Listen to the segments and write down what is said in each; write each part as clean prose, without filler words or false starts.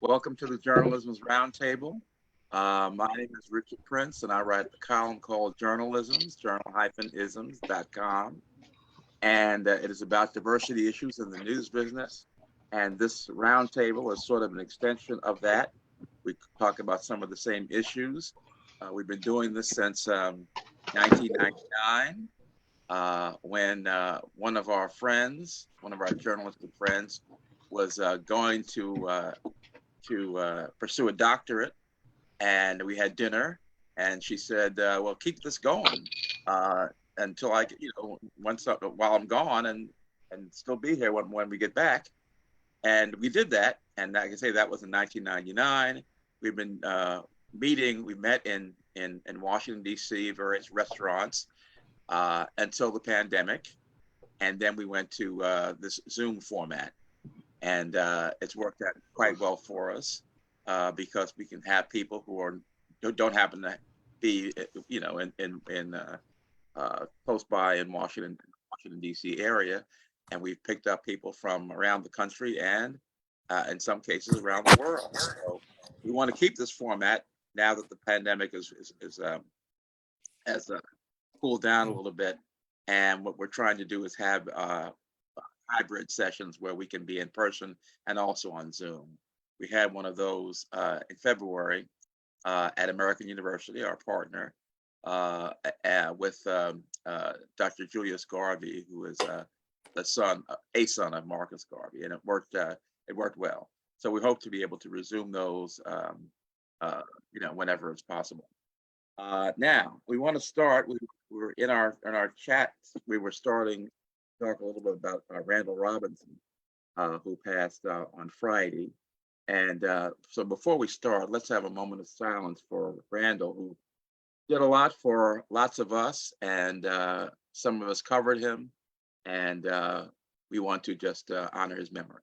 Welcome to the Journal-isms Roundtable. My name is Richard Prince, and I write a column called Journal-isms, journal-isms.com. And it is about diversity issues in the news business. And this roundtable is sort of an extension of that. We talk about some of the same issues. We've been doing this since 1999, when one of our journalistic friends, was going to pursue a doctorate, and we had dinner, and she said, well, keep this going until I, while I'm gone, and still be here when we get back. And we did that, and I can say that was in 1999. We've been meeting. We met in Washington, D.C., various restaurants until the pandemic, and then we went to this Zoom format. And it's worked out quite well for us because we can have people who don't happen to be, in close by in Washington D.C. area, and we've picked up people from around the country and in some cases around the world. So we want to keep this format now that the pandemic has cooled down a little bit, and what we're trying to do is have hybrid sessions where we can be in person and also on Zoom. We had one of those in February at American University, our partner, with Dr. Julius Garvey, who is a son of Marcus Garvey, and it worked well. So we hope to be able to resume those, whenever it's possible. Now we want to start. We were in our chat. We were starting talk a little bit about Randall Robinson, who passed on Friday. And so before we start, let's have a moment of silence for Randall, who did a lot for lots of us, and some of us covered him, and we want to just honor his memory.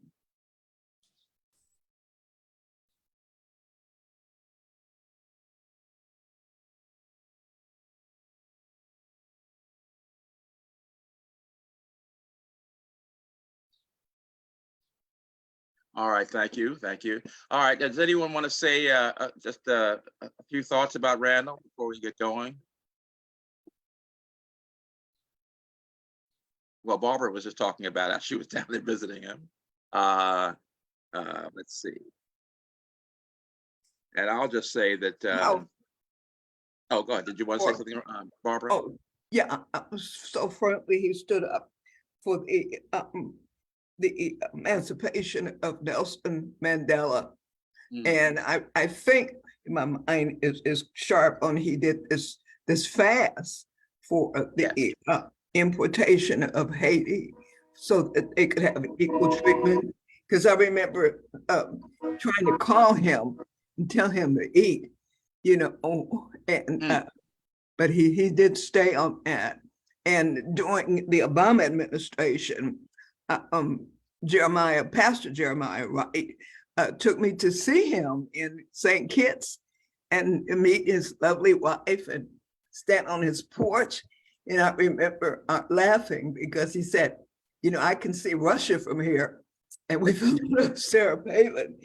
All right, thank you. All right, does anyone want to say just a few thoughts about Randall before we get going? Well, Barbara was just talking about how she was down there visiting him. Let's see. And I'll just say that, oh, go ahead. Did you want to say something, Barbara? Oh, yeah, I was so friendly. He stood up for the emancipation of Nelson Mandela. And I think my mind is sharp on he did this fast for the importation of Haiti so that they could have equal treatment. Because I remember trying to call him and tell him to eat, and but he did stay on that. And during the Obama administration, Pastor Jeremiah Wright took me to see him in St. Kitts and meet his lovely wife and stand on his porch. And I remember laughing because he said, I can see Russia from here. And we visited Sarah Palin.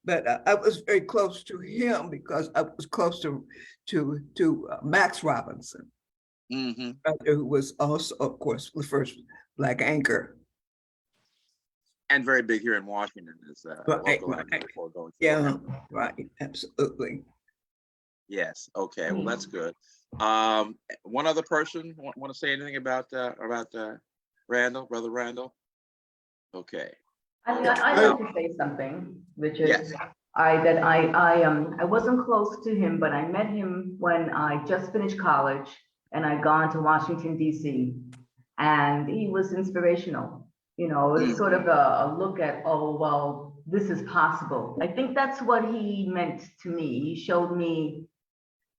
But I was very close to him because I was close to Max Robinson, who was also, of course, the first Black anchor. And very big here in Washington as local anchor before going to right, absolutely. Yes, okay, well, that's good. One other person want to say anything about Randall, Brother Randall? Okay. I'd like to say something, Richard. Yes. I wasn't close to him, but I met him when I just finished college and I'd gone to Washington, D.C. and he was inspirational. It was sort of a look at, oh, well, this is possible. I think that's what he meant to me. He showed me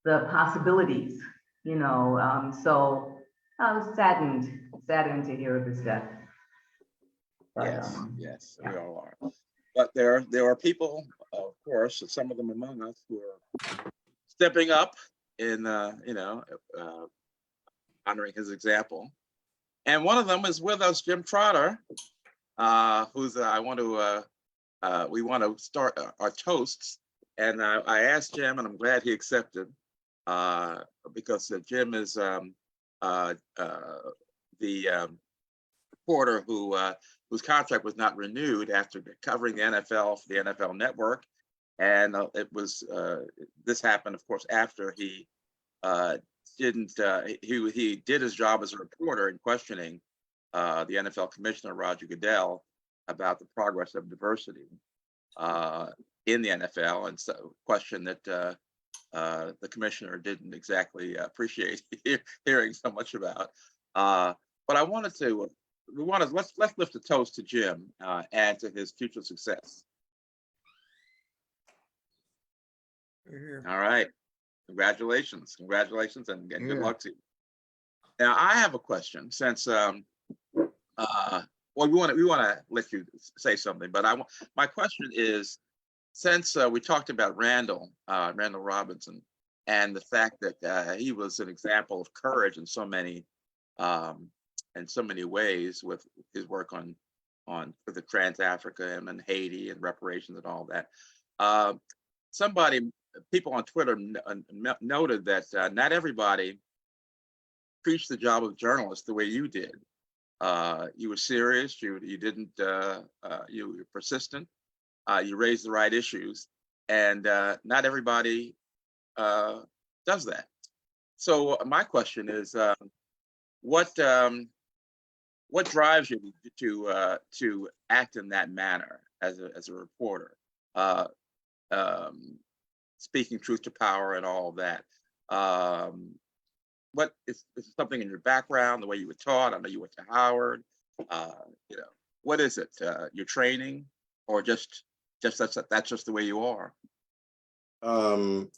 the possibilities, so I was saddened to hear of his death. But, yes, we all are. But there are people, of course, some of them among us, who are stepping up in, honoring his example. And one of them is with us, Jim Trotter, who's I want to we want to start our toasts. And I asked Jim, and I'm glad he accepted, because Jim is the reporter whose contract was not renewed after covering the NFL for the NFL Network. And it was this happened, of course, after he he did his job as a reporter in questioning the NFL Commissioner Roger Goodell about the progress of diversity in the NFL, and so question that the commissioner didn't exactly appreciate hearing so much about. But I wanted to, let's lift a toast to Jim and to his future success. All right, congratulations, and good luck to you. Now I have a question, since well, we want to let you say something, but my question is, since we talked about Randall Robinson, and the fact that he was an example of courage in so many ways with his work on the Trans-Africa and Haiti and reparations and all that. People on Twitter noted that not everybody preached the job of journalist the way you did. You were serious. You didn't. You were persistent. You raised the right issues, and not everybody does that. So my question is, what drives you to act in that manner as a reporter, speaking truth to power and all of that? What is something in your background, the way you were taught? I know you went to Howard. What is it? Your training, or just that's just the way you are?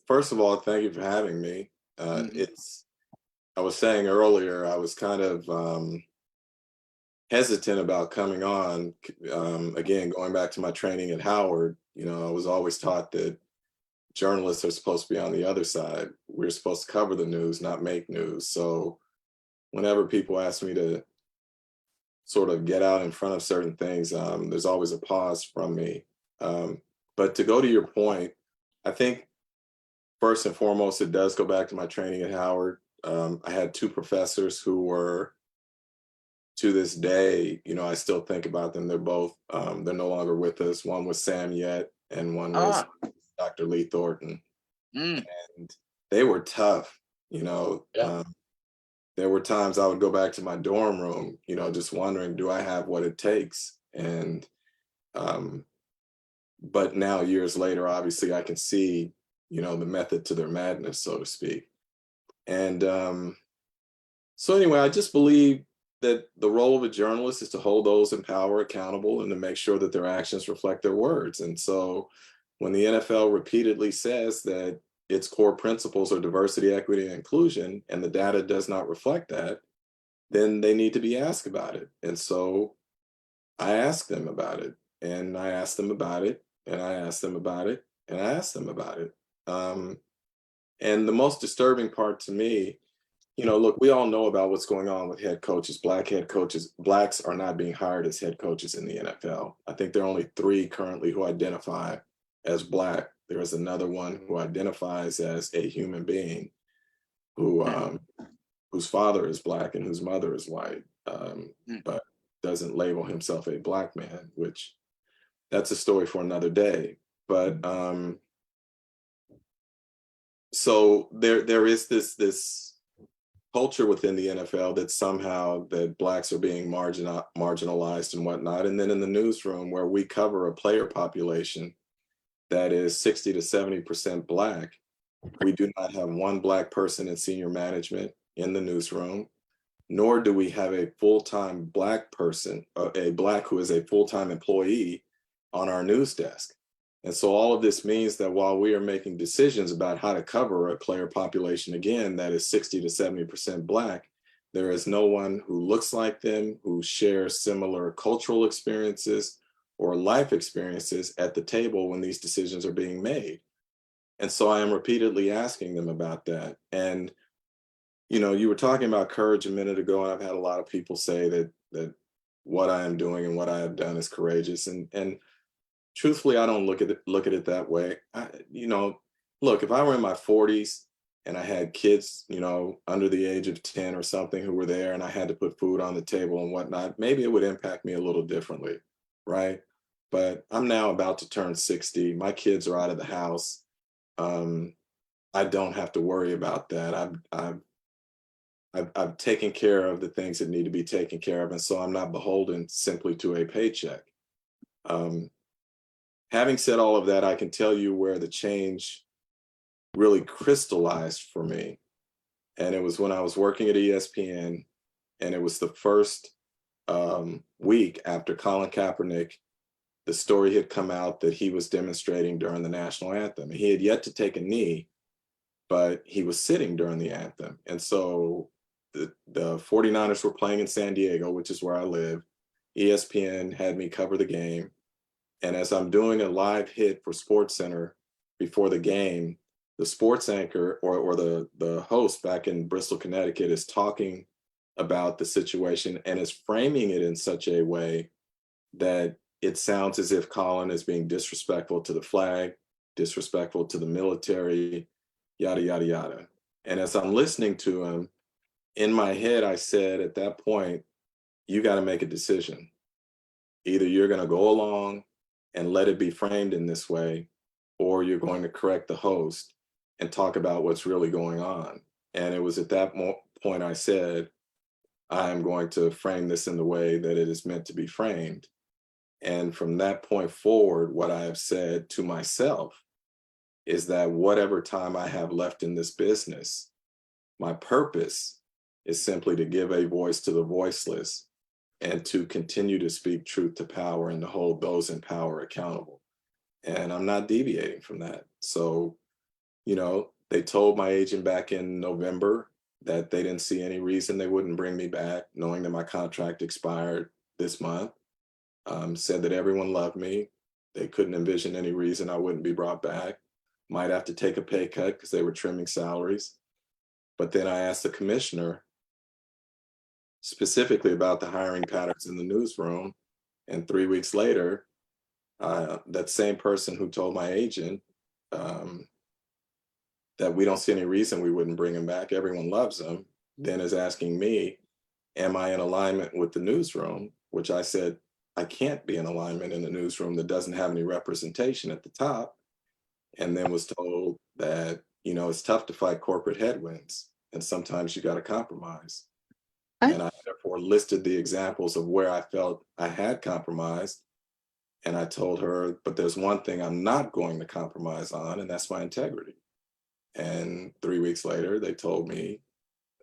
First of all, thank you for having me. I was saying earlier, I was kind of hesitant about coming on. Again, going back to my training at Howard, I was always taught that journalists are supposed to be on the other side. We're supposed to cover the news, not make news. So whenever people ask me to sort of get out in front of certain things, there's always a pause from me. But to go to your point, I think first and foremost, it does go back to my training at Howard. I had two professors who were, to this day, I still think about them. They're both, they're no longer with us. One was Sam Yet, and one was Dr. Lee Thornton. And they were tough, Yeah. There were times I would go back to my dorm room, just wondering, do I have what it takes? And, but now years later, obviously I can see, the method to their madness, so to speak. And so anyway, I just believe that the role of a journalist is to hold those in power accountable and to make sure that their actions reflect their words. And so when the NFL repeatedly says that its core principles are diversity, equity, and inclusion, and the data does not reflect that, then they need to be asked about it. And so I asked them about it, and I asked them about it, and I asked them about it, and I asked them about it. And the most disturbing part to me, look, we all know about what's going on with head coaches. Black head coaches. Blacks are not being hired as head coaches in the NFL. I think there are only 3 currently who identify as Black. There is another one who identifies as a human being who whose father is Black and whose mother is white, but doesn't label himself a Black man, which that's a story for another day. But so there is this culture within the NFL that somehow that Blacks are being marginalized and whatnot. And then in the newsroom, where we cover a player population that is 60 to 70% Black, we do not have one Black person in senior management in the newsroom, nor do we have a full-time Black person, a Black who is a full-time employee on our news desk. And so all of this means that while we are making decisions about how to cover a player population, again, that is 60 to 70% Black, there is no one who looks like them, who shares similar cultural experiences or life experiences at the table when these decisions are being made. And so I am repeatedly asking them about that. And, you were talking about courage a minute ago, and I've had a lot of people say that what I am doing and what I have done is courageous. And truthfully, I don't look at it that way. Look, if I were in my 40s and I had kids, under the age of 10 or something who were there and I had to put food on the table and whatnot, maybe it would impact me a little differently, right? But I'm now about to turn 60. My kids are out of the house. I don't have to worry about that. I've taken care of the things that need to be taken care of, and so I'm not beholden simply to a paycheck. Having said all of that, I can tell you where the change really crystallized for me. And it was when I was working at ESPN, and it was the first week after Colin Kaepernick, the story had come out that he was demonstrating during the national anthem. He had yet to take a knee, but he was sitting during the anthem. And so the 49ers were playing in San Diego, which is where I live. ESPN had me cover the game. And as I'm doing a live hit for SportsCenter before the game, the sports anchor or the host back in Bristol, Connecticut is talking about the situation and is framing it in such a way that it sounds as if Colin is being disrespectful to the flag, disrespectful to the military, yada, yada, yada. And as I'm listening to him, in my head, I said at that point, you got to make a decision. Either you're going to go along and let it be framed in this way, or you're going to correct the host and talk about what's really going on. And it was at that point I said, I am going to frame this in the way that it is meant to be framed. And from that point forward, what I have said to myself is that whatever time I have left in this business, my purpose is simply to give a voice to the voiceless and to continue to speak truth to power and to hold those in power accountable. And I'm not deviating from that. So, they told my agent back in November that they didn't see any reason they wouldn't bring me back, knowing that my contract expired this month. Said that everyone loved me. They couldn't envision any reason I wouldn't be brought back. Might have to take a pay cut because they were trimming salaries. But then I asked the commissioner specifically about the hiring patterns in the newsroom. And 3 weeks later, that same person who told my agent that we don't see any reason we wouldn't bring him back, everyone loves him, then is asking me, am I in alignment with the newsroom? Which I said, I can't be in alignment in a newsroom that doesn't have any representation at the top. And then was told that, it's tough to fight corporate headwinds, and sometimes you got to compromise. And I therefore listed the examples of where I felt I had compromised. And I told her, but there's one thing I'm not going to compromise on, and that's my integrity. And 3 weeks later, they told me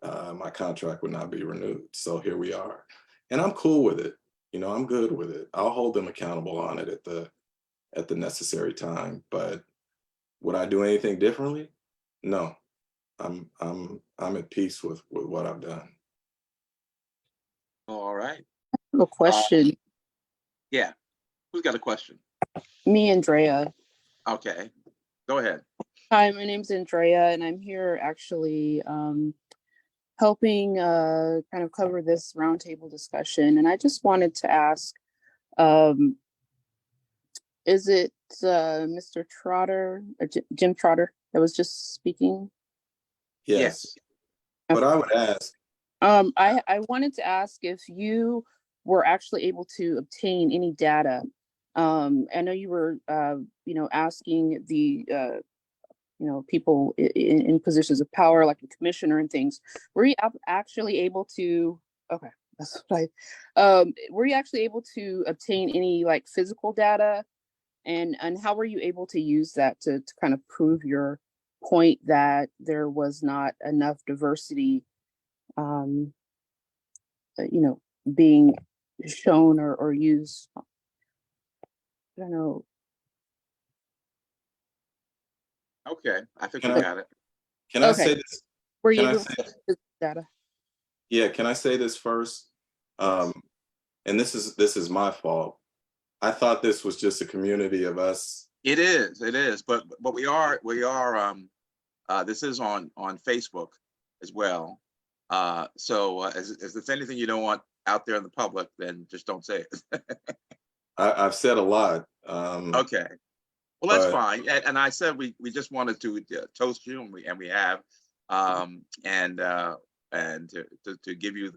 my contract would not be renewed. So here we are. And I'm cool with it. I'm good with it. I'll hold them accountable on it at the necessary time. But would I do anything differently? No. I'm at peace with what I've done. All right. I have a question. Yeah. Who's got a question? Me, Andrea. Okay. Go ahead. Hi, my name's Andrea, and I'm here actually helping kind of cover this roundtable discussion. And I just wanted to ask, is it Mr. Trotter, or Jim Trotter, that was just speaking? Yes. But I would ask. I wanted to ask if you were actually able to obtain any data. I know you were, asking the, people in positions of power, like the commissioner and things. Were you actually able to? Okay, that's what were you actually able to obtain any like physical data, and how were you able to use that to kind of prove your point that there was not enough diversity, being shown or used? I don't know. Okay, I think we got it. Can I say this? Were you able to get data? Yeah, can I say this first? And this is my fault. I thought this was just a community of us. It is, but we are this is on Facebook as well. So if there's anything you don't want out there in the public, then just don't say it. I've said a lot. Okay. Well, that's but- fine. And I said we just wanted to toast you, and we have, and to give you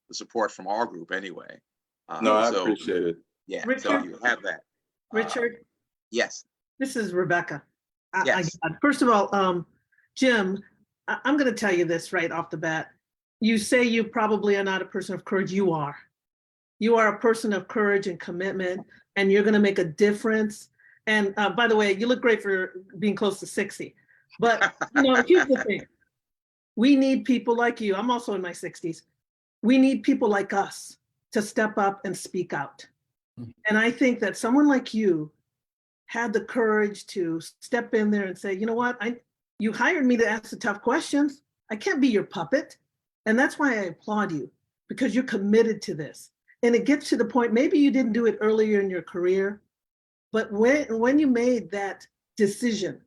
the support from our group anyway. No, I so, appreciate it. Yeah. So Richard? you have that. Richard, Yes. this is Rebecca. Yes. First of all, Jim, I'm going to tell you this right off the bat. You say you probably are not a person of courage. You are. You are a person of courage and commitment, and you're going to make a difference. And by the way, you look great for being close to 60. But here's the thing. We need people like you. I'm also in my 60s. We need people like us to step up and speak out. And I think that someone like you had the courage to step in there and say, you know what, you hired me to ask the tough questions. I can't be your puppet. And that's why I applaud you, because you're committed to this. And it gets to the point, maybe you didn't do it earlier in your career, but when you made that decision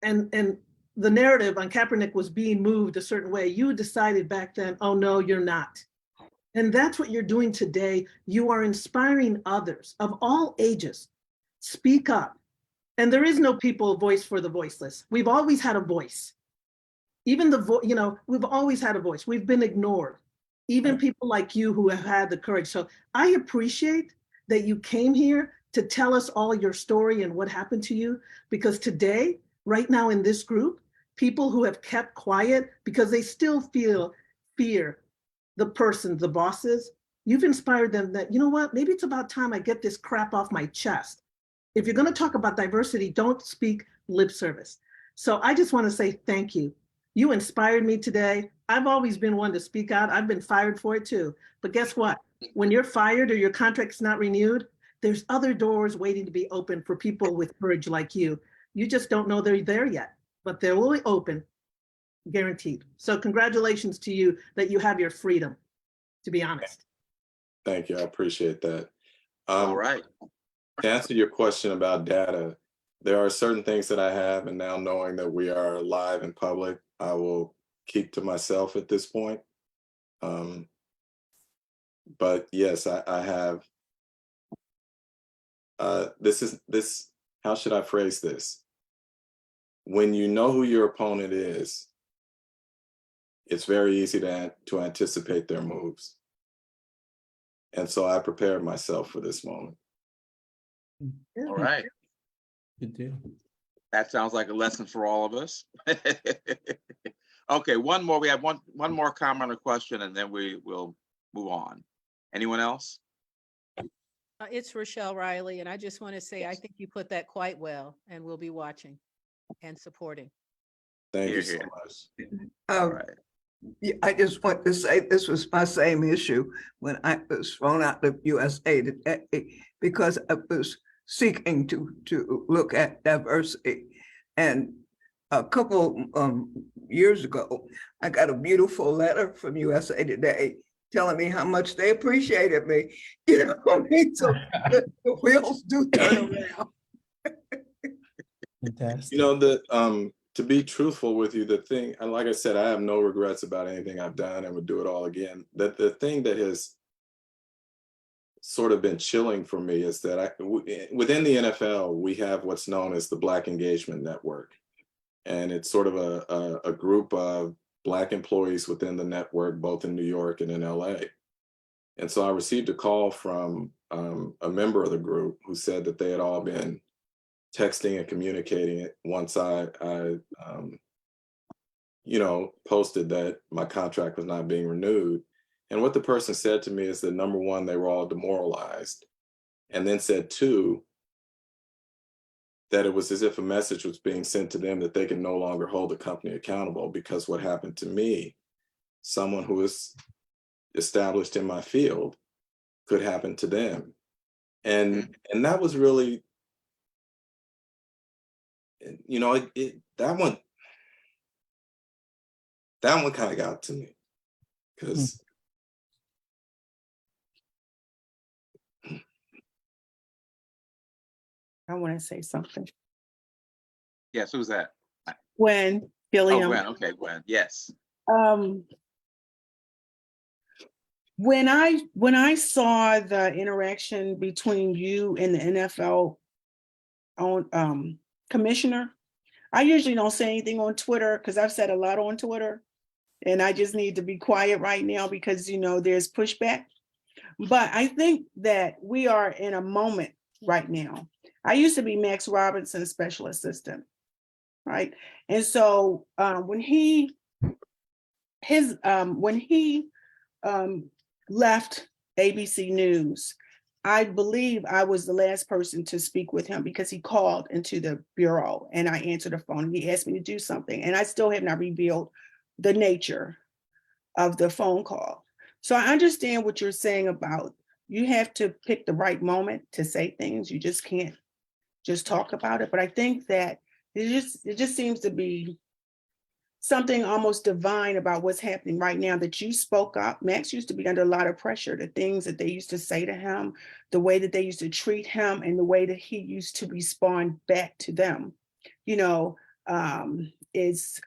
and the narrative on Kaepernick was being moved a certain way, you decided back then, oh no, you're not. And that's what you're doing today. You are inspiring others of all ages. Speak up. And there is no voice for the voiceless. We've always had a voice. Even we've always had a voice. We've been ignored. Even people like you who have had the courage. So I appreciate that you came here to tell us all your story and what happened to you, because today, right now in this group, people who have kept quiet because they still fear the bosses, you've inspired them that, you know what, maybe it's about time I get this crap off my chest. If you're going to talk about diversity, don't speak lip service. So I just want to say thank you. You inspired me today. I've always been one to speak out. I've been fired for it too. But guess what? When you're fired or your contract's not renewed, there's other doors waiting to be open for people with courage like you. You just don't know they're there yet, but they will open, guaranteed. So congratulations to you that you have your freedom, to be honest. Thank you. I appreciate that. All right. To answer your question about data, there are certain things that I have, and now knowing that we are live in public, I will keep to myself at this point. But yes, I have. How should I phrase this? When you know who your opponent is, it's very easy to anticipate their moves. And so I prepared myself for this moment. All right. Good deal. That sounds like a lesson for all of us. Okay, one more. We have one more comment or question, and then we will move on. Anyone else? It's Rochelle Riley, and I just want to say I think you put that quite well, and we'll be watching and supporting. Thank you Hear, so hear. much. All right. Yeah, I just want to say this was my same issue when I was thrown out of USA because I was seeking to look at diversity. And a couple years ago, I got a beautiful letter from USA Today telling me how much they appreciated me. You know what I mean? So the wheels do turn around. Fantastic. You know, to be truthful with you, the thing, and like I said, I have no regrets about anything I've done and would do it all again. That the thing that has sort of been chilling for me is that within the NFL, we have what's known as the Black Engagement Network. And it's sort of a group of Black employees within the network, both in New York and in LA. And so I received a call from a member of the group who said that they had all been texting and communicating it once I posted that my contract was not being renewed. And what the person said to me is that, number one, they were all demoralized. And then said, two, that it was as if a message was being sent to them that they can no longer hold the company accountable, because what happened to me, someone who is established in my field, could happen to them. And that was really, you know, that one kind of got to me, because I want to say something. Yes, who's that? Gwen, Oh, Gilliam. Gwen. Okay, Gwen. Yes. when I saw the interaction between you and the NFL commissioner, I usually don't say anything on Twitter because I've said a lot on Twitter, and I just need to be quiet right now because there's pushback. But I think that we are in a moment right now. I used to be Max Robinson's special assistant, right? And so when he left ABC News, I believe I was the last person to speak with him because he called into the bureau and I answered the phone. He asked me to do something, and I still have not revealed the nature of the phone call. So I understand what you're saying about you have to pick the right moment to say things. You just can't just talk about it. But I think that it just seems to be something almost divine about what's happening right now that you spoke up. Max used to be under a lot of pressure. The things that they used to say to him, the way that they used to treat him, and the way that he used to respond back to them, is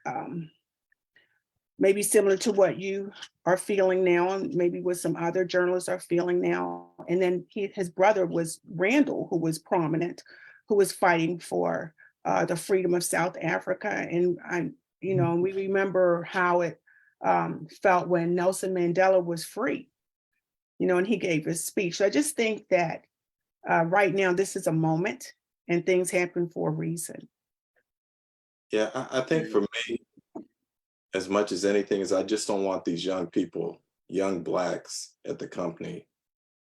maybe similar to what you are feeling now, and maybe what some other journalists are feeling now. And then his brother was Randall, who was prominent, who was fighting for the freedom of South Africa. And we remember how it felt when Nelson Mandela was free, and he gave his speech. So I just think that right now, this is a moment and things happen for a reason. Yeah, I think for me, as much as anything, is I just don't want these young people, young Blacks at the company,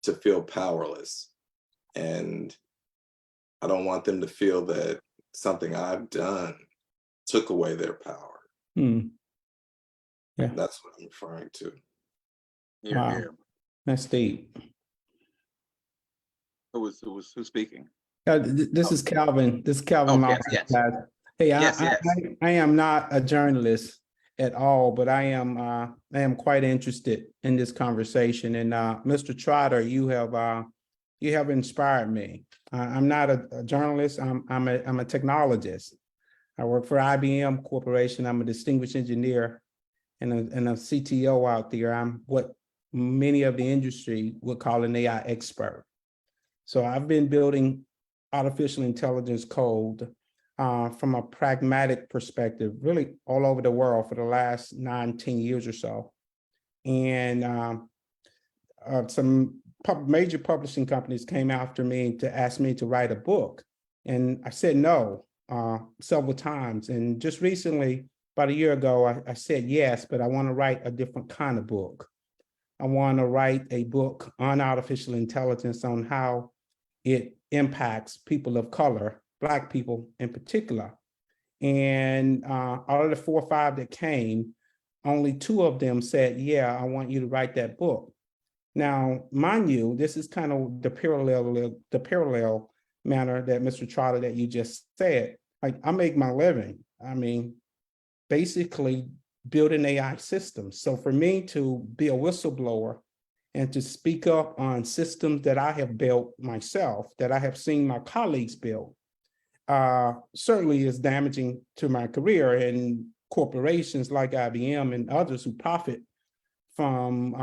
to feel powerless. And I don't want them to feel that something I've done took away their power. Yeah. That's what I'm referring to. Wow. Yeah. That's deep. Who's speaking? This is Calvin. This is Calvin. Okay, yes. Hey, Yes, I am not a journalist at all, but I am quite interested in this conversation. And Mr. Trotter, you have inspired me. I'm not a journalist. I'm a technologist. I work for IBM Corporation. I'm a distinguished engineer and a CTO out there. I'm what many of the industry would call an AI expert. So I've been building artificial intelligence code from a pragmatic perspective, really all over the world for the last 9-10 years or so. And some major publishing companies came after me to ask me to write a book. And I said no several times. And just recently, about a year ago, I said yes, but I want to write a different kind of book. I want to write a book on artificial intelligence, on how it impacts people of color, Black people in particular. And out of the 4 or 5 that came, only 2 of them said, yeah, I want you to write that book. Now, mind you, this is kind of the parallel manner that Mr. Trotter that you just said. Like, I make my living, basically building AI systems. So for me to be a whistleblower and to speak up on systems that I have built myself, that I have seen my colleagues build, certainly is damaging to my career. And corporations like IBM and others who profit from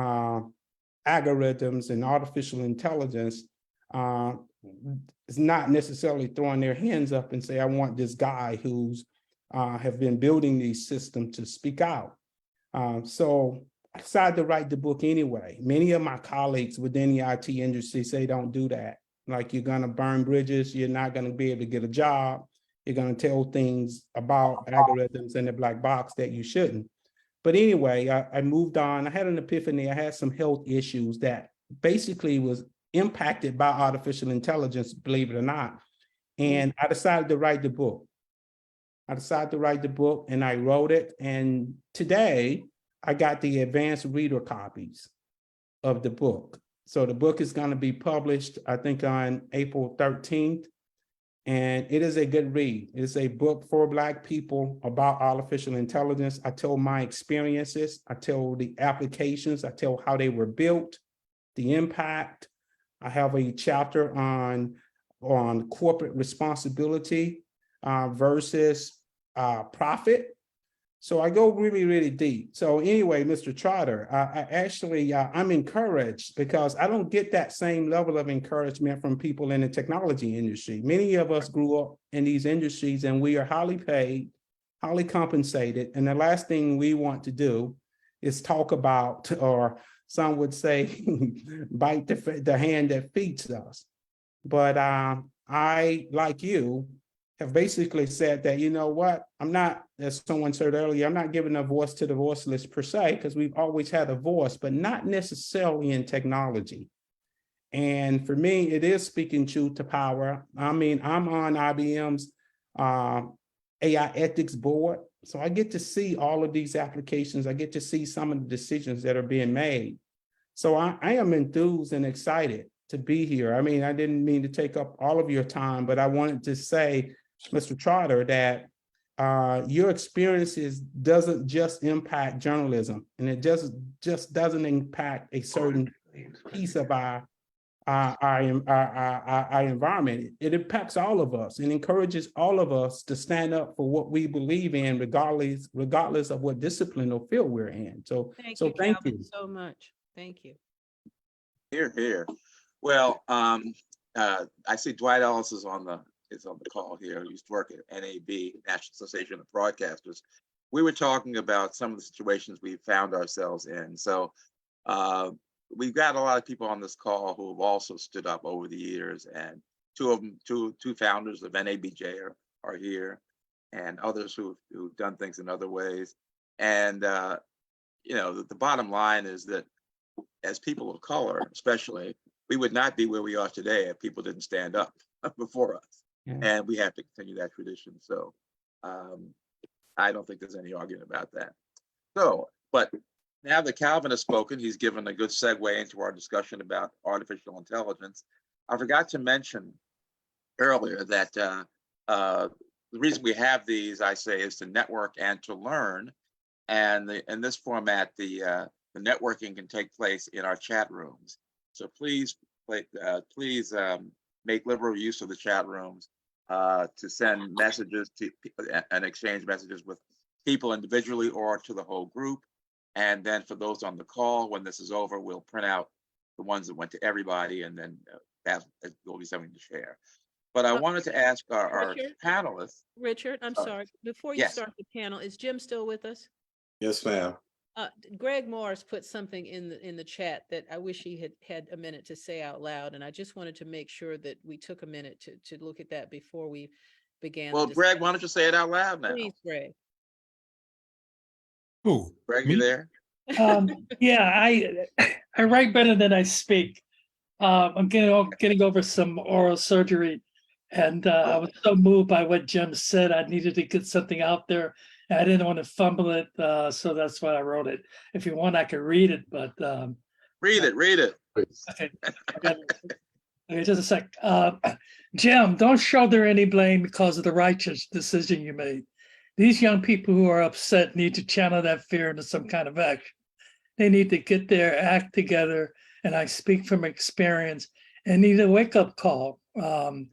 algorithms and artificial intelligence is not necessarily throwing their hands up and say, I want this guy who's have been building these systems to speak out. So I decided to write the book anyway. Many of my colleagues within the IT industry say don't do that. Like, you're gonna burn bridges, you're not gonna be able to get a job, you're gonna tell things about algorithms in the black box that you shouldn't. But anyway, I moved on. I had an epiphany. I had some health issues that basically was impacted by artificial intelligence, believe it or not. And I decided to write the book. And I wrote it. And today I got the advanced reader copies of the book. So the book is going to be published, I think, on April 13th. And it is a good read. It's a book for Black people about artificial intelligence. I tell my experiences. I tell the applications. I tell how they were built, the impact. I have a chapter on corporate responsibility versus profit. So I go really, really deep. So anyway, Mr. Trotter, I'm encouraged because I don't get that same level of encouragement from people in the technology industry. Many of us grew up in these industries and we are highly paid, highly compensated. And the last thing we want to do is talk about, or some would say, bite the hand that feeds us. But I, like you, have basically said that, you know what, I'm not, as someone said earlier, I'm not giving a voice to the voiceless per se, because we've always had a voice, but not necessarily in technology. And for me, it is speaking truth to power. I mean, I'm on IBM's AI ethics board. So I get to see all of these applications. I get to see some of the decisions that are being made. So I am enthused and excited to be here. I mean, I didn't mean to take up all of your time, but I wanted to say, Mr. Trotter, that your experiences doesn't just impact journalism, and it just doesn't impact a certain piece of our environment. It impacts all of us and encourages all of us to stand up for what we believe in, regardless of what discipline or field we're in. So Thank so you, thank Calvin, you so much. Thank you. Here, here. Well, I see Dwight Ellis is on the call here. He used to work at NAB, National Association of Broadcasters. We were talking about some of the situations we found ourselves in. So we've got a lot of people on this call who have also stood up over the years, and two founders of NABJ are here, and others who've done things in other ways. And you know, the bottom line is that as people of color, especially, we would not be where we are today if people didn't stand up before us. Yeah. And we have to continue that tradition. So I don't think there's any argument about that. So, but now that Calvin has spoken, he's given a good segue into our discussion about artificial intelligence. I forgot to mention earlier that the reason we have these, I say, is to network and to learn. And in this format, the networking can take place in our chat rooms. So please make liberal use of the chat rooms to send messages to and exchange messages with people individually or to the whole group. And then for those on the call, when this is over, we'll print out the ones that went to everybody, and then that will be something to share. But I wanted to ask our panelists. Richard, I'm sorry. Before you start the panel, is Jim still with us? Yes, ma'am. Greg Morris put something in the chat that I wish he had a minute to say out loud, and I just wanted to make sure that we took a minute to look at that before we began. Well, Greg, why don't you say it out loud now? Please, Greg. Who? Greg, Me? you there? Yeah, I write better than I speak. I'm getting over some oral surgery, and I was so moved by what Jim said. I needed to get something out there. I didn't want to fumble it, so that's why I wrote it. If you want, I can read it, but read it. Okay, okay, just a sec. Jim, don't shoulder any blame because of the righteous decision you made. These young people who are upset need to channel that fear into some kind of action. They need to get their act together, and I speak from experience, and need a wake-up call. They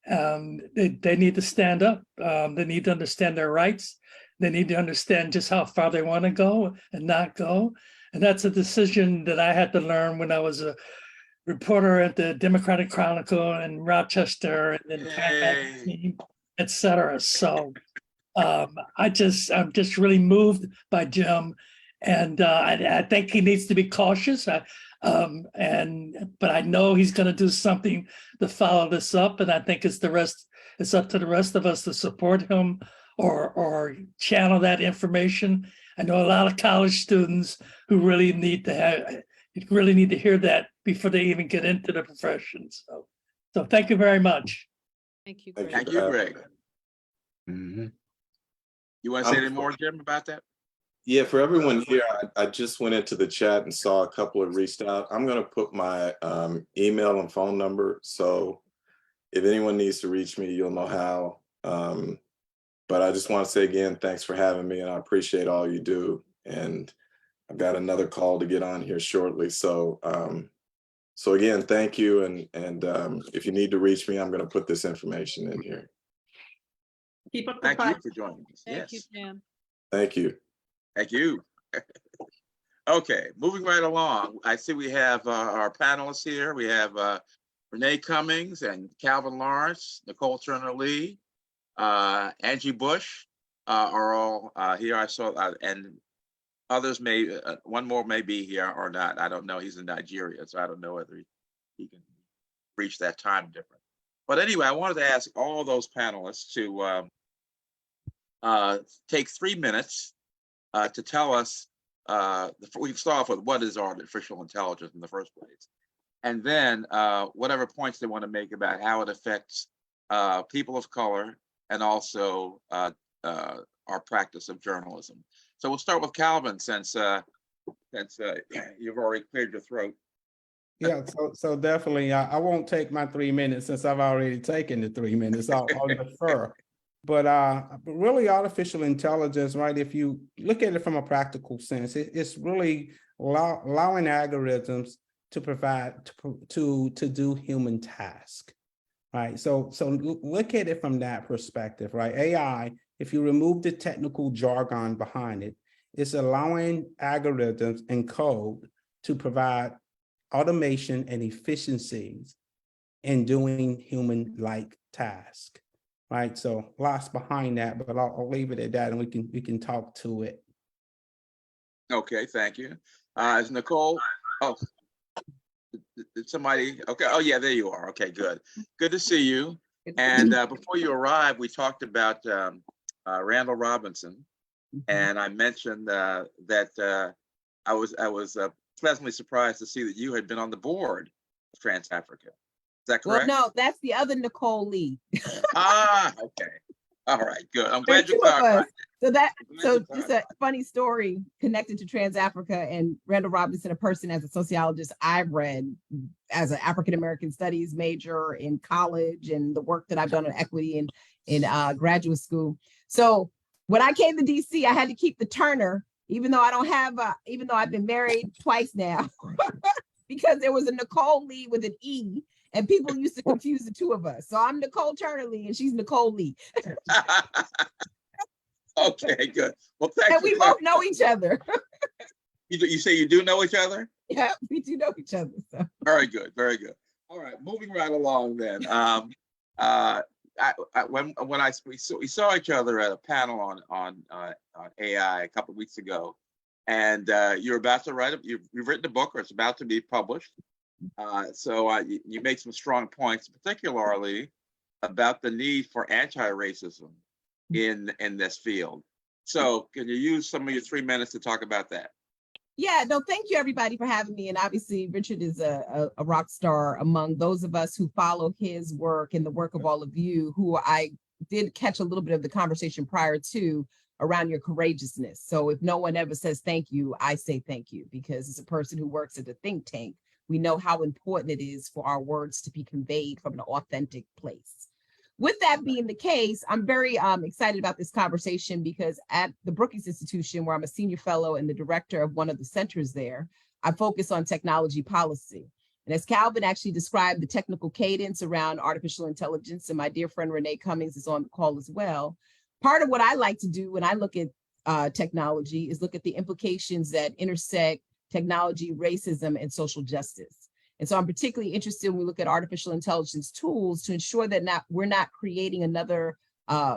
need to stand up. They need to understand their rights. They need to understand just how far they want to go and not go. And that's a decision that I had to learn when I was a reporter at the Democratic Chronicle in Rochester and then Time Magazine, et cetera. So I'm just really moved by Jim. And I think he needs to be cautious. But I know he's going to do something to follow this up. And I think it's up to the rest of us to support him or channel that information. I know a lot of college students who really need to hear that before they even get into the profession. So thank you very much. Thank you, Greg. Thank you, Greg. Mm-hmm. You want to say any more, Jim, about that? Yeah, for everyone here, I just went into the chat and saw a couple have reached out. I'm going to put my email and phone number. So if anyone needs to reach me, you'll know how. But I just want to say again, thanks for having me, and I appreciate all you do. And I've got another call to get on here shortly. So so again, thank you. And if you need to reach me, I'm going to put this information in here. Keep up the Thank you fight. for joining us. Thank Yes. you, Jim. Thank you. Thank you. Okay, moving right along. I see we have our panelists here. We have Renee Cummings and Calvin Lawrence, Nicol Turner Lee, Angie Bush are all here. I saw, and others may, one more may be here or not. I don't know. He's in Nigeria, so I don't know whether he can reach that time difference. But anyway, I wanted to ask all those panelists to take 3 minutes to tell us, we start off with what is artificial intelligence in the first place, and then whatever points they want to make about how it affects people of color and also our practice of journalism. So we'll start with Calvin, since you've already cleared your throat. Yeah, so definitely, I won't take my 3 minutes since I've already taken the 3 minutes. I'll defer. But really, artificial intelligence, right? If you look at it from a practical sense, it's really allowing algorithms to provide to do human tasks, right? So look at it from that perspective, right? AI, if you remove the technical jargon behind it, it's allowing algorithms and code to provide automation and efficiencies in doing human-like tasks, right? So lots behind that, but I'll leave it at that, and we can talk to it. Okay, thank you. Is Nicol? Oh, did somebody? Okay. Oh yeah, there you are. Okay, good. Good to see you. And before you arrived, we talked about Randall Robinson, and I mentioned that I was pleasantly surprised to see that you had been on the board of Trans Africa. Is that correct? Well, no, that's the other Nicol Lee. Okay. All right, good. I'm glad you clarified. So just a funny story connected to Trans Africa and Randall Robinson, a person as a sociologist I've read as an African-American studies major in college, and the work that I've done on equity in graduate school. So when I came to DC, I had to keep the Turner, even though I don't have, even though I've been married twice now, because there was a Nicol Lee with an E, and people used to confuse the two of us. So I'm Nicol Turner Lee, and she's Nicol Lee. Okay, good. Well, thanks. And we both know each other. You say you do know each other? Yeah, we do know each other. So. Very good, very good. All right, moving right along then. We saw each other at a panel on AI a couple of weeks ago, and you're about to write you've written a book, or it's about to be published. So you made some strong points, particularly about the need for anti-racism in this field. So can you use some of your 3 minutes to talk about that? Yeah, no, thank you everybody for having me. And obviously Richard is a rock star among those of us who follow his work and the work of all of you, who I did catch a little bit of the conversation prior to around your courageousness. So if no one ever says thank you, I say thank you, because as a person who works at a think tank, we know how important it is for our words to be conveyed from an authentic place. With that being the case, I'm very excited about this conversation, because at the Brookings Institution, where I'm a senior fellow and the director of one of the centers there, I focus on technology policy. And as Calvin actually described the technical cadence around artificial intelligence, and my dear friend Renee Cummings is on the call as well, part of what I like to do when I look at technology is look at the implications that intersect technology, racism, and social justice. And so I'm particularly interested when we look at artificial intelligence tools to ensure that we're not creating another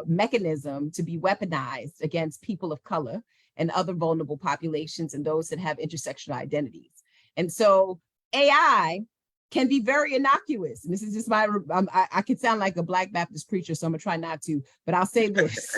mechanism to be weaponized against people of color and other vulnerable populations and those that have intersectional identities. And so AI can be very innocuous. And this is just I could sound like a Black Baptist preacher, so I'm gonna try not to, but I'll say this.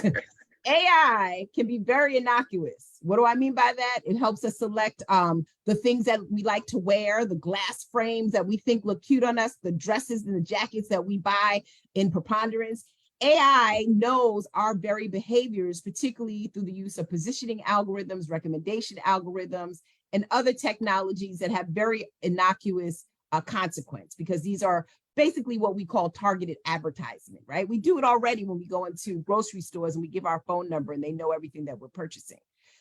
AI can be very innocuous. What do I mean by that? It helps us select the things that we like to wear, the glass frames that we think look cute on us, the dresses and the jackets that we buy in preponderance. AI knows our very behaviors, particularly through the use of positioning algorithms, recommendation algorithms, and other technologies that have very innocuous consequence, because these are basically what we call targeted advertisement, right? We do it already when we go into grocery stores and we give our phone number and they know everything that we're purchasing.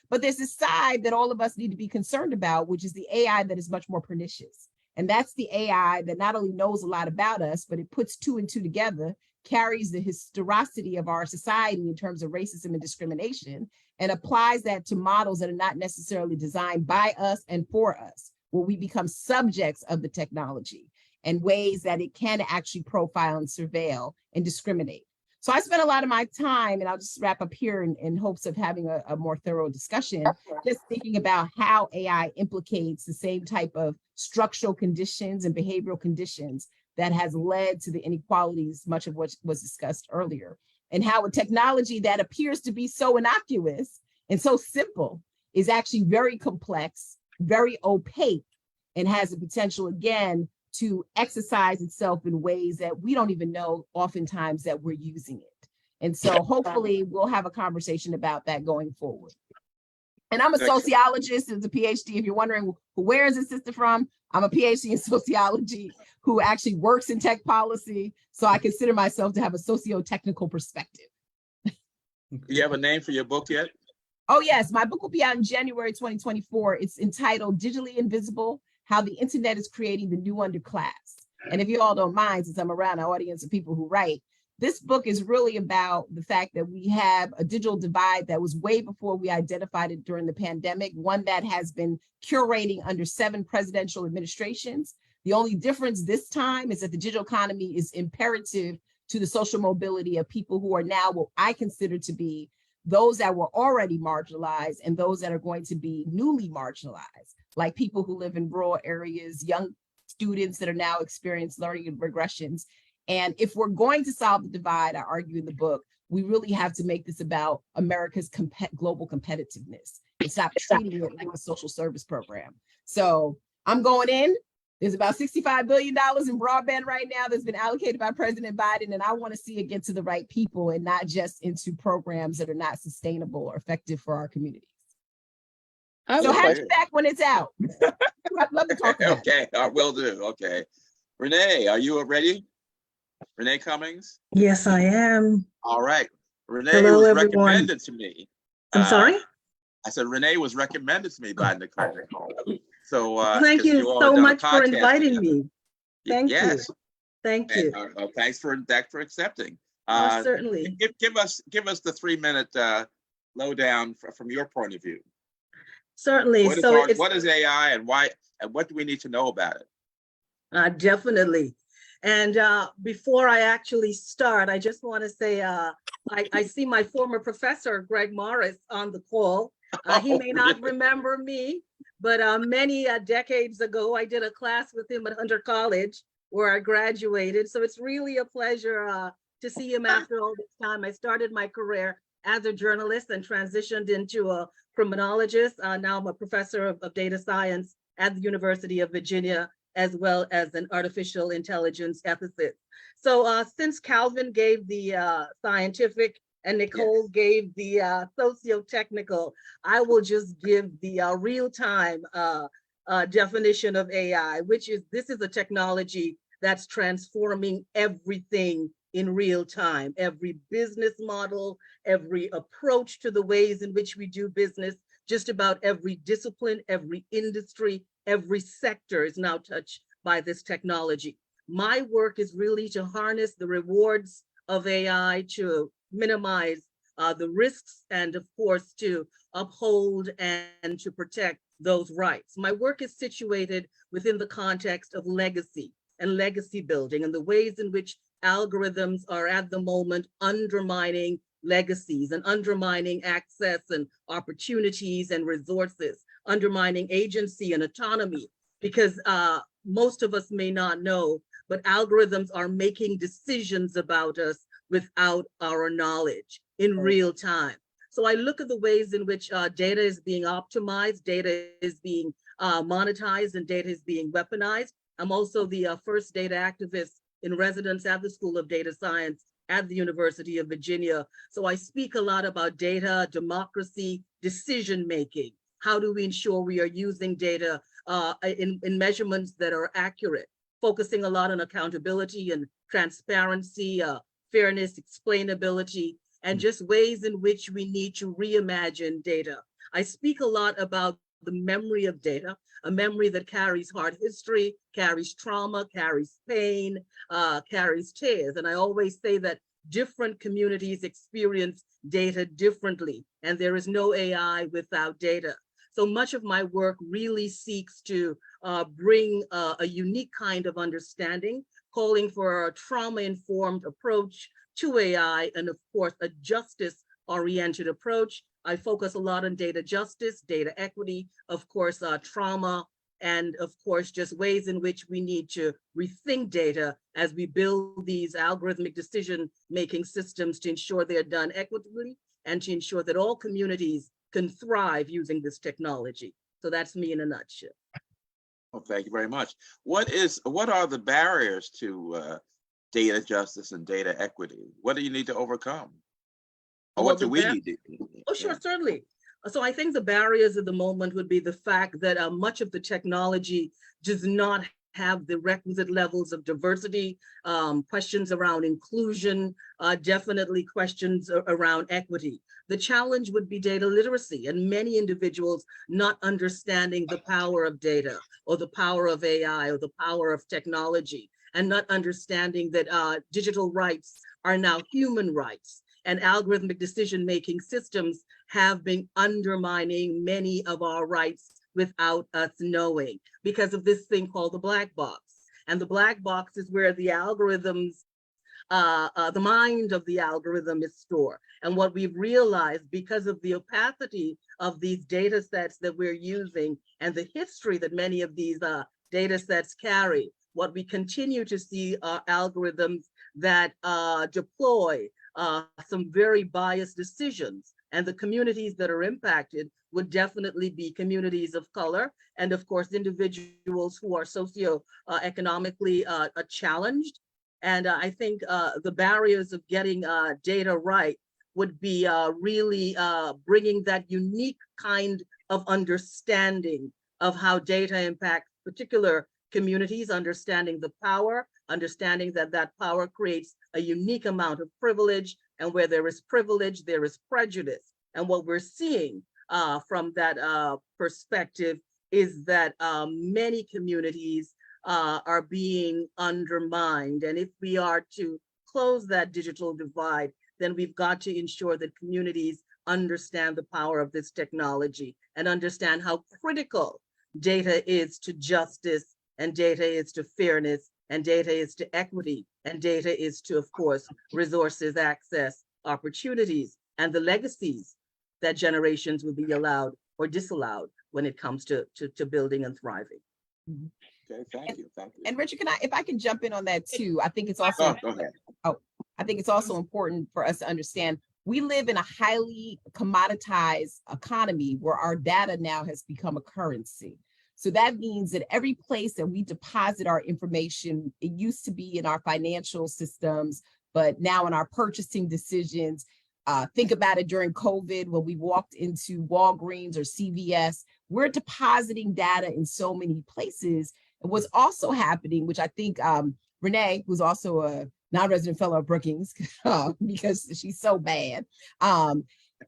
But there's a side that all of us need to be concerned about, which is the AI that is much more pernicious. And that's the AI that not only knows a lot about us, but it puts two and two together carries the historicity of our society in terms of racism and discrimination and applies that to models that are not necessarily designed by us and for us, where we become subjects of the technology and ways that it can actually profile and surveil and discriminate. So I spent a lot of my time, and I'll just wrap up here in hopes of having a more thorough discussion, just thinking about how AI implicates the same type of structural conditions and behavioral conditions that has led to the inequalities, much of what was discussed earlier, and how a technology that appears to be so innocuous and so simple is actually very complex, very opaque, and has the potential, again, to exercise itself in ways that we don't even know oftentimes that we're using it. And so hopefully we'll have a conversation about that going forward. And I'm a sociologist as a PhD. If you're wondering where is this sister from, I'm a PhD in sociology who actually works in tech policy. So I consider myself to have a socio-technical perspective. Do you have a name for your book yet? Oh yes, my book will be out in January 2024. It's entitled Digitally Invisible: How the Internet is Creating the New Underclass. And if you all don't mind, since I'm around an audience of people who write, this book is really about the fact that we have a digital divide that was way before we identified it during the pandemic, one that has been curating under 7 presidential administrations. The only difference this time is that the digital economy is imperative to the social mobility of people who are now what I consider to be those that were already marginalized and those that are going to be newly marginalized, like people who live in rural areas, young students that are now experiencing learning regressions. And if we're going to solve the divide, I argue in the book, we really have to make this about America's global competitiveness and stop treating it like a social service program. So I'm going in. There's about $65 billion in broadband right now that's been allocated by President Biden, and I want to see it get to the right people and not just into programs that are not sustainable or effective for our communities. So have you back when it's out. I'd love to talk about it. Okay, will do. Okay. Renee, are you ready? Renee Cummings? Yes, I am. All right. Renee Hello, was everyone. recommended to me. I'm sorry? I said Renee was recommended to me by Nicol. So thank you so much for inviting me. Thank you. Thank you. And, thanks for accepting. Certainly. Give us the 3-minute lowdown from your point of view. Certainly. What is AI and why, and what do we need to know about it? Definitely. And before I actually start, I just want to say I see my former professor, Greg Morris, on the call. He may not remember me, but many decades ago, I did a class with him at Hunter College where I graduated. So it's really a pleasure to see him after all this time. I started my career as a journalist and transitioned into a criminologist. Now I'm a professor of data science at the University of Virginia, as well as an artificial intelligence ethicist. So since Calvin gave the scientific and Nicole gave the socio-technical, I will just give the real-time definition of AI, which is this is a technology that's transforming everything in real time, every business model, every approach to the ways in which we do business, just about every discipline, every industry, every sector is now touched by this technology. My work is really to harness the rewards of AI to minimize the risks and of course to uphold and to protect those rights. My work is situated within the context of legacy and legacy building and the ways in which algorithms are at the moment undermining legacies and undermining access and opportunities and resources, undermining agency and autonomy, because most of us may not know, but algorithms are making decisions about us without our knowledge in real time. So I look at the ways in which data is being optimized, data is being monetized, and data is being weaponized. I'm also the first data activist in residence at the School of Data Science at the University of Virginia. So I speak a lot about data, democracy, decision-making. How do we ensure we are using data in measurements that are accurate, focusing a lot on accountability and transparency, fairness, explainability, and just ways in which we need to reimagine data. I speak a lot about the memory of data, a memory that carries hard history, carries trauma, carries pain, carries tears. And I always say that different communities experience data differently, and there is no AI without data. So much of my work really seeks to bring a unique kind of understanding, calling for a trauma-informed approach to AI, and of course, a justice-oriented approach. I focus a lot on data justice, data equity, of course, trauma, and of course, just ways in which we need to rethink data as we build these algorithmic decision-making systems to ensure they're done equitably and to ensure that all communities can thrive using this technology. So that's me in a nutshell. Well, thank you very much. What are the barriers to data justice and data equity? What do you need to overcome? Or what do we need to do? Oh, sure, certainly. So I think the barriers at the moment would be the fact that much of the technology does not have the requisite levels of diversity, questions around inclusion, definitely questions around equity. The challenge would be data literacy and many individuals not understanding the power of data or the power of AI or the power of technology, and not understanding that digital rights are now human rights, and algorithmic decision-making systems have been undermining many of our rights without us knowing because of this thing called the black box. And the black box is where the algorithms, the mind of the algorithm is stored. And what we've realized, because of the opacity of these data sets that we're using and the history that many of these data sets carry, what we continue to see are algorithms that deploy some very biased decisions. And the communities that are impacted would definitely be communities of color, and of course, individuals who are socio-economically challenged. And I think the barriers of getting data right would be really bringing that unique kind of understanding of how data impacts particular communities, understanding the power, understanding that that power creates a unique amount of privilege, and where there is privilege, there is prejudice. And what we're seeing from that perspective is that many communities are being undermined. And if we are to close that digital divide, then we've got to ensure that communities understand the power of this technology and understand how critical data is to justice, and data is to fairness, and data is to equity, and data is to, of course, resources, access, opportunities, and the legacies that generations will be allowed or disallowed when it comes to building and thriving. Okay, thank you. And Richard, if I can jump in on that too, I think it's also, go ahead. I think it's also important for us to understand we live in a highly commoditized economy where our data now has become a currency. So that means that every place that we deposit our information, it used to be in our financial systems, but now in our purchasing decisions. Think about it during COVID when we walked into Walgreens or CVS, we're depositing data in so many places. And what's also happening, which I think Renee, who's also a non-resident fellow of Brookings, because she's so bad,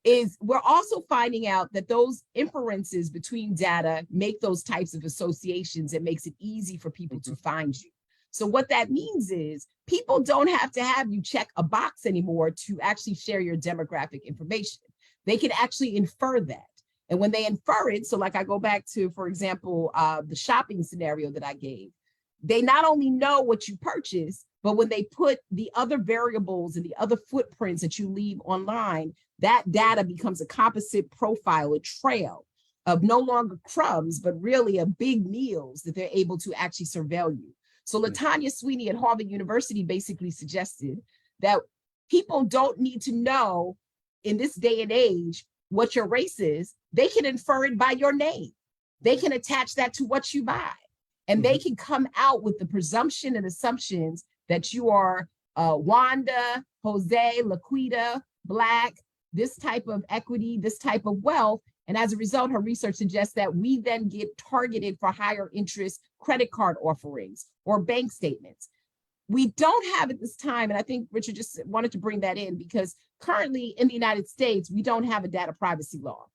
is we're also finding out that those inferences between data make those types of associations. It makes it easy for people to find you. So what that means is people don't have to have you check a box anymore to actually share your demographic information. They can actually infer that. And when they infer it, so like I go back to, for example, the shopping scenario that I gave, they not only know what you purchase, but when they put the other variables and the other footprints that you leave online, that data becomes a composite profile, a trail of no longer crumbs, but really a big meals that they're able to actually surveil you. So LaTanya Sweeney at Harvard University basically suggested that people don't need to know in this day and age what your race is. They can infer it by your name. They can attach that to what you buy. And they can come out with the presumption and assumptions that you are Wanda, Jose, Laquita, Black, this type of equity, this type of wealth. And as a result, her research suggests that we then get targeted for higher interest credit card offerings or bank statements. We don't have at this time, and I think Richard just wanted to bring that in because currently in the United States, we don't have a data privacy law.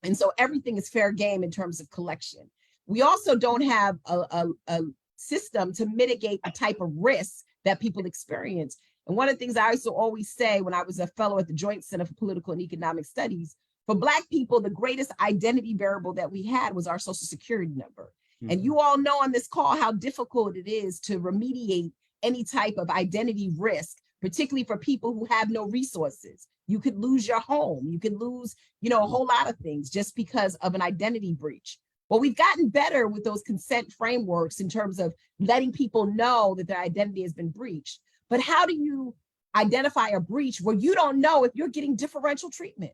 And so everything is fair game in terms of collection. We also don't have a system to mitigate the type of risk that people experience. And one of the things I used to always say when I was a fellow at the Joint Center for Political and Economic Studies, for Black people, the greatest identity variable that we had was our Social Security number. Mm-hmm. And you all know on this call how difficult it is to remediate any type of identity risk, particularly for people who have no resources. You could lose your home. You could lose, a whole lot of things just because of an identity breach. Well, we've gotten better with those consent frameworks in terms of letting people know that their identity has been breached. But how do you identify a breach where you don't know if you're getting differential treatment?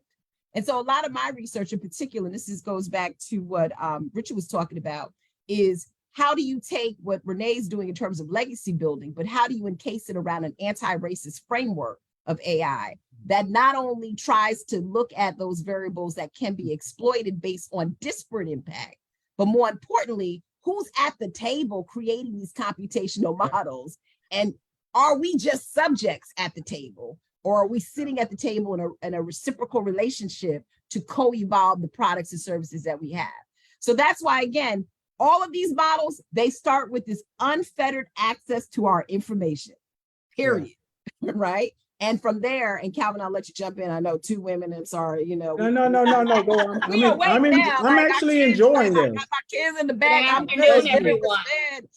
And so a lot of my research in particular, and this goes back to what Richard was talking about, is how do you take what Renee's doing in terms of legacy building, but how do you encase it around an anti-racist framework of AI that not only tries to look at those variables that can be exploited based on disparate impact, but more importantly, who's at the table creating these computational models? And are we just subjects at the table? Or are we sitting at the table in a reciprocal relationship to co-evolve the products and services that we have? So that's why, again, all of these models, they start with this unfettered access to our information, period, right? And from there, and Calvin, I'll let you jump in. I know two women, I'm sorry, No, go on. I'm actually enjoying this. I got my kids in the back. I'm good, everyone.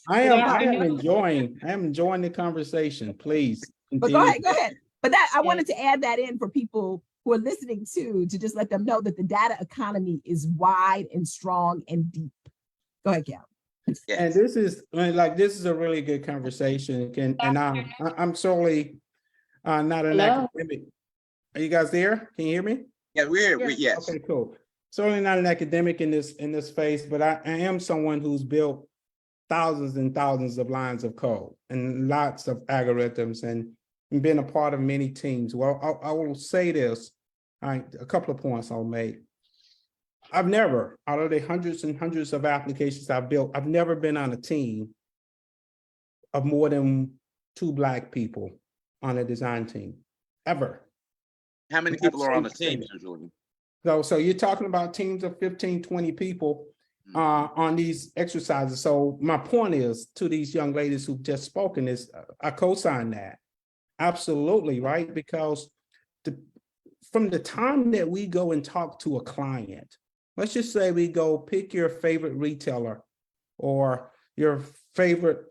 I am enjoying the conversation, please. But go ahead. But I wanted to add that in for people who are listening to just let them know that the data economy is wide and strong and deep. Go ahead, Cal. And this is a really good conversation. And I'm solely not an academic. Are you guys there? Can you hear me? Yeah, we're here. Yes. Okay, cool. Certainly not an academic in this space, but I am someone who's built thousands and thousands of lines of code and lots of algorithms and been a part of many teams. Well, I will say this, a couple of points I'll make. I've never, out of the hundreds and hundreds of applications I've built, I've never been on a team of more than 2 Black people on a design team, ever. How many people are on the team usually? So you're talking about teams of 15, 20 people on these exercises. So my point is to these young ladies who've just spoken is I co-sign that. Absolutely, right? Because from the time that we go and talk to a client, let's just say we go pick your favorite retailer or your favorite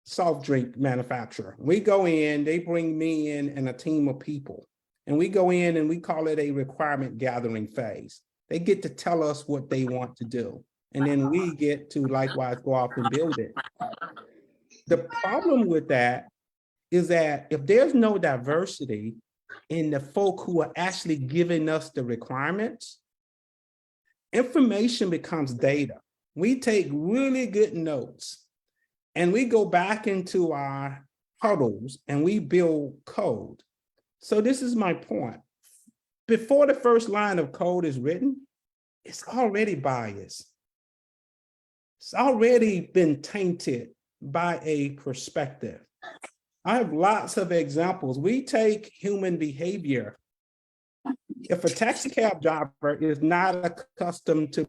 soft drink manufacturer. We go in, they bring me in and a team of people. And we go in and we call it a requirement gathering phase. They get to tell us what they want to do. And then we get to likewise go off and build it. The problem with that is that if there's no diversity in the folk who are actually giving us the requirements, information becomes data. We take really good notes and we go back into our huddles and we build code. So this is my point. Before the first line of code is written, it's already biased. It's already been tainted by a perspective. I have lots of examples. We take human behavior. If a taxi cab driver is not accustomed to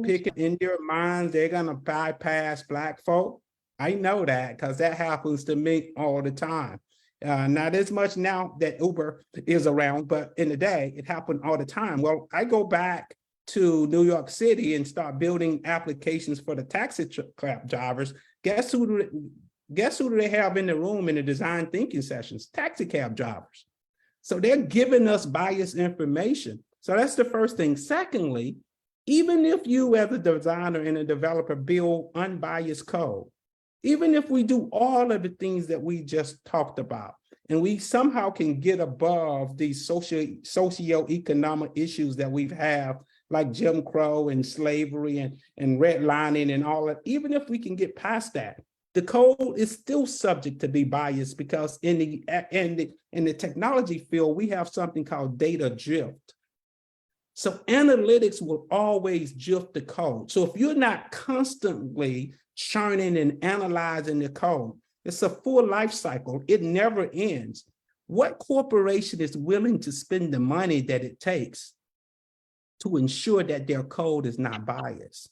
picking in their minds, they're gonna bypass Black folk. I know that because that happens to me all the time. Not as much now that Uber is around, but in the day, it happened all the time. Well, I go back to New York City and start building applications for the taxi cab drivers. Guess who do they have in the room in the design thinking sessions? Taxi cab drivers. So they're giving us biased information. So that's the first thing. Secondly, even if you as a designer and a developer build unbiased code, even if we do all of the things that we just talked about, and we somehow can get above these socio-economic issues that we've had, like Jim Crow and slavery and redlining and all that, even if we can get past that, the code is still subject to be biased because in the technology field, we have something called data drift. So analytics will always drift the code. So if you're not constantly churning and analyzing the code, it's a full life cycle. It never ends. what corporation is willing to spend the money that it takes to ensure that their code is not biased?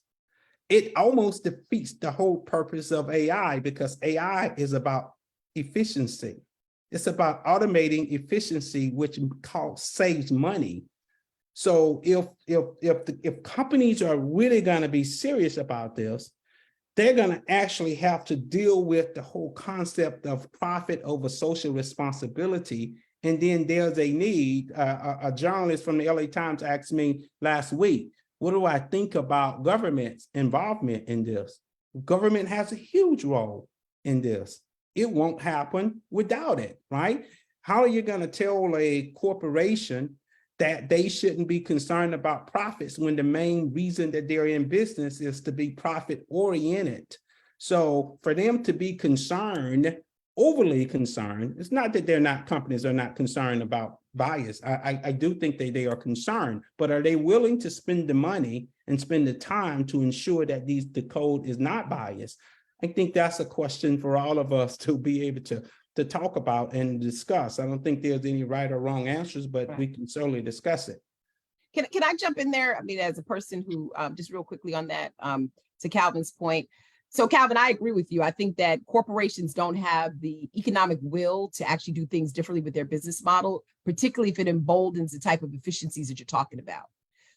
It almost defeats the whole purpose of AI, because AI is about efficiency. It's about automating efficiency, which saves money. So if companies are really going to be serious about this, they're going to actually have to deal with the whole concept of profit over social responsibility. And then there's a need. A journalist from the LA Times asked me last week, what do I think about government's involvement in this? Government has a huge role in this. It won't happen without it, right? How are you going to tell a corporation that they shouldn't be concerned about profits when the main reason that they're in business is to be profit oriented? So for them to be concerned, overly concerned, it's not that companies are not concerned about bias. I do think they are concerned, but are they willing to spend the money and spend the time to ensure that the code is not biased? I think that's a question for all of us to be able to talk about and discuss. I don't think there's any right or wrong answers, but we can certainly discuss it. Can I jump in there? I mean, as a person who, just real quickly on that, to Calvin's point. So Calvin, I agree with you. I think that corporations don't have the economic will to actually do things differently with their business model, particularly if it emboldens the type of efficiencies that you're talking about.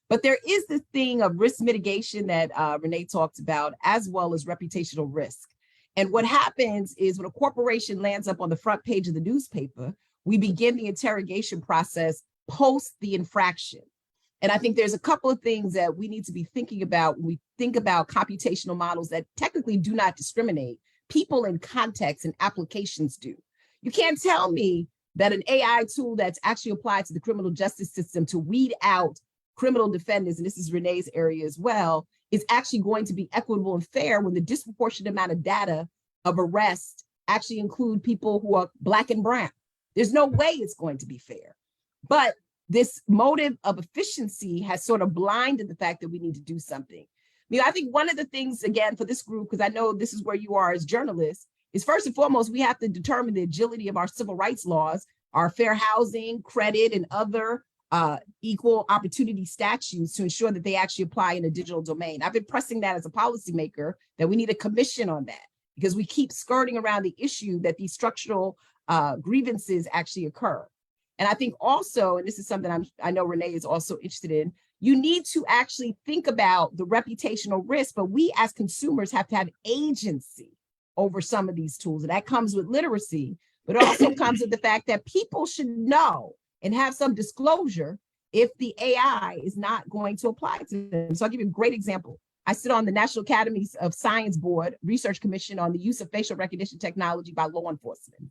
But there is this thing of risk mitigation that Renee talked about, as well as reputational risk. And what happens is when a corporation lands up on the front page of the newspaper, we begin the interrogation process post the infraction. And I think there's a couple of things that we need to be thinking about when we think about computational models that technically do not discriminate. People in context and applications do. You can't tell me that an AI tool that's actually applied to the criminal justice system to weed out criminal defendants, and this is Renee's area as well, is actually going to be equitable and fair when the disproportionate amount of data of arrest actually include people who are Black and brown. There's no way it's going to be fair. But this motive of efficiency has sort of blinded the fact that we need to do something. I mean, I think one of the things, again, for this group, because I know this is where you are as journalists, is first and foremost, we have to determine the agility of our civil rights laws, our fair housing, credit, and other equal opportunity statutes to ensure that they actually apply in a digital domain. I've been pressing that as a policymaker, that we need a commission on that, because we keep skirting around the issue that these structural grievances actually occur. And I think also, and this is something I know Renee is also interested in, you need to actually think about the reputational risk, but we as consumers have to have agency over some of these tools. And that comes with literacy, but it also comes with the fact that people should know and have some disclosure if the AI is not going to apply to them. So I'll give you a great example. I sit on the National Academies of Science Board Research Commission on the use of facial recognition technology by law enforcement.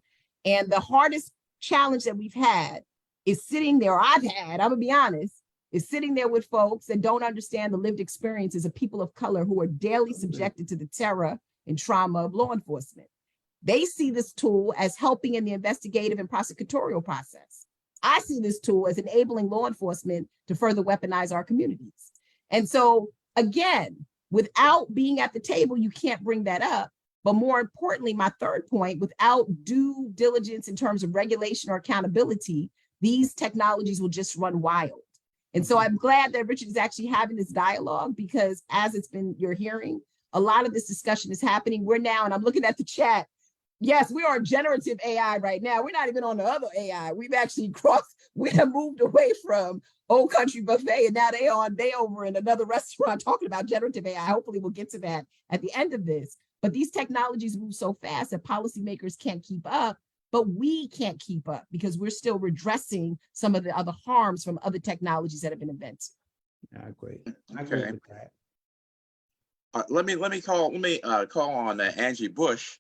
And the hardest challenge that we've had is sitting there, I'm gonna be honest, is sitting there with folks that don't understand the lived experiences of people of color who are daily subjected to the terror and trauma of law enforcement. They see this tool as helping in the investigative and prosecutorial process. I see this tool as enabling law enforcement to further weaponize our communities. And so again, without being at the table, you can't bring that up. But more importantly, my third point, without due diligence in terms of regulation or accountability, these technologies will just run wild. And so I'm glad that Richard is actually having this dialogue, because as it's been you're hearing, a lot of this discussion is happening. We're now, and I'm looking at the chat, yes, we are generative AI right now. We're not even on the other AI. We've actually we have moved away from Old Country Buffet, and now they over in another restaurant talking about generative AI. Hopefully we'll get to that at the end of this. But these technologies move so fast that policymakers can't keep up, but we can't keep up because we're still redressing some of the other harms from other technologies that have been invented. I agree. Okay. Let me call on Angie Bush,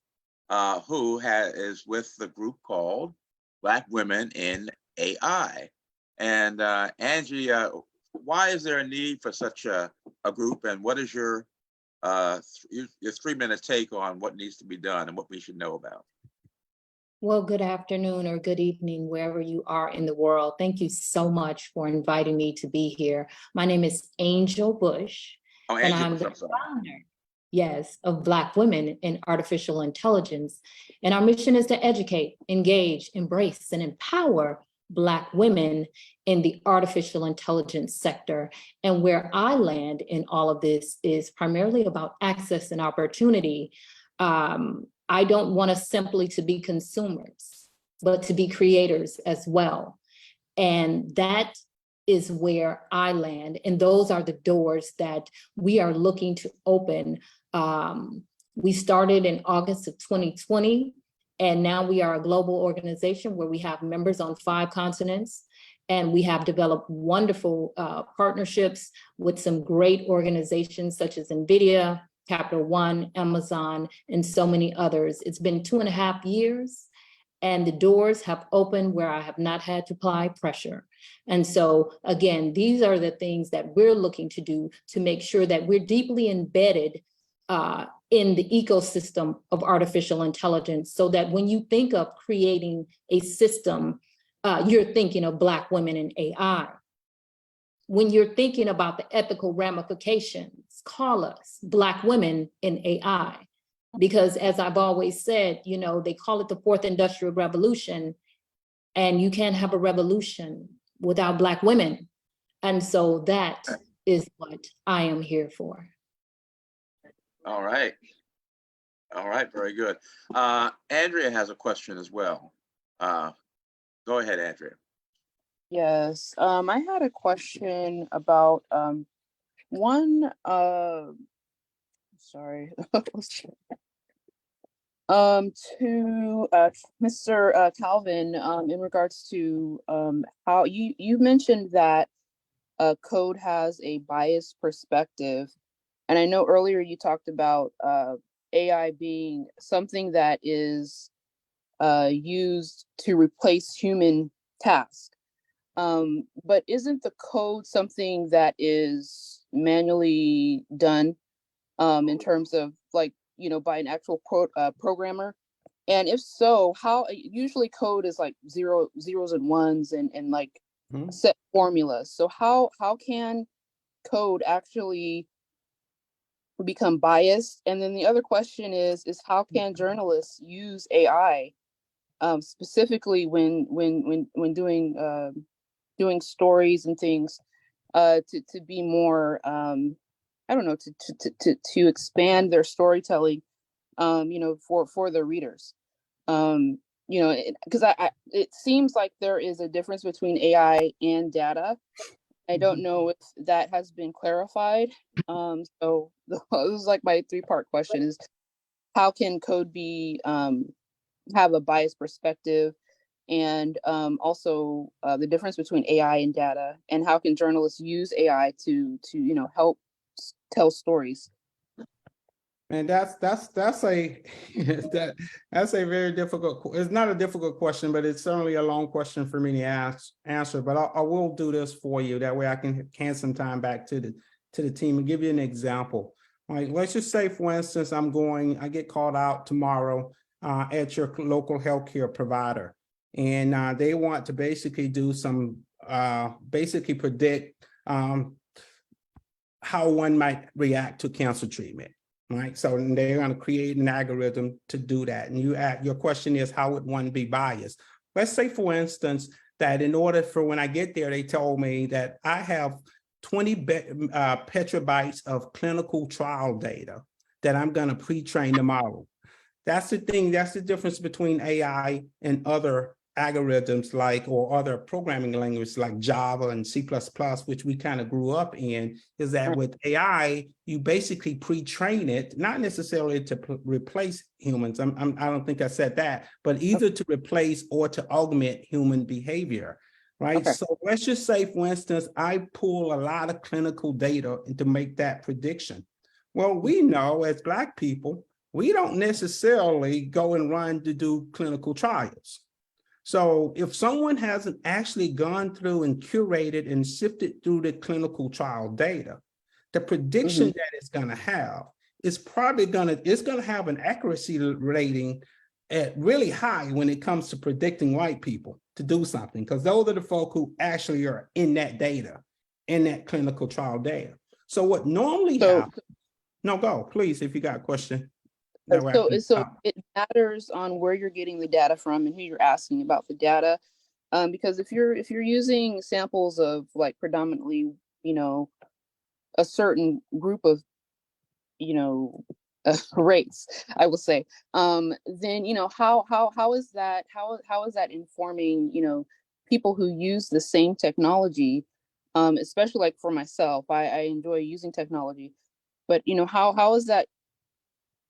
who is with the group called Black Women in AI. And Angie, why is there a need for such a group, and what is your 3-minute take on what needs to be done and what we should know about? Well, good afternoon or good evening, wherever you are in the world. Thank you so much for inviting me to be here. My name is Angel Bush, and I'm the founder yes, of Black women in artificial intelligence. And our mission is to educate, engage, embrace, and empower Black women in the artificial intelligence sector. And where I land in all of this is primarily about access and opportunity. I don't want us simply to be consumers, but to be creators as well. And that is where I land. And those are the doors that we are looking to open. We started in August of 2020, and now we are a global organization where we have members on 5 continents. And we have developed wonderful partnerships with some great organizations such as NVIDIA, Capital One, Amazon, and so many others. It's been 2.5 years, and the doors have opened where I have not had to apply pressure. And so again, these are the things that we're looking to do to make sure that we're deeply embedded in the ecosystem of artificial intelligence, so that when you think of creating a system, you're thinking of Black women in AI. When you're thinking about the ethical ramifications, call us Black women in AI. Because as I've always said, you know, they call it the 4th Industrial Revolution, and you can't have a revolution without Black women. And so that is what I am here for. All right. All right, very good. Andrea has a question as well. Go ahead, Andrea. Yes, I had a question about one sorry to Mr. Calvin, in regards to how you mentioned that code has a biased perspective, and I know earlier you talked about AI being something that is used to replace human tasks. But isn't the code something that is manually done in terms of, like, you know, by an actual programmer? And if so, how usually code is like zeros and ones and like set formulas. So how can code actually become biased? And then the other question is how can journalists use AI specifically when doing stories and things to be more I don't know, to expand their storytelling, you know, for their readers, you know, because it seems like there is a difference between AI and data. I don't know if that has been clarified. So this is like my 3-part question: is how can code be have a biased perspective, and also the difference between AI and data, and how can journalists use AI to you know, help tell stories? And that's a that's a very difficult. It's not a difficult question, but it's certainly a long question for me to answer. But I will do this for you. That way, I can hand some time back to the team and give you an example. Like, let's just say, for instance, I get called out tomorrow at your local healthcare provider, and they want to basically do some basically predict how one might react to cancer treatment. Right, so they're going to create an algorithm to do that. And your question is, how would one be biased? Let's say, for instance, that in order for when I get there, they told me that I have 20 petabytes of clinical trial data that I'm going to pre-train the model. That's the thing. That's the difference between AI and other algorithms or other programming languages like Java and C++, which we kind of grew up in, is that with AI, you basically pre-train it, not necessarily to replace humans. I don't think I said that, but either to replace or to augment human behavior, right? Okay. So let's just say, for instance, I pull a lot of clinical data to make that prediction. Well, we know as Black people, we don't necessarily go and run to do clinical trials. So if someone hasn't actually gone through and curated and sifted through the clinical trial data, the prediction that it's going to have is probably going to have an accuracy rating at really high when it comes to predicting white people to do something, because those are the folk who actually are in that data, in that clinical trial data. So what normally happens, No, go, please, if you got a question. That way I So, can so stop. it matters on where you're getting the data from and who you're asking about the data. Because if you're using samples of like predominantly, you know, a certain group of, you know, race, I will say, then, you know, how is that, how is that informing, you know, people who use the same technology, especially like for myself, I enjoy using technology, but, you know, how is that,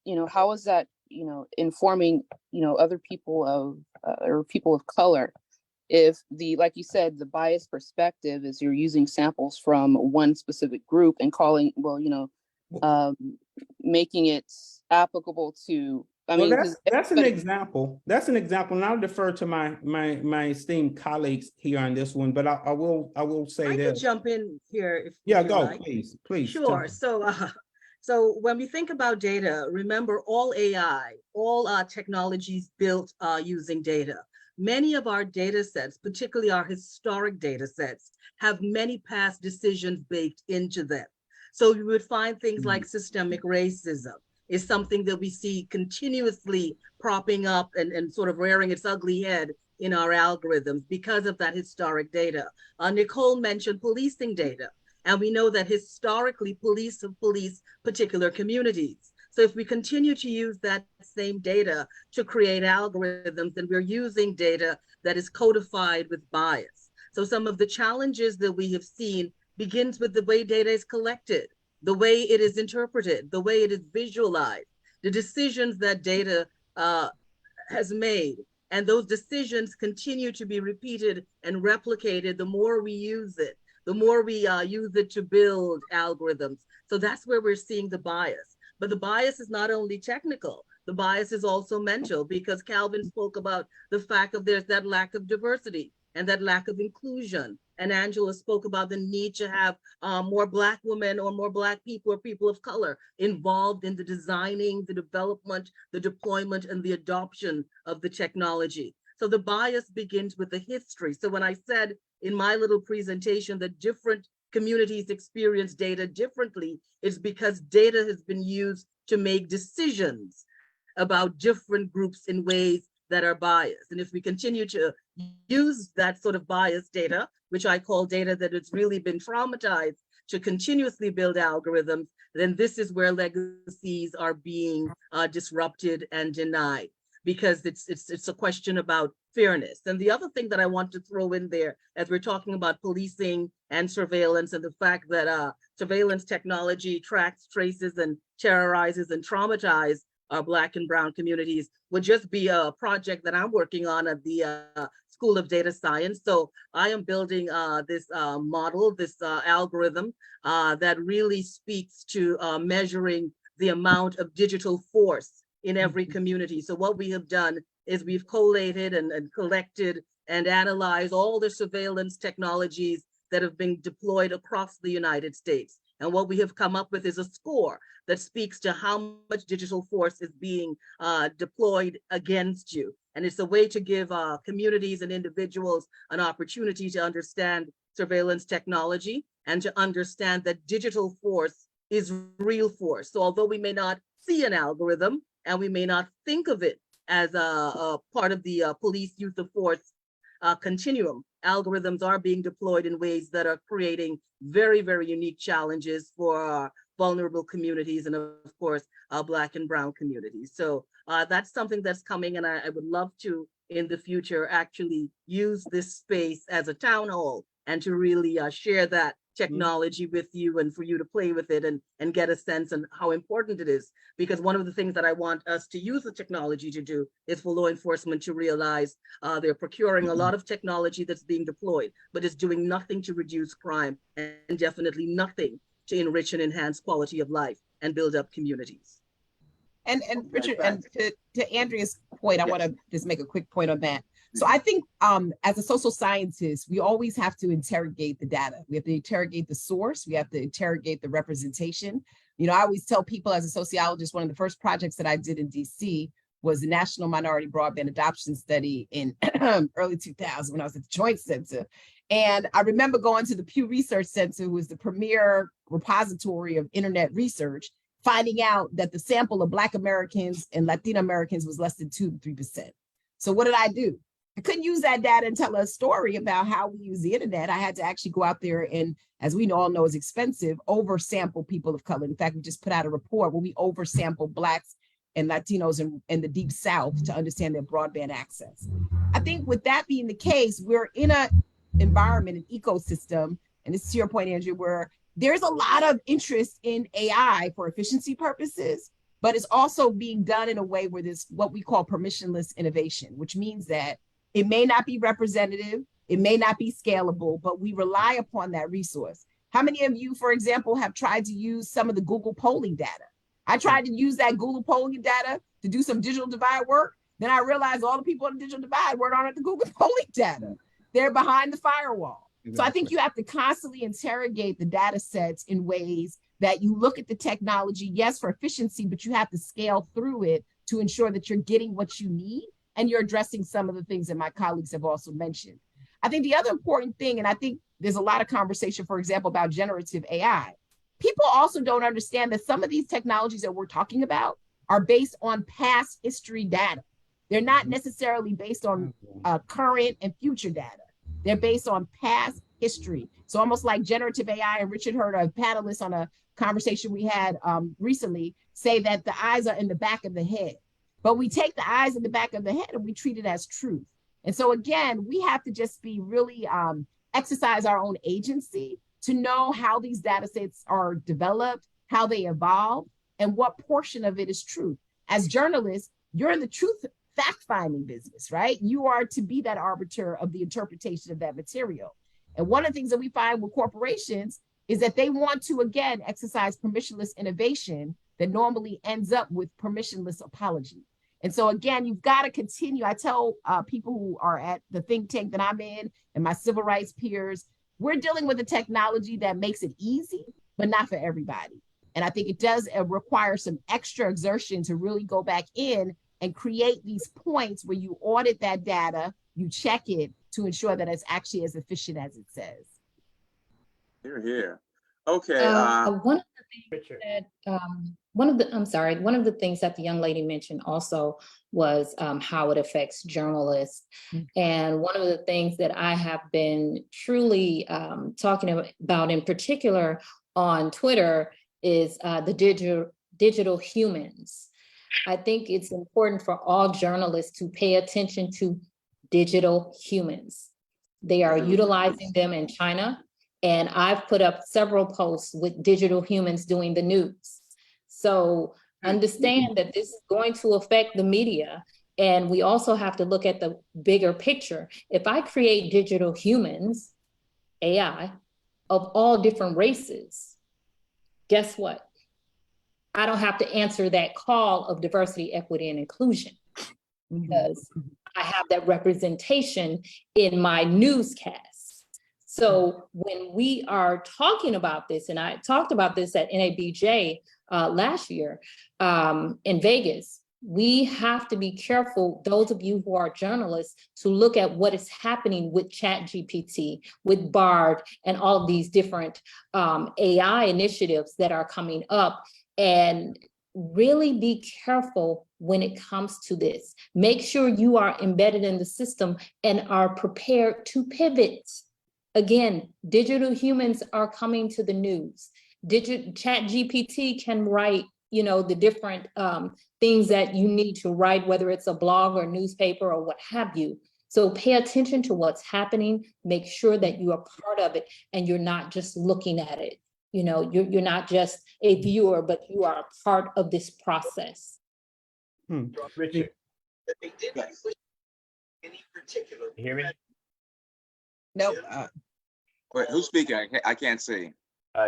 you know, how is that, you know, informing, you know, other people of, or people of color, if the, like you said, the biased perspective is you're using samples from one specific group and calling, well, you know, making it applicable to, I Well, mean, because that's an example. That's an example. And I'll defer to my esteemed colleagues here on this one, but I will say I could this. jump in here if Yeah, you go, like. please, please. Sure. So when we think about data, remember all AI, all technologies built using data. Many of our data sets, particularly our historic data sets, have many past decisions baked into them. So you would find things like systemic racism is something that we see continuously propping up and sort of rearing its ugly head in our algorithms because of that historic data. Nicole mentioned policing data. And we know that historically police have policed particular communities. So if we continue to use that same data to create algorithms, then we're using data that is codified with bias. So some of the challenges that we have seen begins with the way data is collected, the way it is interpreted, the way it is visualized, the decisions that data has made. And those decisions continue to be repeated and replicated the more we use it, the more we use it to build algorithms. So that's where we're seeing the bias. But the bias is not only technical, the bias is also mental, because Calvin spoke about the fact of there's that lack of diversity and that lack of inclusion. And Angela spoke about the need to have more Black women or more Black people or people of color involved in the designing, the development, the deployment, and the adoption of the technology. So the bias begins with the history. So when I said in my little presentation that different communities experience data differently, it's because data has been used to make decisions about different groups in ways that are biased. And if we continue to use that sort of biased data, which I call data that has really been traumatized to continuously build algorithms, then this is where legacies are being disrupted and denied, because it's a question about fairness. And the other thing that I want to throw in there, as we're talking about policing and surveillance, and the fact that surveillance technology tracks, traces, and terrorizes and traumatizes our Black and Brown communities, would just be a project that I'm working on at the School of Data Science. So I am building this model, this algorithm that really speaks to measuring the amount of digital force in every community. So what we have done is we've collated and collected and analyzed all the surveillance technologies that have been deployed across the United States. And what we have come up with is a score that speaks to how much digital force is being deployed against you. And it's a way to give communities and individuals an opportunity to understand surveillance technology and to understand that digital force is real force. So although we may not see an algorithm and we may not think of it as a part of the police use of force continuum, algorithms are being deployed in ways that are creating very, very unique challenges for vulnerable communities and of course, Black and Brown communities. So that's something that's coming, and I would love to, in the future, actually use this space as a town hall and to really share that technology with you and for you to play with it and get a sense on how important it is. Because one of the things that I want us to use the technology to do is for law enforcement to realize they're procuring a lot of technology that's being deployed, but it's doing nothing to reduce crime and definitely nothing to enrich and enhance quality of life and build up communities. And Richard, and to Andrea's point, I want to just make a quick point on that. So I think as a social scientist, we always have to interrogate the data. We have to interrogate the source. We have to interrogate the representation. You know, I always tell people as a sociologist, one of the first projects that I did in DC was the National Minority Broadband Adoption Study in early 2000 when I was at the Joint Center. And I remember going to the Pew Research Center, who was the premier repository of internet research, finding out that the sample of Black Americans and Latino Americans was less than 2 to 3%. So what did I do? I couldn't use that data and tell a story about how we use the internet. I had to actually go out there and, as we all know is expensive, oversample people of color. In fact, we just put out a report where we oversample Blacks and Latinos in the Deep South to understand their broadband access. I think with that being the case, we're in an environment, an ecosystem, and this is to your point, Andrew, where there's a lot of interest in AI for efficiency purposes, but it's also being done in a way where there's what we call permissionless innovation, which means that it may not be representative, it may not be scalable, but we rely upon that resource. How many of you, for example, have tried to use some of the Google polling data? I tried to use that Google polling data to do some digital divide work. Then I realized all the people on the digital divide weren't on the Google polling data. They're behind the firewall. Exactly. So I think you have to constantly interrogate the data sets in ways that you look at the technology, yes, for efficiency, but you have to scale through it to ensure that you're getting what you need and you're addressing some of the things that my colleagues have also mentioned. I think the other important thing, and I think there's a lot of conversation, for example, about generative AI. People also don't understand that some of these technologies that we're talking about are based on past history data. They're not necessarily based on current and future data. They're based on past history. So almost like generative AI, and Richard heard a panelist on a conversation we had recently say that the eyes are in the back of the head. But we take the eyes in the back of the head and we treat it as truth. And so again, we have to just be really exercise our own agency to know how these data sets are developed, how they evolve, and what portion of it is truth. As journalists, you're in the truth fact-finding business, right? You are to be that arbiter of the interpretation of that material. And one of the things that we find with corporations is that they want to, again, exercise permissionless innovation that normally ends up with permissionless apology. And so again, you've got to continue. I tell people who are at the think tank that I'm in and my civil rights peers, we're dealing with a technology that makes it easy, but not for everybody. And I think it does require some extra exertion to really go back in and create these points where you audit that data, you check it to ensure that it's actually as efficient as it says. Hear, hear. Okay. One of the things that, one of the things that the young lady mentioned also was how it affects journalists. And one of the things that I have been truly talking about in particular on Twitter is the digital humans. I think it's important for all journalists to pay attention to digital humans. They are utilizing them in China. And I've put up several posts with digital humans doing the news. So understand that this is going to affect the media. And we also have to look at the bigger picture. If I create digital humans, AI, of all different races, guess what? I don't have to answer that call of diversity, equity, and inclusion because I have that representation in my newscast. So when we are talking about this, and I talked about this at NABJ last year in Vegas, we have to be careful, those of you who are journalists, to look at what is happening with ChatGPT, with BARD, and all of these different AI initiatives that are coming up, and really be careful when it comes to this. Make sure you are embedded in the system and are prepared to pivot. Again, digital humans are coming to the news. ChatGPT can write, the different things that you need to write, whether it's a blog or newspaper or what have you. So pay attention to what's happening, make sure that you are part of it and you're not just looking at it. You're not just a viewer, but you are a part of this process. Richard. Any particular. You hear me? Nope. Wait, who's speaking? I can't see.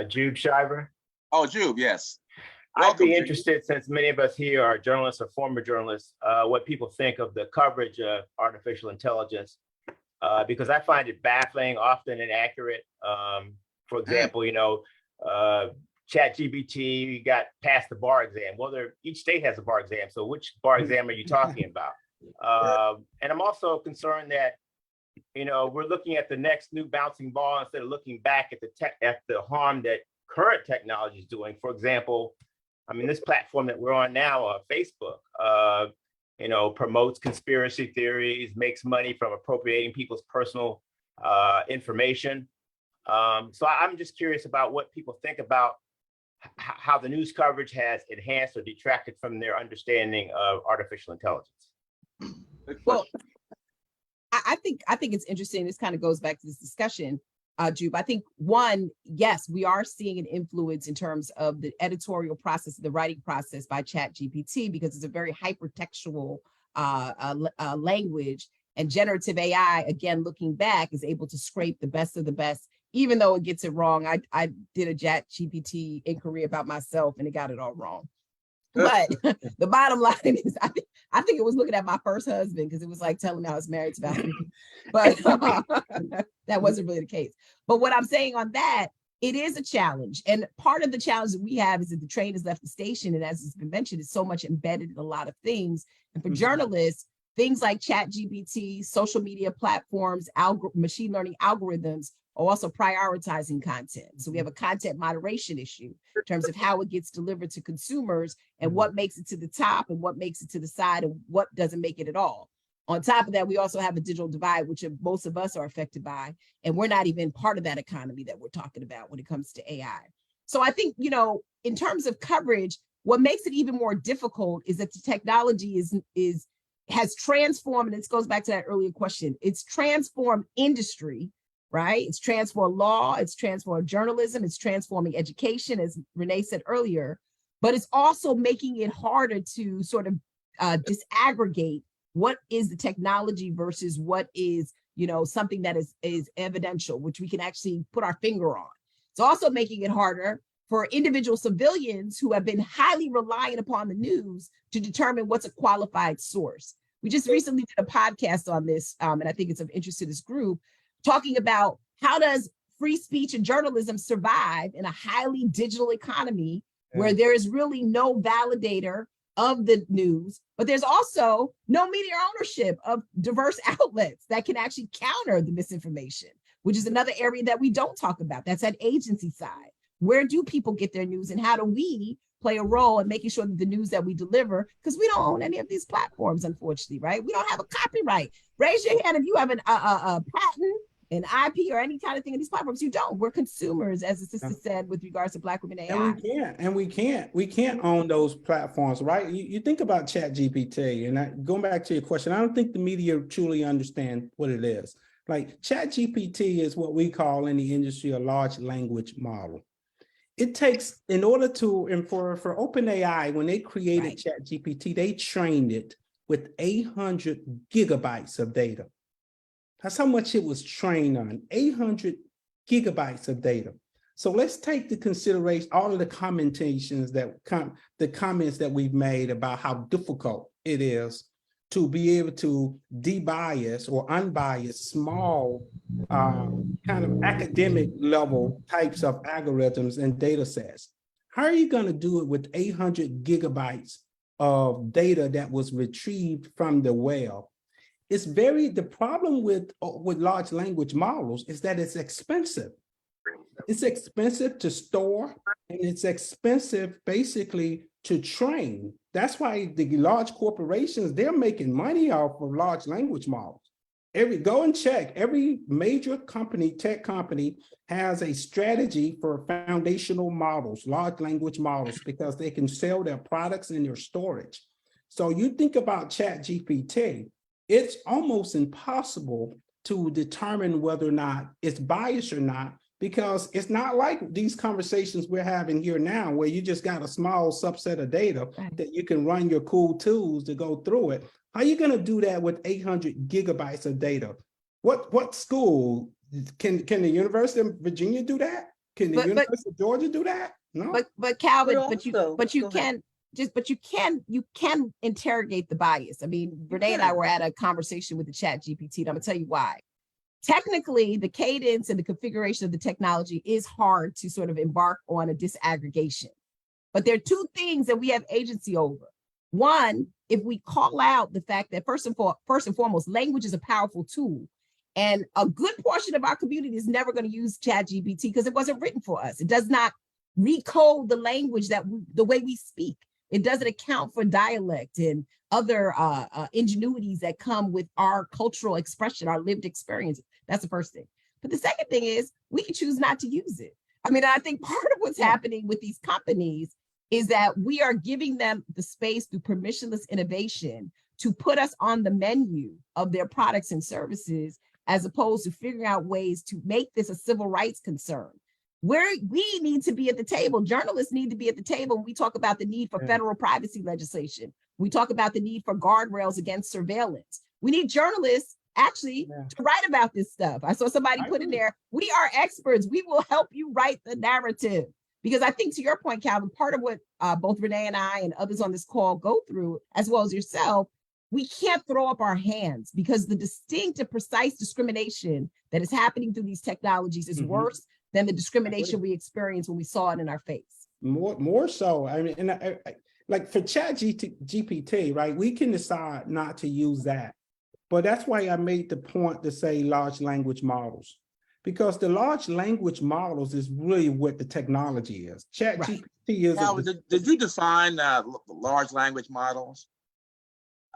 Jube Shiver. Oh, Jube, yes. I'd be interested, since many of us here are journalists or former journalists, what people think of the coverage of artificial intelligence, because I find it baffling, often inaccurate. For example, ChatGPT got passed the bar exam. Well, each state has a bar exam. So which bar exam are you talking about? And I'm also concerned that, we're looking at the next new bouncing ball instead of looking back at the harm that current technology is doing. For example, I mean, this platform that we're on now, Facebook, you know, promotes conspiracy theories, makes money from appropriating people's personal information. So I'm just curious about what people think about how the news coverage has enhanced or detracted from their understanding of artificial intelligence. Well, I think it's interesting. This kind of goes back to this discussion, Jube. I think one, yes, we are seeing an influence in terms of the editorial process, the writing process by ChatGPT, because it's a very hypertextual language, and generative AI, again, looking back, is able to scrape the best of the best, even though it gets it wrong. I did a ChatGPT inquiry about myself and it got it all wrong. But the bottom line is, I think it was looking at my first husband, because it was like telling me I was married to about 3 people. But that wasn't really the case. But what I'm saying on that, it is a challenge. And part of the challenge that we have is that the train has left the station. And as has been mentioned, it's so much embedded in a lot of things. And for journalists, things like ChatGPT, social media platforms, machine learning algorithms are also prioritizing content. So we have a content moderation issue in terms of how it gets delivered to consumers and what makes it to the top and what makes it to the side and what doesn't make it at all. On top of that, we also have a digital divide, which most of us are affected by, and we're not even part of that economy that we're talking about when it comes to AI. So I think, you know, in terms of coverage, what makes it even more difficult is that the technology has transformed, and this goes back to that earlier question, it's transformed industry, right? It's transformed law, it's transformed journalism, it's transforming education, as Renee said earlier, but it's also making it harder to sort of disaggregate what is the technology versus what is, you know, something that is evidential, which we can actually put our finger on. It's also making it harder for individual civilians who have been highly reliant upon the news to determine what's a qualified source. We just recently did a podcast on this, and I think it's of interest to this group, talking about how does free speech and journalism survive in a highly digital economy where there is really no validator of the news, but there's also no media ownership of diverse outlets that can actually counter the misinformation, which is another area that we don't talk about. That's that agency side. Where do people get their news, and how do we play a role in making sure that the news that we deliver, because we don't own any of these platforms, unfortunately, right? We don't have a copyright. Raise your hand if you have a patent, an IP, or any kind of thing in these platforms. You don't. We're consumers, as the sister said, with regards to Black women AI. And we can't own those platforms, right? You think about ChatGPT, and going back to your question, I don't think the media truly understand what it is. Like, ChatGPT is what we call in the industry a large language model. It takes, in order to, and for OpenAI, when they created ChatGPT, they trained it with 800 gigabytes of data. That's how much it was trained on, 800 gigabytes of data. So let's take the consideration, all of the commentations the comments that we've made about how difficult it is to be able to debias or unbiased small kind of academic level types of algorithms and data sets. How are you going to do it with 800 gigabytes of data that was retrieved from the web? The problem with large language models is that it's expensive. It's expensive to store, and it's expensive basically to train. That's why the large corporations, they're making money off of large language models. Go and check, every major company, tech company, has a strategy for foundational models, large language models, because they can sell their products and their storage. So you think about ChatGPT, it's almost impossible to determine whether or not it's biased or not, because it's not like these conversations we're having here now, where you just got a small subset of data that you can run your cool tools to go through it. How are you going to do that with 800 gigabytes of data? What school? Can the University of Virginia do that? Can the University of Georgia do that? No. But Calvin, you can interrogate the bias. I mean, Renee and I were at a conversation with the ChatGPT, and I'm gonna tell you why. Technically, the cadence and the configuration of the technology is hard to sort of embark on a disaggregation. But there are two things that we have agency over. One, if we call out the fact that first and foremost, language is a powerful tool. And a good portion of our community is never going to use ChatGPT because it wasn't written for us. It does not recode the language the way we speak. It doesn't account for dialect and other ingenuities that come with our cultural expression, our lived experiences. That's the first thing. But the second thing is we can choose not to use it. I mean, I think part of what's happening with these companies is that we are giving them the space through permissionless innovation to put us on the menu of their products and services, as opposed to figuring out ways to make this a civil rights concern. We need to be at the table. Journalists need to be at the table. When we talk about the need for federal privacy legislation, we talk about the need for guardrails against surveillance. We need journalists actually to write about this stuff. I saw somebody put in there, we are experts. We will help you write the narrative. Because I think, to your point, Calvin, part of what both Renee and I and others on this call go through, as well as yourself, we can't throw up our hands, because the distinct and precise discrimination that is happening through these technologies is worse than the discrimination we experienced when we saw it in our face. More so. I mean, and like for GPT, right? We can decide not to use that, but that's why I made the point to say large language models, because the large language models is really what the technology is. ChatGPT is. Calvin, did you define large language models?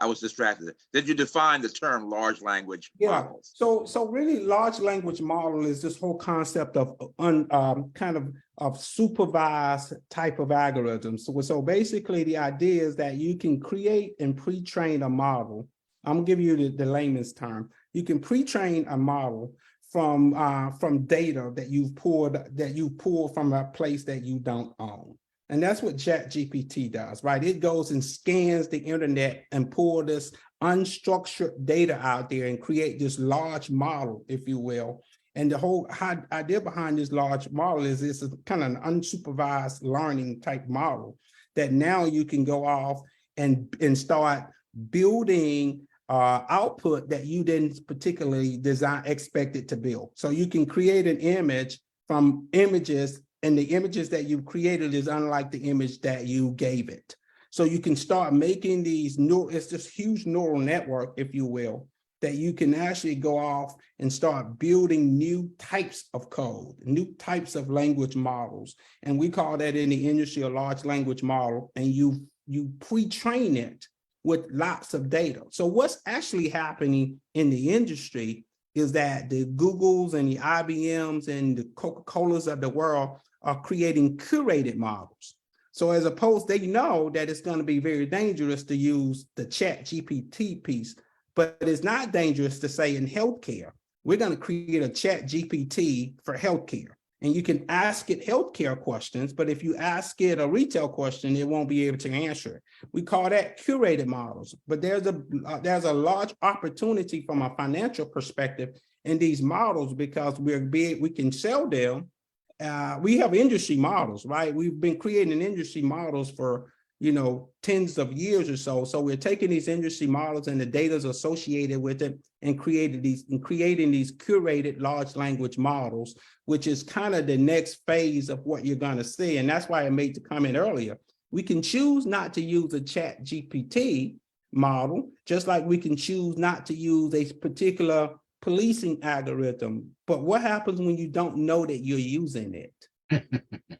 I was distracted. Did you define the term large language models? So really, large language model is this whole concept of kind of supervised type of algorithms. So basically, the idea is that you can create and pre-train a model. I'm gonna give you the layman's term. You can pre-train a model from data that you pulled from a place that you don't own. And that's what ChatGPT does, right? It goes and scans the internet and pull this unstructured data out there and create this large model, if you will. And the whole idea behind this large model is it's a kind of an unsupervised learning type model that now you can go off and start building output that you didn't particularly expect it to build. So you can create an image from images, and the images that you've created is unlike the image that you gave it. So you can start making these it's this huge neural network, if you will, that you can actually go off and start building new types of code, new types of language models. And we call that in the industry a large language model, and you pre-train it with lots of data. So what's actually happening in the industry is that the Googles and the IBMs and the Coca-Colas of the world are creating curated models. So as opposed, they know that it's going to be very dangerous to use the ChatGPT piece, but it's not dangerous to say in healthcare, we're going to create a ChatGPT for healthcare. And you can ask it healthcare questions, but if you ask it a retail question, it won't be able to answer it. We call that curated models, but there's a large opportunity from a financial perspective in these models, because we can sell them. We have industry models, right? We've been creating industry models for, tens of years or so. So we're taking these industry models and the data associated with it and creating these curated large language models, which is kind of the next phase of what you're going to see. And that's why I made the comment earlier. We can choose not to use a ChatGPT model, just like we can choose not to use a particular policing algorithm. But what happens when you don't know that you're using it?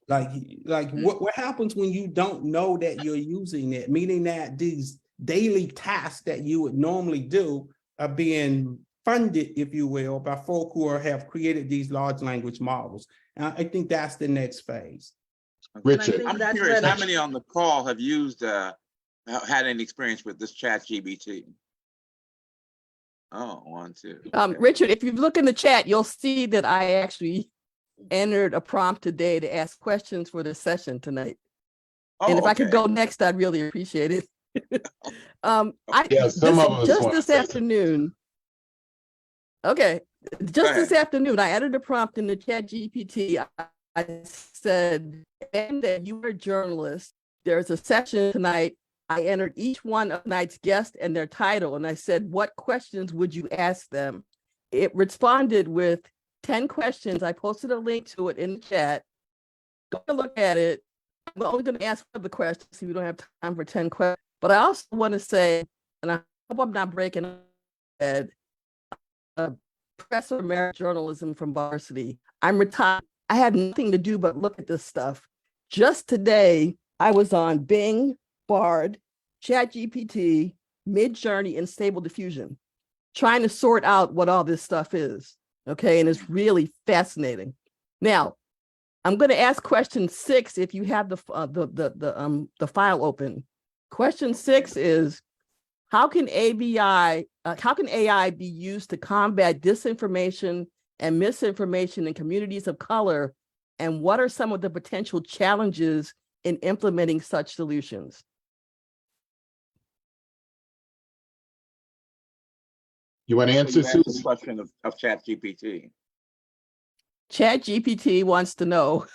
What happens when you don't know that you're using it? Meaning that these daily tasks that you would normally do are being funded, if you will, by folk who have created these large language models. And I think that's the next phase. Richard, I'm curious, how many on the call have had any experience with this ChatGPT? Oh, 1, 2. Okay. Richard, if you look in the chat, you'll see that I actually entered a prompt today to ask questions for the session tonight. And if I could go next, I'd really appreciate it. This afternoon. Okay, this afternoon, I added a prompt in the ChatGPT. I said, and that you are a journalist. There's a session tonight. I entered each one of tonight's guests and their title, and I said, what questions would you ask them? It responded with 10 questions. I posted a link to it in the chat. Go look at it. I'm only going to ask for the questions, so we don't have time for 10 questions. But I also want to say, and I hope I'm not breaking up, professor of journalism from varsity. I'm retired. I had nothing to do but look at this stuff. Just today, I was on Bing, Bard, ChatGPT, Midjourney, and Stable Diffusion, trying to sort out what all this stuff is. Okay, and it's really fascinating. Now, I'm going to ask question 6 if you have the file open. Question 6 is, how can AI be used to combat disinformation and misinformation in communities of color? And what are some of the potential challenges in implementing such solutions? You want to answer, the Susan? question of ChatGPT. ChatGPT wants to know,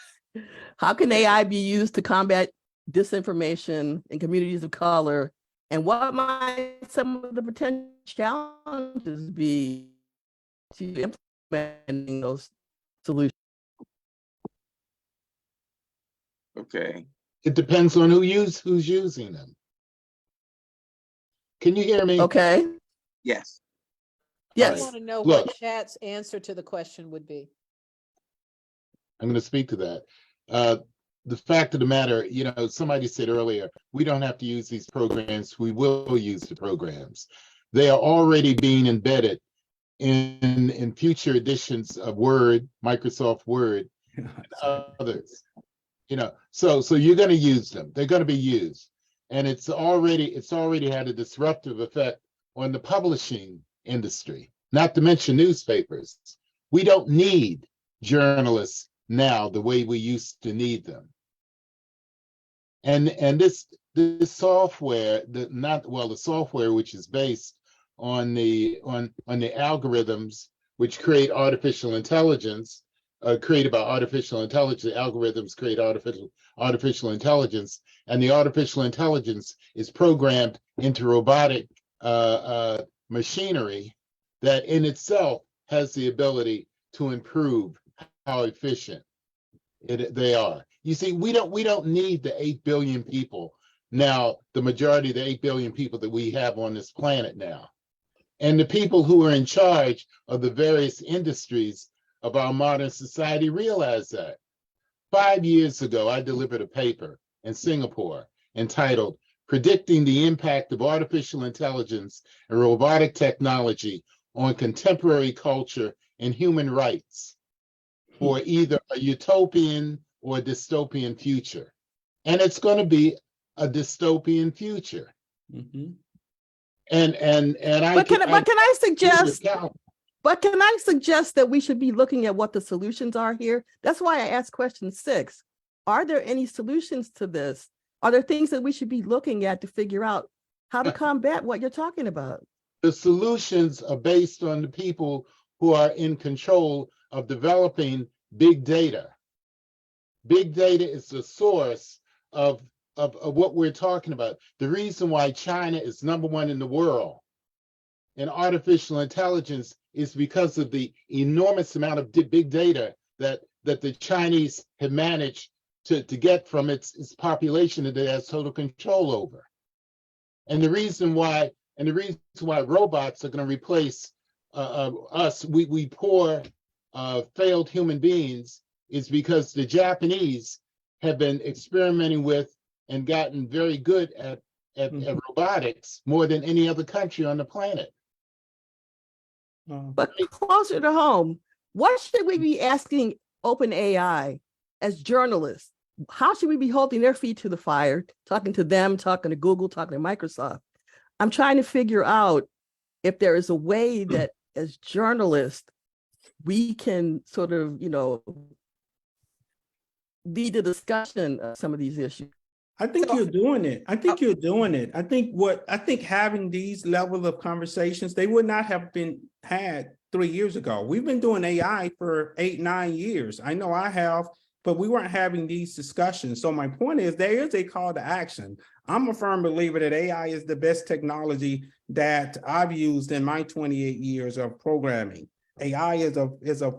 how can AI be used to combat disinformation in communities of color? And what might some of the potential challenges be to implementing those solutions? Okay. It depends on who's using them. Can you hear me? Okay. Yes. Yes. I want to know Look. what Chat's answer to the question would be. I'm going to speak to that. The fact of the matter, somebody said earlier, we don't have to use these programs. We will use the programs. They are already being embedded in future editions of Word, Microsoft Word, and others. So you're going to use them. They're going to be used, and it's already had a disruptive effect on the publishing industry. Not to mention newspapers. We don't need journalists now the way we used to need them. And this software, the software which is based on the algorithms which create artificial intelligence, created by artificial intelligence. Algorithms create artificial intelligence, and the artificial intelligence is programmed into robotic machinery that in itself has the ability to improve how efficient they are. You see, we don't need the 8 billion people now, the majority of the 8 billion people that we have on this planet now. And the people who are in charge of the various industries of our modern society realize that. 5 years ago, I delivered a paper in Singapore entitled Predicting the Impact of Artificial Intelligence and Robotic Technology on Contemporary Culture and Human Rights for either a utopian or a dystopian future. And it's going to be a dystopian future. Mm-hmm. But can I suggest that we should be looking at what the solutions are here? That's why I asked question 6. Are there any solutions to this? Are there things that we should be looking at to figure out how to combat what you're talking about? The solutions are based on the people who are in control of developing big data. Big data is the source of what we're talking about. The reason why China is #1 in the world in artificial intelligence is because of the enormous amount of big data that the Chinese have managed to get from its population that it has total control over. And the reason why robots are going to replace us, we poor failed human beings, is because the Japanese have been experimenting with and gotten very good at robotics more than any other country on the planet. But closer to home, what should we be asking OpenAI as journalists? How should we be holding their feet to the fire, talking to them, talking to Google, talking to Microsoft? I'm trying to figure out if there is a way that as journalists, we can sort of, lead the discussion of some of these issues. I think you're doing it. I think having these level of conversations, they would not have been had 3 years ago. We've been doing AI for 8-9 years. I know I have, but we weren't having these discussions. So my point is, there is a call to action. I'm a firm believer that AI is the best technology that I've used in my 28 years of programming. AI is a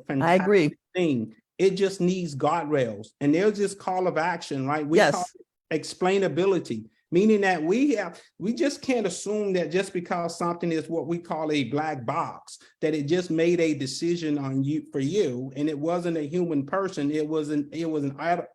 fantastic thing. It just needs guardrails, and there's this call of action, right? We call it explainability, meaning that we just can't assume that just because something is what we call a black box, that it just made a decision for you, and it wasn't a human person. It was an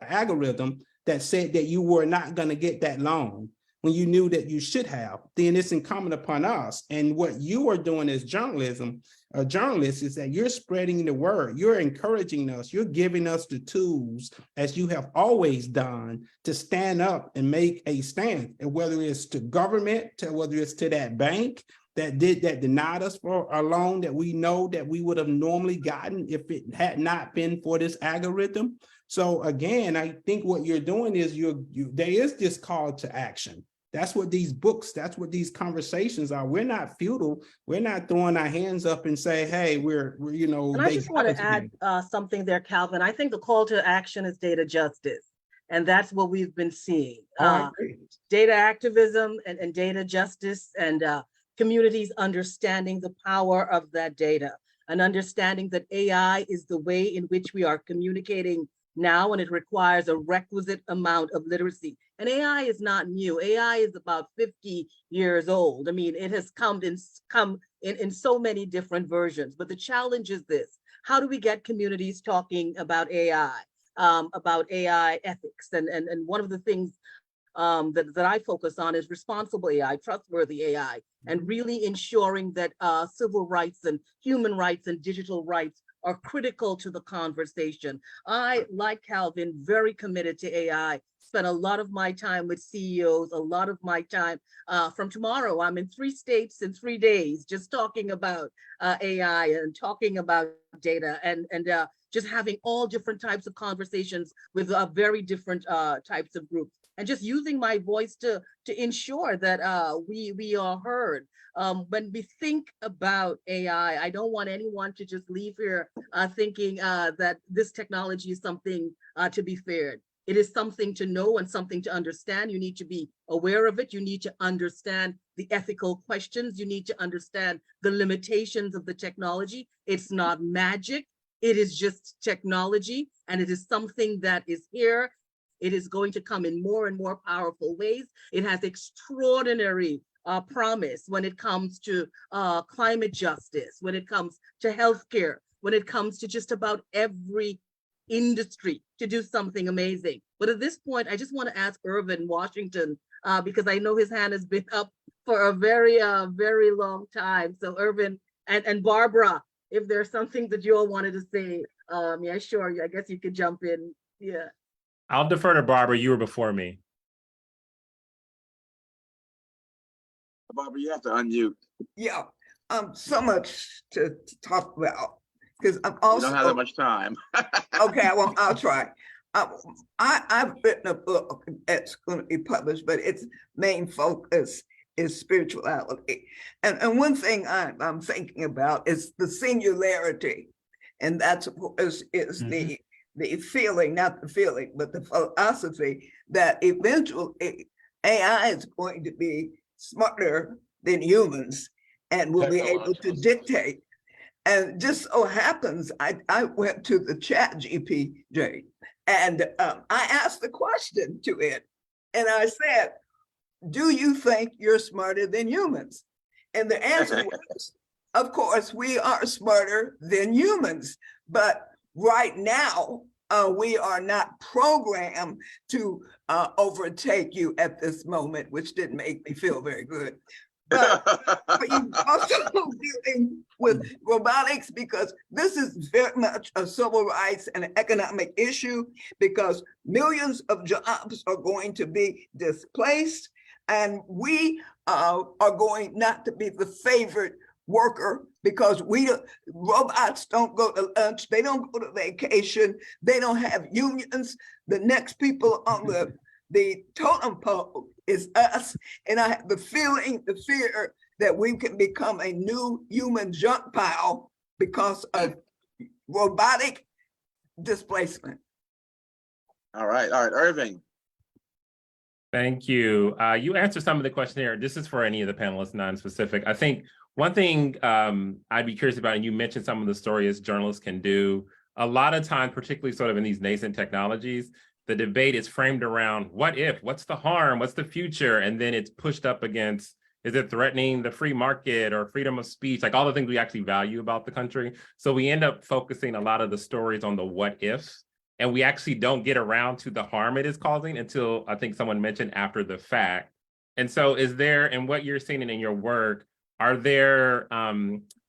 algorithm that said that you were not going to get that loan when you knew that you should have, then it's incumbent upon us. And what you are doing as journalism, journalists, is that you're spreading the word. You're encouraging us. You're giving us the tools, as you have always done, to stand up and make a stand. And whether it's to government, to whether it's to that bank that denied us for a loan that we know that we would have normally gotten if it had not been for this algorithm. So again, I think what you're doing is there is this call to action. That's what these books, that's what these conversations are. We're not futile. We're not throwing our hands up and say, hey, we're you know. And I just want to add something there, Calvin. I think the call to action is data justice. And that's what we've been seeing. Data activism and data justice and communities understanding the power of that data and understanding that AI is the way in which we are communicating now, and it requires a requisite amount of literacy. And AI is not new. AI is about 50 years old. I mean, it has come in so many different versions. But the challenge is this: how do we get communities talking about AI ethics? And one of the things that I focus on is responsible AI, trustworthy AI, and really ensuring that civil rights and human rights and digital rights are critical to the conversation. I, like Calvin, very committed to AI, spent a lot of my time with CEOs, a lot of my time. From tomorrow, I'm in 3 states in 3 days, just talking about AI and talking about data and just having all different types of conversations with very different types of groups. And just using my voice to ensure that we are heard. When we think about AI, I don't want anyone to just leave here thinking that this technology is something to be feared. It is something to know and something to understand. You need to be aware of it. You need to understand the ethical questions. You need to understand the limitations of the technology. It's not magic. It is just technology, and it is something that is here. It is going to come in more and more powerful ways. It has extraordinary promise when it comes to climate justice, when it comes to healthcare, when it comes to just about every industry to do something amazing. But at this point, I just want to ask Irvin Washington, because I know his hand has been up for a very, very long time. So Irvin and Barbara, if there's something that you all wanted to say, yeah, sure. I guess you could jump in. Yeah. I'll defer to Barbara. You were before me. Barbara, you have to unmute. Yeah, so much to talk about because I'm also. We don't have that much time. Okay, I'll try. I've written a book that's going to be published, but its main focus is spirituality. And one thing I'm thinking about is the singularity, and that's of course is the feeling, not the feeling, but the philosophy that eventually AI is going to be smarter than humans and will be able to dictate. And just so happens, I went to the chat GPT and I asked the question to it. And I said, do you think you're smarter than humans? And the answer was, of course, we are smarter than humans, but right now, we are not programmed to overtake you at this moment, which didn't make me feel very good. But you also dealing with robotics, because this is very much a civil rights and an economic issue, because millions of jobs are going to be displaced, and we are going not to be the favored worker, because robots don't go to lunch, they don't go to vacation, they don't have unions. The next people on the totem pole is us. And I have the fear that we can become a new human junk pile because of robotic displacement. All right, Irving. Thank you. You answered some of the questions here. This is for any of the panelists, non-specific. I think one thing I'd be curious about, and you mentioned some of the stories journalists can do, a lot of times, particularly sort of in these nascent technologies, the debate is framed around what if, what's the harm, what's the future? And then it's pushed up against, is it threatening the free market or freedom of speech, like all the things we actually value about the country. So we end up focusing a lot of the stories on the what ifs and we actually don't get around to the harm it is causing until I think someone mentioned after the fact. And so is there, in what you're seeing in your work, are there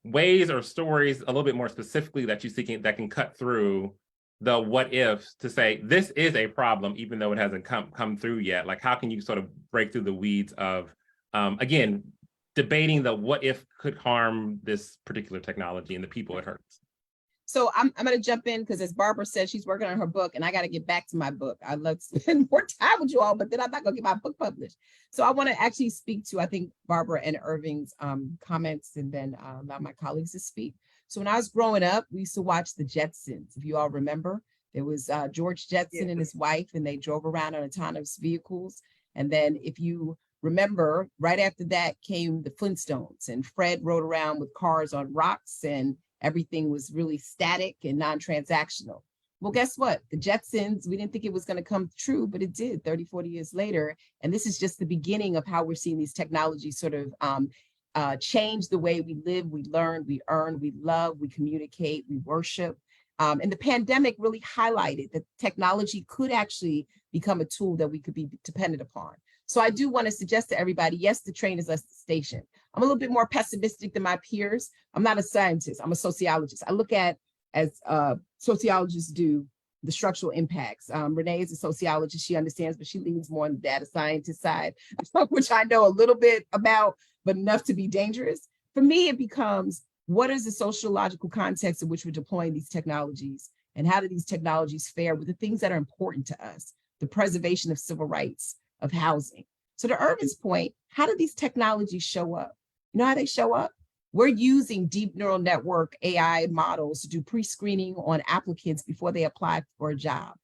ways or stories a little bit more specifically that you're seeking that can cut through the what ifs to say, this is a problem, even though it hasn't come through yet? Like, how can you sort of break through the weeds of, again, debating the what if could harm this particular technology and the people it hurts? So I'm going to jump in because, as Barbara said, she's working on her book and I got to get back to my book. I'd love to spend more time with you all, but then I'm not going to get my book published. So I want to actually speak to, I think, Barbara and Irving's comments, and then allow my colleagues to speak. So when I was growing up, we used to watch the Jetsons. If you all remember, there was George Jetson and his wife, and they drove around on autonomous vehicles. And then if you remember, right after that came the Flintstones, and Fred rode around with cars on rocks, and everything was really static and non-transactional. Well, guess what? The Jetsons, we didn't think it was going to come true, but it did 30, 40 years later. And this is just the beginning of how we're seeing these technologies sort of change the way we live, we learn, we earn, we love, we communicate, we worship. And the pandemic really highlighted that technology could actually become a tool that we could be dependent upon. So I do want to suggest to everybody, yes, the train is left the station. I'm a little bit more pessimistic than my peers. I'm not a scientist, I'm a sociologist. I look at, as sociologists do, the structural impacts. Renee is a sociologist, she understands, but she leans more on the data scientist side, which I know a little bit about, but enough to be dangerous. For me, it becomes, what is the sociological context in which we're deploying these technologies? And how do these technologies fare with the things that are important to us? The preservation of civil rights, of housing. So to Irvin's point, how do these technologies show up? You know how they show up? We're using deep neural network AI models to do pre-screening on applicants before they apply for a job.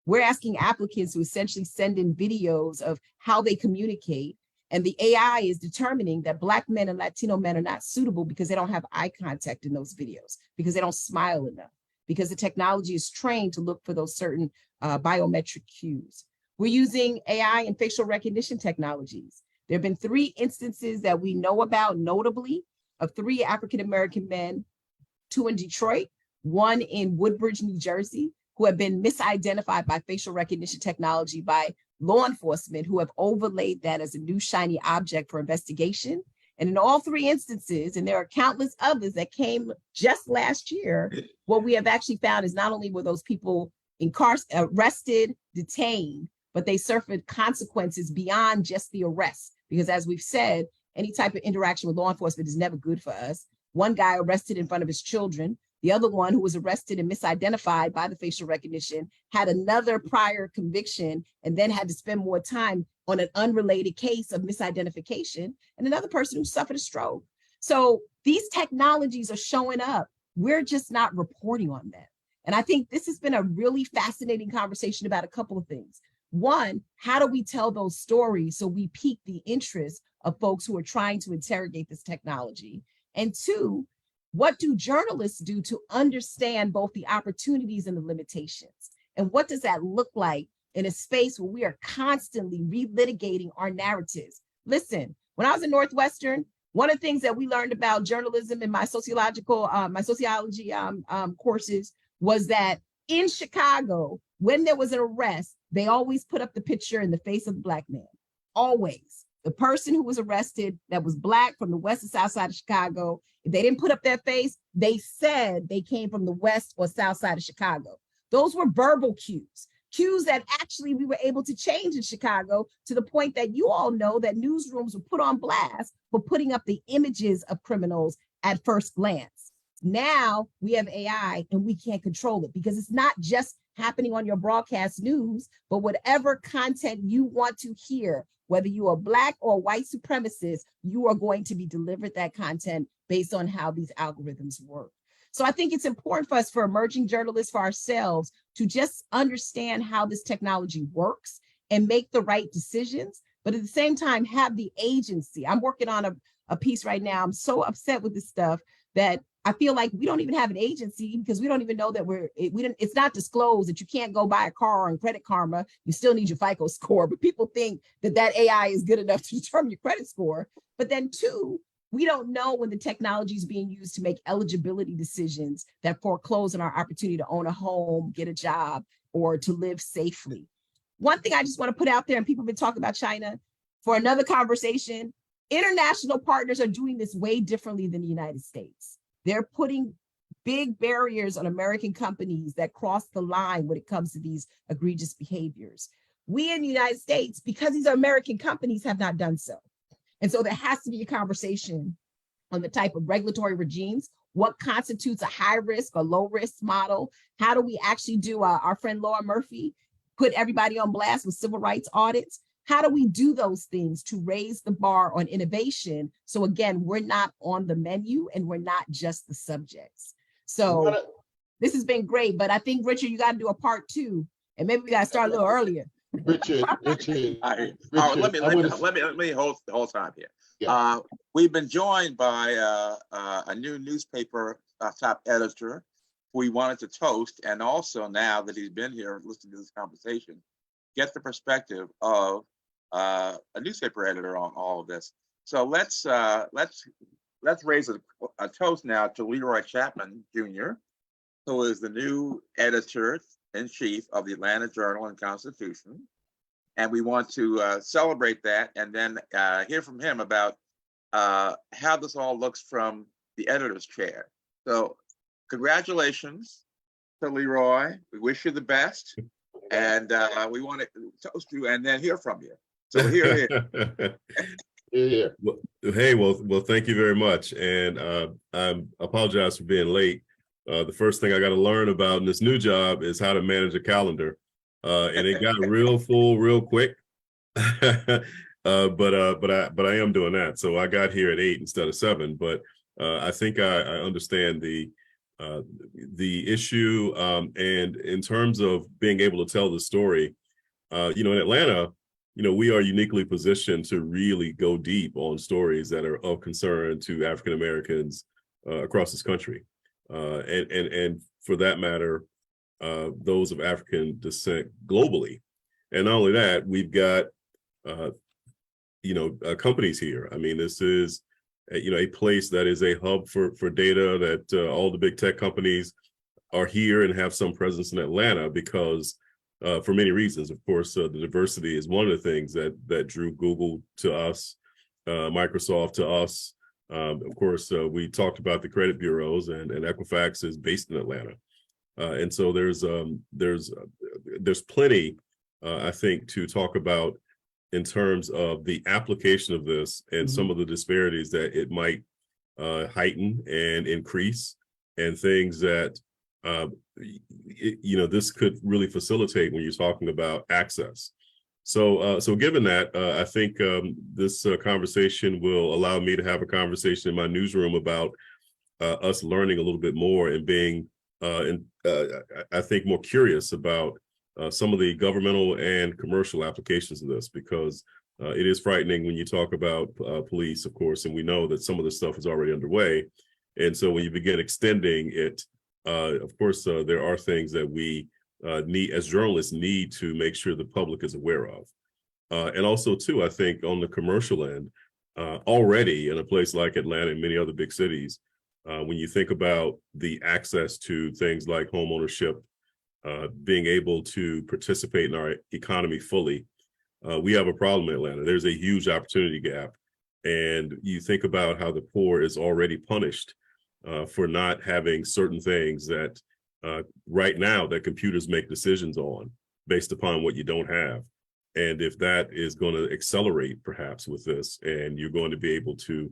We're asking applicants to essentially send in videos of how they communicate, and the AI is determining that Black men and Latino men are not suitable because they don't have eye contact in those videos, because they don't smile enough, because the technology is trained to look for those certain biometric cues. We're using AI and facial recognition technologies. There have been 3 instances that we know about, notably, of 3 African-American men, 2 in Detroit, 1 in Woodbridge, New Jersey, who have been misidentified by facial recognition technology by law enforcement, who have overlaid that as a new shiny object for investigation. And in all 3 instances, and there are countless others that came just last year, what we have actually found is not only were those people arrested, detained, but they suffered consequences beyond just the arrest. Because as we've said, any type of interaction with law enforcement is never good for us. One guy arrested in front of his children. The other one, who was arrested and misidentified by the facial recognition, had another prior conviction and then had to spend more time on an unrelated case of misidentification, and another person who suffered a stroke. So these technologies are showing up. We're just not reporting on them. And I think this has been a really fascinating conversation about a couple of things. One, how do we tell those stories so we pique the interest of folks who are trying to interrogate this technology? And 2, what do journalists do to understand both the opportunities and the limitations? And what does that look like in a space where we are constantly relitigating our narratives? Listen, when I was at Northwestern, one of the things that we learned about journalism in my sociology courses was that in Chicago, when there was an arrest, they always put up the picture in the face of the Black man. Always. The person who was arrested that was Black from the west and south side of Chicago, if they didn't put up their face, they said they came from the west or south side of Chicago. Those were verbal cues that actually we were able to change in Chicago, to the point that you all know that newsrooms were put on blast for putting up the images of criminals at first glance. Now we have AI and we can't control it, because it's not just happening on your broadcast news, but whatever content you want to hear, whether you are Black or white supremacist, you are going to be delivered that content based on how these algorithms work. So I think it's important for us, for emerging journalists, for ourselves, to just understand how this technology works and make the right decisions, but at the same time have the agency. I'm working on a piece right now. I'm so upset with this stuff that I feel like we don't even have an agency, because we don't even know that it's not disclosed that you can't go buy a car on Credit Karma. You still need your FICO score, but people think that AI is good enough to determine your credit score. But then 2, We don't know when the technology is being used to make eligibility decisions that foreclose on our opportunity to own a home, get a job, or to live safely. One thing I just want to put out there, and people have been talking about China for another conversation, international partners are doing this way differently than the United States. They're putting big barriers on American companies that cross the line when it comes to these egregious behaviors. We in the United States, because these are American companies, have not done so. And so there has to be a conversation on the type of regulatory regimes. What constitutes a high risk or low risk model? How do we actually do, our friend Laura Murphy put everybody on blast with civil rights audits? How do we do those things to raise the bar on innovation? So again, we're not on the menu and we're not just the subjects. So this has been great, but I think, Richard, you got to do a part 2, and maybe we got to start a little earlier. Richard, let me hold the whole time here. Yeah. We've been joined by a new newspaper top editor who we wanted to toast, and also now that he's been here listening to this conversation, get the perspective of a newspaper editor on all of this. So let's raise a toast now to Leroy Chapman Jr., who is the new editor-in-chief of the Atlanta Journal and Constitution. And we want to celebrate that and then hear from him about how this all looks from the editor's chair. So congratulations to Leroy. We wish you the best. And we want to toast you and then hear from you. So here. Yeah. Well, hey, well, thank you very much. And I apologize for being late. The first thing I got to learn about in this new job is how to manage a calendar. And it got real full real quick. But I am doing that. So I got here at 8 instead of 7. But I think I understand the issue. And in terms of being able to tell the story, in Atlanta, we are uniquely positioned to really go deep on stories that are of concern to African Americans across this country, and for that matter, those of African descent globally. And not only that, we've got companies here. I mean, this is a place that is a hub for data, that all the big tech companies are here and have some presence in Atlanta because for many reasons. Of course, the diversity is one of the things that drew Google to us, Microsoft to us. Of course, we talked about the credit bureaus, and Equifax is based in Atlanta. And so there's plenty, I think, to talk about in terms of the application of this and some of the disparities that it might heighten and increase, and things that this could really facilitate when you're talking about access. So given that, I think this conversation will allow me to have a conversation in my newsroom about us learning a little bit more and being, I think, more curious about some of the governmental and commercial applications of this, because it is frightening when you talk about police, of course, and we know that some of this stuff is already underway. And so when you begin extending it, of course, there are things that we need, as journalists, need to make sure the public is aware of. And also, too, I think on the commercial end, already in a place like Atlanta and many other big cities, when you think about the access to things like home ownership, being able to participate in our economy fully, we have a problem in Atlanta. There's a huge opportunity gap. And you think about how the poor is already punished for not having certain things that right now that computers make decisions on based upon what you don't have. And if that is going to accelerate perhaps with this, and you're going to be able to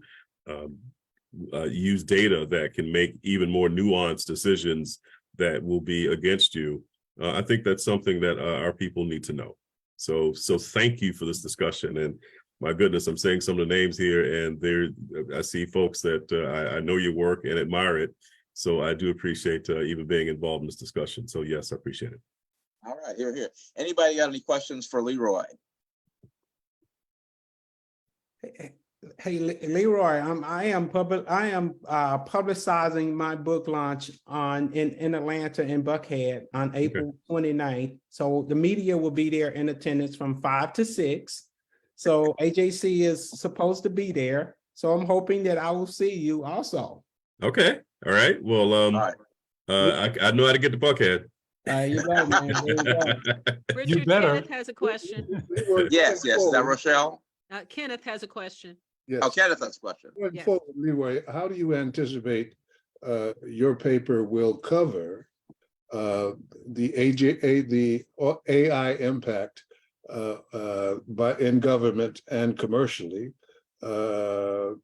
use data that can make even more nuanced decisions that will be against you, I think that's something that our people need to know. So thank you for this discussion. And my goodness, I'm saying some of the names here, and I see folks that I know your work and admire it. So I do appreciate even being involved in this discussion. So yes, I appreciate it. All right, here. Anybody got any questions for Leroy? Hey, Leroy, I am publicizing my book launch in Atlanta in Buckhead on April 29th. So the media will be there in attendance from 5 to 6. So AJC is supposed to be there. So I'm hoping that I will see you also. Okay. All right. Well, I know how to get to Buckhead. You right, man. There you go. Richard, Kenneth has a question. Yes, is that Rochelle? Kenneth has a question. Yes. Oh, Kenneth has a question. Going forward, Leroy, how do you anticipate your paper will cover the AI impact in government and commercially on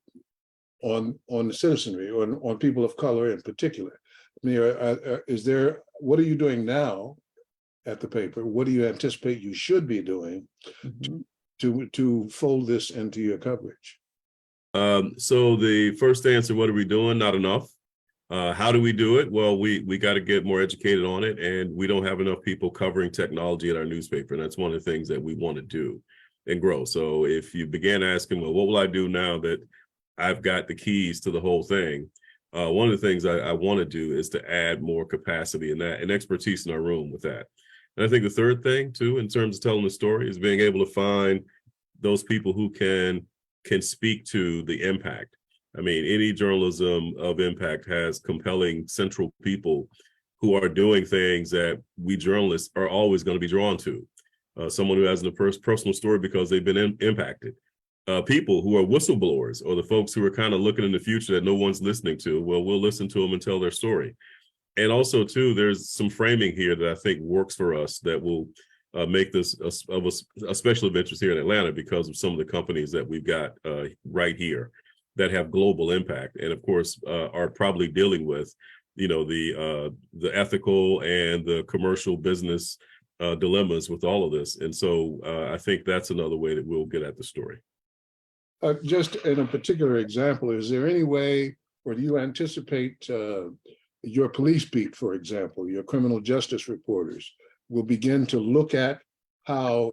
the citizenry, on people of color in particular? I mean, what are you doing now at the paper? What do you anticipate you should be doing to fold this into your coverage? So the first answer, what are we doing? Not enough. How do we do it? Well, we got to get more educated on it, and we don't have enough people covering technology at our newspaper. And that's one of the things that we want to do and grow. So if you began asking, well, what will I do now that I've got the keys to the whole thing? One of the things I want to do is to add more capacity and expertise in our room with that. And I think the third thing too, in terms of telling the story, is being able to find those people who can speak to the impact. I mean, any journalism of impact has compelling central people who are doing things that we journalists are always going to be drawn to. Someone who has a personal story because they've been impacted. People who are whistleblowers, or the folks who are kind of looking in the future that no one's listening to. Well, we'll listen to them and tell their story. And also, too, there's some framing here that I think works for us that will make this a special of interest here in Atlanta because of some of the companies that we've got right here that have global impact, and of course are probably dealing with, the ethical and the commercial business dilemmas with all of this. And so I think that's another way that we'll get at the story. Just in a particular example, is there any way, or do you anticipate your police beat, for example, your criminal justice reporters will begin to look at how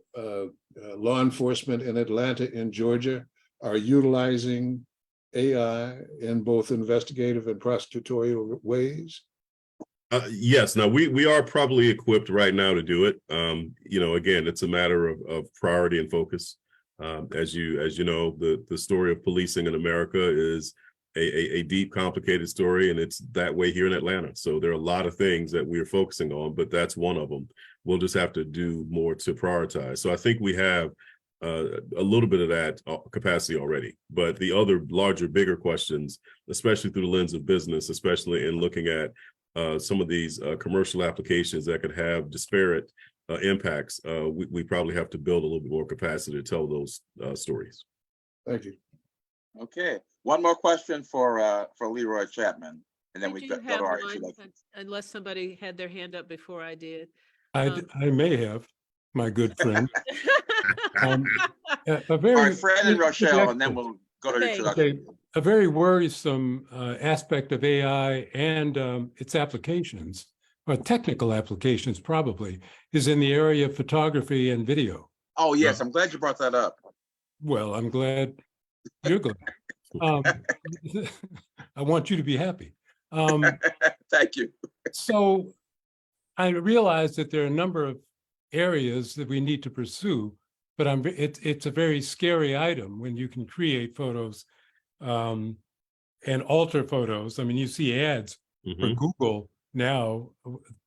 law enforcement in Atlanta and Georgia are utilizing AI in both investigative and prosecutorial ways? Yes. Now we are probably equipped right now to do it. Again, it's a matter of priority and focus. As you know, the story of policing in America is a deep, complicated story, and it's that way here in Atlanta. So there are a lot of things that we're focusing on, but that's one of them. We'll just have to do more to prioritize. So I think we have a little bit of that capacity already, but the other larger, bigger questions, especially through the lens of business, especially in looking at some of these commercial applications that could have disparate impacts, we probably have to build a little bit more capacity to tell those stories. Thank you. Okay, one more question for Leroy Chapman, and then we go to our unless somebody had their hand up before I did. I may have, my good friend. Our friend and Rochelle, and then we'll go to the introduction. A very worrisome aspect of AI and its applications, or technical applications probably, is in the area of photography and video. Oh, yes, I'm glad you brought that up. Well, I'm glad you're glad. I want you to be happy. Thank you. So I realize that there are a number of areas that we need to pursue, but it's a very scary item when you can create photos and alter photos. I mean, you see ads for Google now,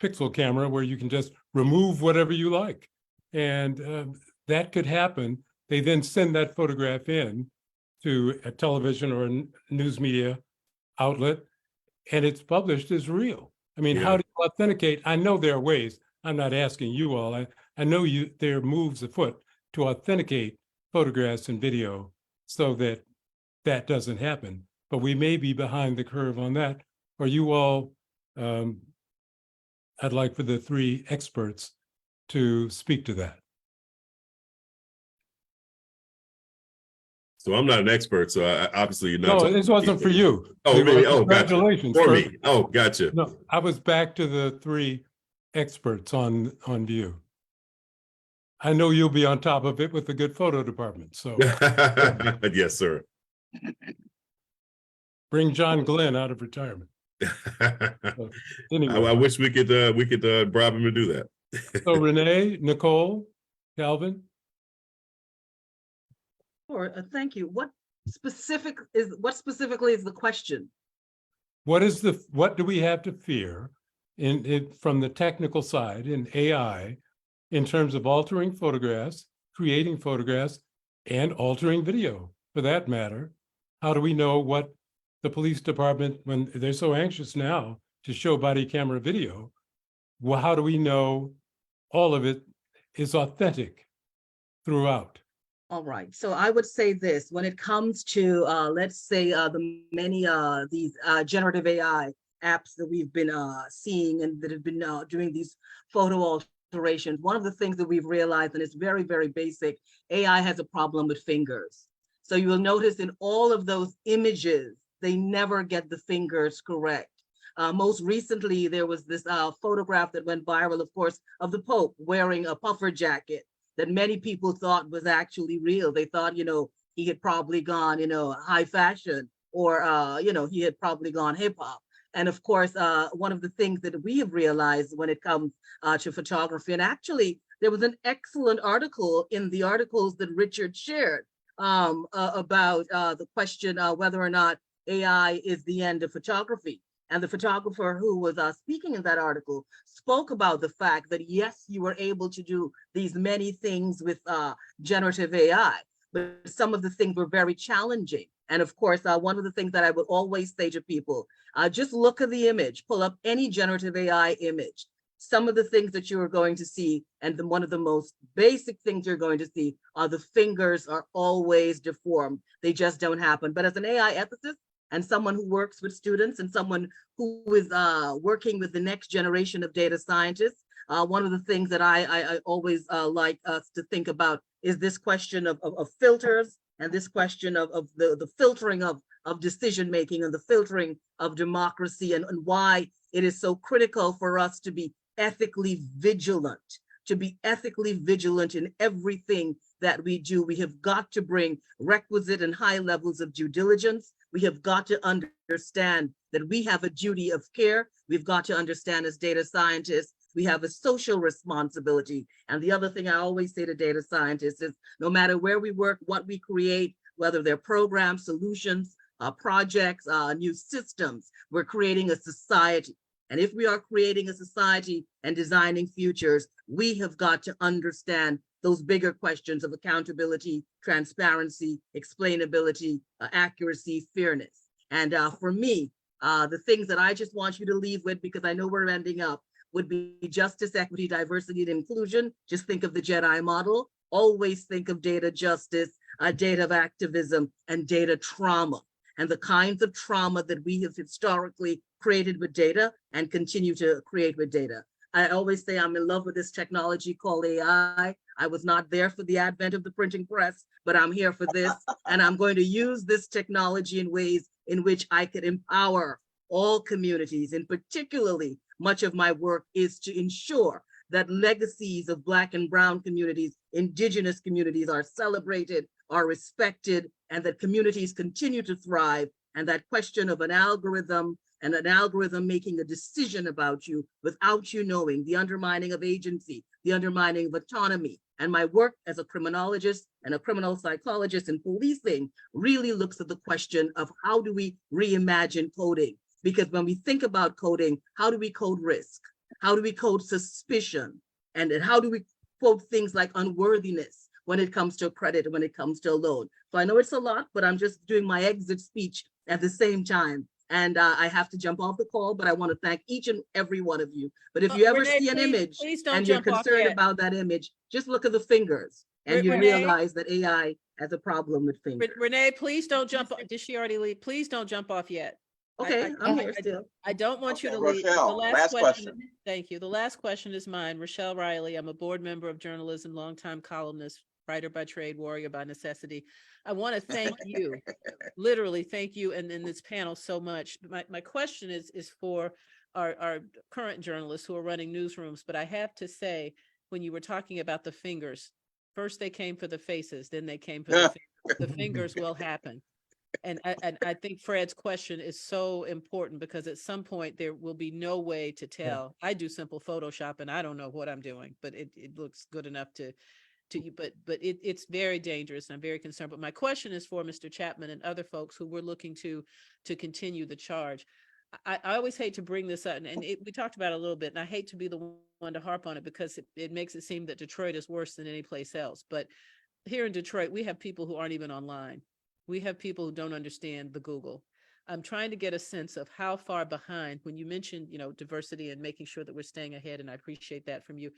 Pixel camera, where you can just remove whatever you like. And that could happen. They then send that photograph in to a television or a news media outlet, and it's published as real. I mean, how do you authenticate? I know there are ways. I'm not asking you all. I know there are moves afoot to authenticate photographs and video so that that doesn't happen. But we may be behind the curve on that. Or you all, I'd like for the three experts to speak to that. So I'm not an expert, so obviously you're not. No, this wasn't for you. Oh, really? Oh, congratulations. Gotcha. For me. Oh, gotcha. No, I was back to the three experts on view. I know you'll be on top of it with the good photo department. So yes, sir. Bring John Glenn out of retirement. So, anyway. I wish we could bribe him to do that. So Renee, Nicole, Calvin. Thank you. what specifically is the question? What do we have to fear from the technical side in AI in terms of altering photographs, creating photographs, and altering video for that matter? How do we know what the police department, when they're so anxious now to show body camera video, well, how do we know all of it is authentic throughout? All right, so I would say this, when it comes to, let's say, the many these generative AI apps that we've been seeing and that have been doing these photo alterations, one of the things that we've realized, and it's very, very basic, AI has a problem with fingers. So you will notice in all of those images, they never get the fingers correct. Most recently, there was this photograph that went viral, of course, of the Pope wearing a puffer jacket that many people thought was actually real. They thought, he had probably gone, high fashion, or, he had probably gone hip hop. And of course, one of the things that we have realized when it comes to photography, and actually there was an excellent article in the articles that Richard shared about the question whether or not AI is the end of photography. And the photographer who was speaking in that article spoke about the fact that, yes, you were able to do these many things with generative AI, but some of the things were very challenging. And of course, one of the things that I would always say to people, just look at the image, pull up any generative AI image. Some of the things that you are going to see, and one of the most basic things you're going to see are the fingers are always deformed. They just don't happen. But as an AI ethicist, and someone who works with students and someone who is working with the next generation of data scientists, one of the things that I always like us to think about is this question of filters, and this question of the filtering of decision-making and the filtering of democracy, and why it is so critical for us to be ethically vigilant, in everything that we do. We have got to bring requisite and high levels of due diligence. We have got to understand that we have a duty of care. We've got to understand as data scientists, we have a social responsibility. And the other thing I always say to data scientists is no matter where we work, what we create, whether they're programs, solutions, projects, new systems, we're creating a society. And if we are creating a society and designing futures, we have got to understand those bigger questions of accountability, transparency, explainability, accuracy, fairness. And for me, the things that I just want you to leave with, because I know we're ending up, would be justice, equity, diversity, and inclusion. Just think of the JEDI model. Always think of data justice, data activism, and data trauma, and the kinds of trauma that we have historically created with data and continue to create with data. I always say I'm in love with this technology called AI. I was not there for the advent of the printing press, but I'm here for this. And I'm going to use this technology in ways in which I could empower all communities. And particularly, much of my work is to ensure that legacies of Black and Brown communities, Indigenous communities are celebrated, are respected, and that communities continue to thrive. And that question of an algorithm and an algorithm making a decision about you without you knowing, the undermining of agency, the undermining of autonomy. And my work as a criminologist and a criminal psychologist in policing really looks at the question of how do we reimagine coding? Because when we think about coding, how do we code risk? How do we code suspicion? And how do we quote things like unworthiness when it comes to credit, when it comes to a loan? So I know it's a lot, but I'm just doing my exit speech at the same time. And I have to jump off the call, but I want to thank each and every one of you. But if you ever Renee, see an image don't and you're jump off concerned yet. about that image, just look at the fingers and you Renee? realize that AI has a problem with fingers. Renee, please don't jump off. Did she already leave? Please don't jump off yet. Okay, I'm here still. I don't want you to leave. Rochelle, The last question. Thank you. The last question is mine. Rochelle Riley. I'm a board member of Journal-ism, longtime columnist, writer by trade, warrior by necessity. I want to thank you, literally thank you and this panel so much. My question is for our current journalists who are running newsrooms, but I have to say, when you were talking about the fingers, first they came for the faces, then they came for the fingers. The fingers will happen. And I think Fred's question is so important because at some point there will be no way to tell. I do simple Photoshop and I don't know what I'm doing, but it looks good enough to to you, but it's very dangerous, and I'm very concerned. But my question is for Mr. Chapman and other folks who we're looking to continue the charge. I always hate to bring this up, and we talked about it a little bit, and I hate to be the one to harp on it because it makes it seem that Detroit is worse than any place else. But here in Detroit, we have people who aren't even online. We have people who don't understand the Google. I'm trying to get a sense of how far behind, when you mentioned, diversity and making sure that we're staying ahead, and I appreciate that from you.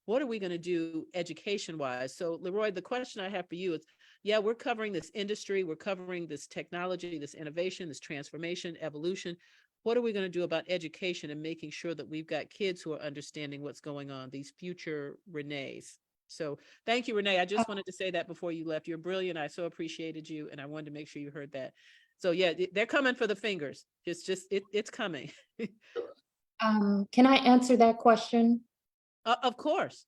What are we going to do education-wise? So, Leroy, the question I have for you is, yeah, we're covering this industry, we're covering this technology, this innovation, this transformation, evolution. What are we going to do about education and making sure that we've got kids who are understanding what's going on, these future Renees? So thank you, Renee. I just wanted to say that before you left. You're brilliant. I so appreciated you, and I wanted to make sure you heard that. So yeah, they're coming for the fingers. It's coming. Can I answer that question? Of course.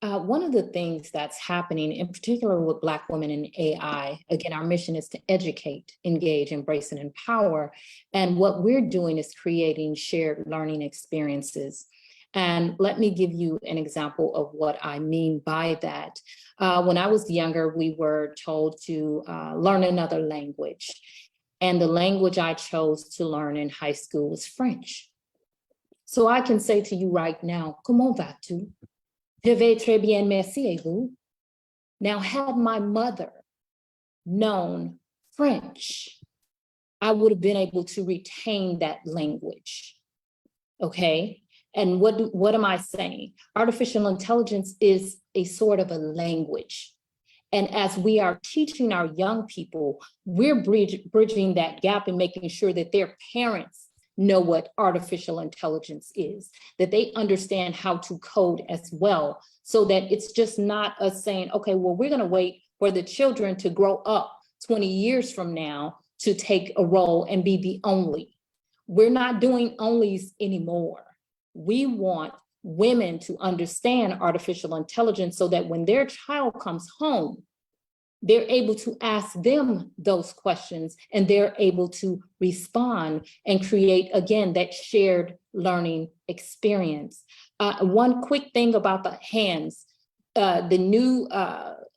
One of the things that's happening, in particular with Black women in AI, again, our mission is to educate, engage, embrace, and empower. And what we're doing is creating shared learning experiences. And let me give you an example of what I mean by that. When I was younger, we were told to learn another language. And the language I chose to learn in high school was French. So I can say to you right now, comment vas-tu? Je vais très bien, merci, et vous? Now, had my mother known French, I would have been able to retain that language, okay? And what am I saying? Artificial intelligence is a sort of a language. And as we are teaching our young people, we're bridging that gap and making sure that their parents know what artificial intelligence is, that they understand how to code as well, so that it's just not us saying, okay, well, we're gonna wait for the children to grow up 20 years from now to take a role and be the only. We're not doing onlys anymore. We want women to understand artificial intelligence so that when their child comes home, they're able to ask them those questions and they're able to respond and create, again, that shared learning experience. One quick thing about the hands, the new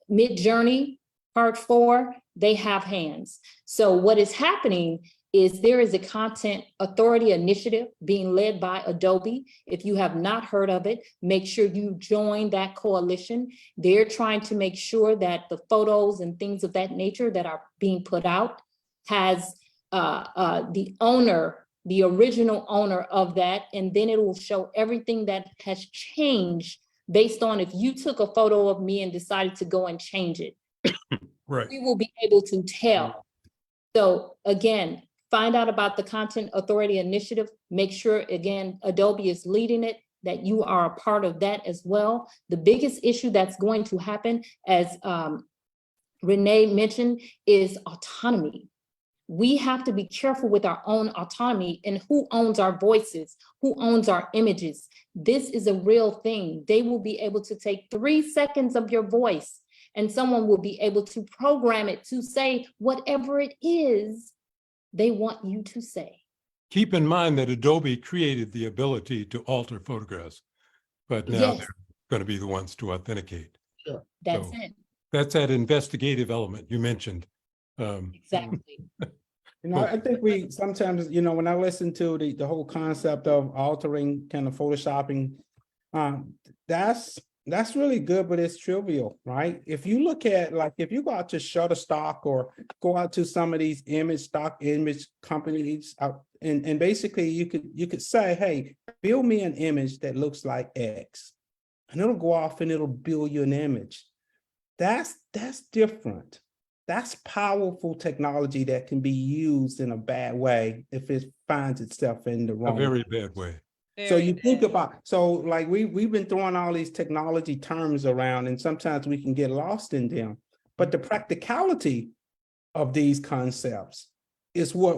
Mid-Journey Part 4, they have hands. So what is happening is there is a content authority initiative being led by Adobe. If you have not heard of it, make sure you join that coalition. They're trying to make sure that the photos and things of that nature that are being put out has the owner, the original owner of that, and then it will show everything that has changed based on if you took a photo of me and decided to go and change it. Right. We will be able to tell. So again, find out about the Content Authority Initiative. Make sure, again, Adobe is leading it, that you are a part of that as well. The biggest issue that's going to happen, as Renee mentioned, is autonomy. We have to be careful with our own autonomy and who owns our voices, who owns our images. This is a real thing. They will be able to take 3 seconds of your voice and someone will be able to program it to say whatever it is they want you to say. Keep in mind that Adobe created the ability to alter photographs, but now they're going to be the ones to authenticate. Sure. That's it. That's that investigative element you mentioned. Exactly. I think we sometimes, when I listen to the whole concept of altering, kind of photoshopping, that's really good, but it's trivial, right? If you look at, like, if you go out to Shutterstock or go out to some of these stock image companies out, and basically you could say, hey, build me an image that looks like X, and it'll go off and it'll build you an image. That's different. That's powerful technology that can be used in a bad way if it finds itself in the wrong. A very bad way. So you think about, so like we've been throwing all these technology terms around and sometimes we can get lost in them, but the practicality of these concepts is what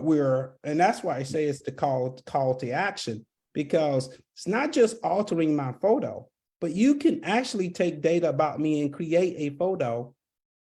and that's why I say it's the call to action, because it's not just altering my photo, but you can actually take data about me and create a photo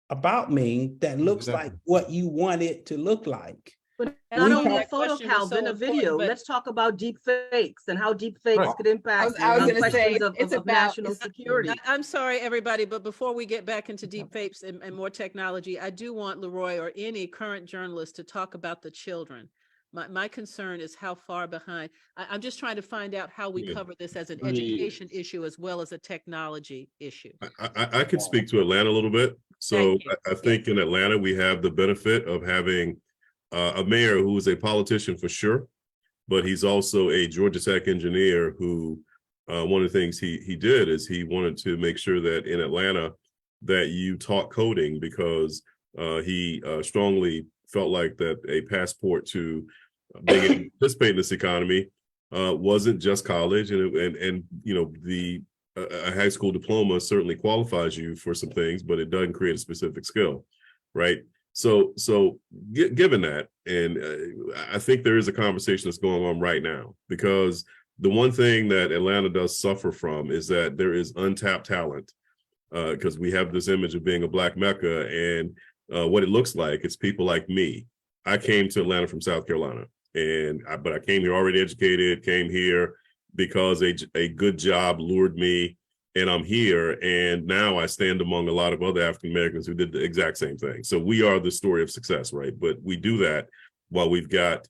about me that looks like what you want it to look like. But As not though only a that photo, question was so Calvin, a important, video. but- Let's talk about deep fakes and how deep fakes Right. could impact I was gonna say, questions it's of about- national security. I'm sorry, everybody, but before we get back into deep fakes and more technology, I do want Leroy or any current journalist to talk about the children. My concern is how far behind. I'm just trying to find out how we Yeah. cover this as an I mean- education issue as well as a technology issue. I could speak to Atlanta a little bit. So Thank you. I think in Atlanta, we have the benefit of having a mayor who is a politician for sure, but he's also a Georgia Tech engineer who one of the things he did is he wanted to make sure that in Atlanta that you taught coding because he strongly felt like that a passport to being able to participate in this economy wasn't just college, and you know a high school diploma certainly qualifies you for some things, but it doesn't create a specific skill, right? So given that, and I think there is a conversation that's going on right now, because the one thing that Atlanta does suffer from is that there is untapped talent, because we have this image of being a Black Mecca, and what it looks like, it's people like me. I came to Atlanta from South Carolina, but I came here already educated, came here because a good job lured me, and I'm here, and now I stand among a lot of other African Americans who did the exact same thing. So we are the story of success, right? But we do that while we've got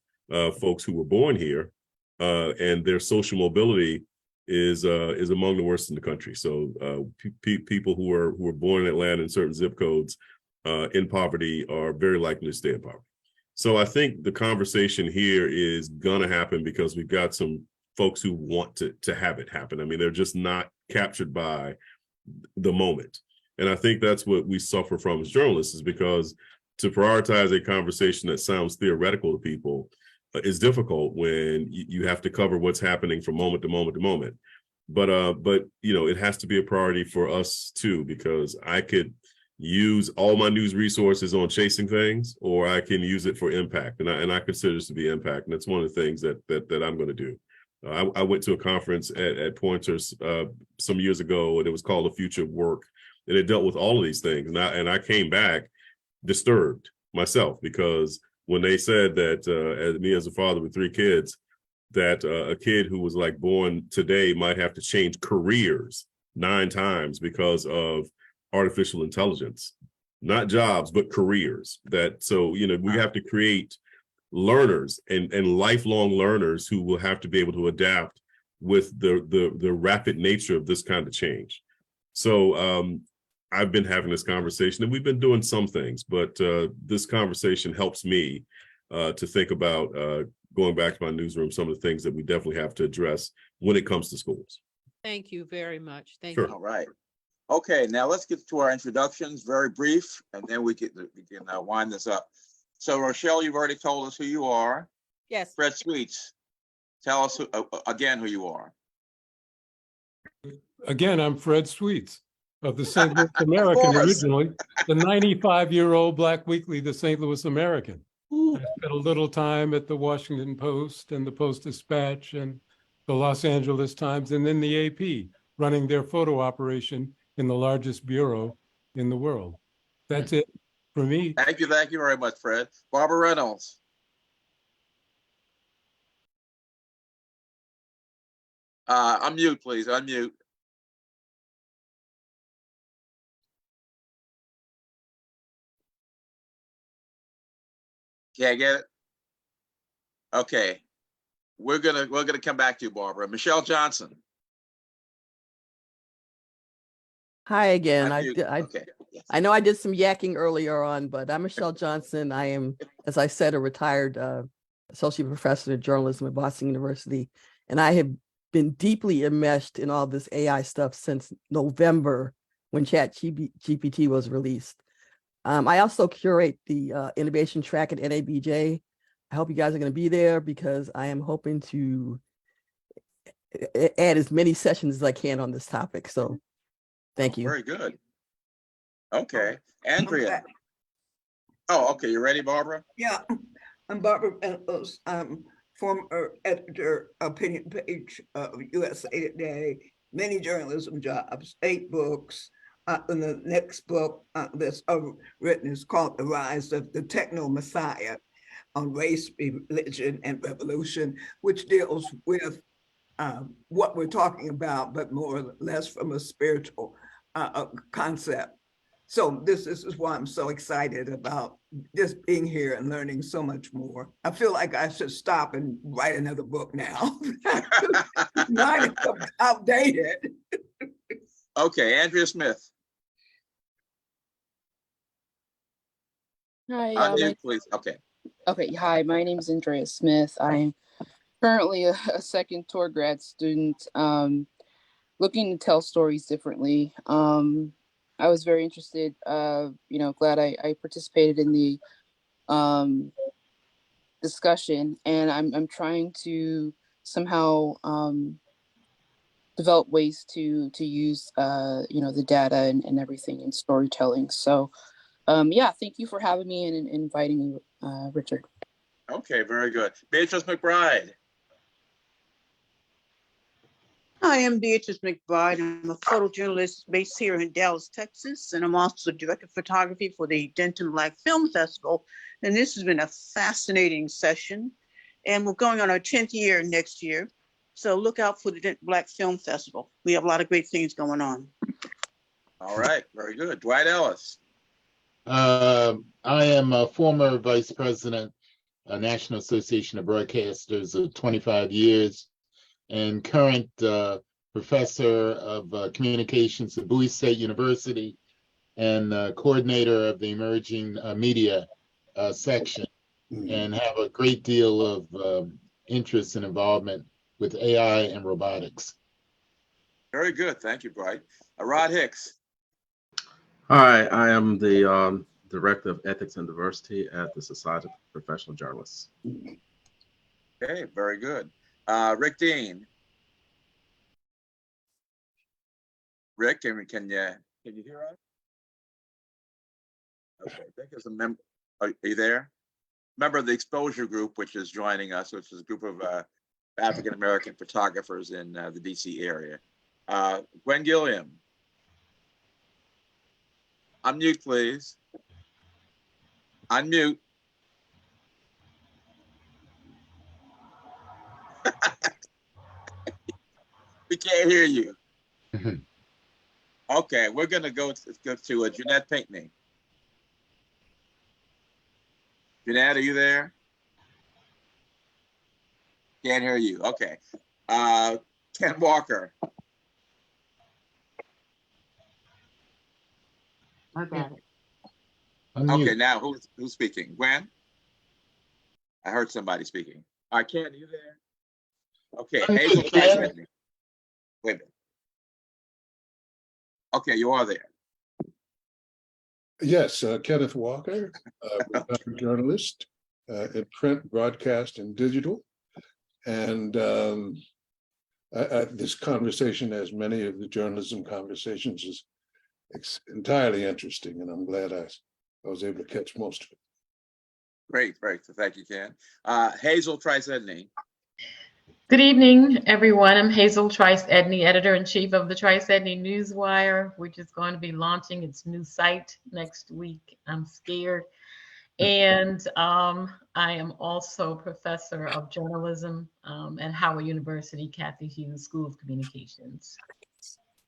folks who were born here, and their social mobility is among the worst in the country. So people who are born in Atlanta in certain zip codes in poverty are very likely to stay in poverty. So I think the conversation here is gonna happen because we've got some folks who want to have it happen. I mean, they're just not captured by the moment. And I think that's what we suffer from as journalists, is because to prioritize a conversation that sounds theoretical to people is difficult when you have to cover what's happening from moment to moment to moment. But you know, it has to be a priority for us too, because I could use all my news resources on chasing things, or I can use it for impact. And I consider this to be impact. And that's one of the things that I'm going to do. I went to a conference at Pointers some years ago, and it was called The Future of Work. And it dealt with all of these things. And I came back disturbed myself, because when they said that as a father with 3 kids, that a kid who was like born today might have to change careers 9 times because of artificial intelligence, not jobs, but careers. So, you know, we have to create learners and lifelong learners who will have to be able to adapt with the rapid nature of this kind of change. So I've been having this conversation, and we've been doing some things, but this conversation helps me to think about going back to my newsroom, some of the things that we definitely have to address when it comes to schools. Thank you very much. Thank Sure. you. All right. Okay, now let's get to our introductions, very brief, and then we can wind this up. So Rochelle, you've already told us who you are. Yes. Fred Sweets, tell us again who you are. Again, I'm Fred Sweets of the St. Louis American, originally, the 95-year-old Black weekly, the St. Louis American. I spent a little time at the Washington Post and the Post-Dispatch and the Los Angeles Times, and then the AP, running their photo operation in the largest bureau in the world. That's it for me. Thank you very much, Fred. Barbara Reynolds. Unmute, please, unmute. Can't get it? Okay. We're gonna come back to you, Barbara. Michelle Johnson. Hi again. Okay. I know I did some yakking earlier on, but I'm Michelle Johnson. I am, as I said, a retired associate professor of journalism at Boston University, and I have been deeply enmeshed in all this AI stuff since November, when ChatGPT was released. I also curate the innovation track at NABJ. I hope you guys are going to be there, because I am hoping to add as many sessions as I can on this topic. So thank you. Very good. Okay. Andrea. Oh, okay. You ready, Barbara? Yeah, I'm Barbara Reynolds. I'm former editor, opinion page of USA Today, many journalism jobs, 8 books. And the next book that's written is called The Rise of the Techno Messiah. on race, religion, and revolution, which deals with what we're talking about, but more or less from a spiritual concept. So this is why I'm so excited about just being here and learning so much more. I feel like I should stop and write another book now. Mine is outdated. Okay, Andrea Smith. Hi, Unmute, please. Okay. Okay, hi, my name is Andrea Smith. I'm currently a second tour grad student, looking to tell stories differently. I was very interested, glad I participated in the discussion, and I'm trying to somehow develop ways to use the data and everything in storytelling. So yeah, thank you for having me and inviting me, Richard. Okay, very good. Beatrice McBride. Hi, I'm Beatrice McBride. I'm a photojournalist based here in Dallas, Texas, and I'm also director of photography for the Denton Black Film Festival. And this has been a fascinating session, and we're going on our 10th year next year. So look out for the Denton Black Film Festival. We have a lot of great things going on. All right, very good. Dwight Ellis. I am a former vice president, National Association of Broadcasters of 25 years, and current professor of communications at Bowie State University and coordinator of the emerging media section, and have a great deal of interest and involvement with AI and robotics. Very good. Thank you, Dwight. Rod Hicks. Hi, I am the Director of Ethics and Diversity at the Society of Professional Journalists. Okay, very good. Rick Dean. Rick, can you hear us? Okay, I think there's a member. Are you there? Member of the Exposure Group, which is joining us, which is a group of African American photographers in the DC area. Gwen Gilliam. Unmute, please. Unmute. We can't hear you. Okay, we're going to go to Jeanette Pinckney. Jeanette, are you there? Can't hear you. Okay. Ken Walker. I got it. Okay, now who's speaking? Gwen? I heard somebody speaking. All right, Ken, are you there? Okay, Hazel Price. Wait a minute. Okay, you are there. Yes, Kenneth Walker, journalist in print, broadcast, and digital. And this conversation, as many of the journalism conversations, is entirely interesting, and I'm glad I was able to catch most of it. Great. So thank you, Ken. Hazel Trice-Edney. Good evening, everyone. I'm Hazel Trice-Edney, Editor-in-Chief of the Trice-Edney Newswire, which is going to be launching its new site next week. I'm scared. And I am also professor of journalism at Howard University, Kathy Hughes School of Communications.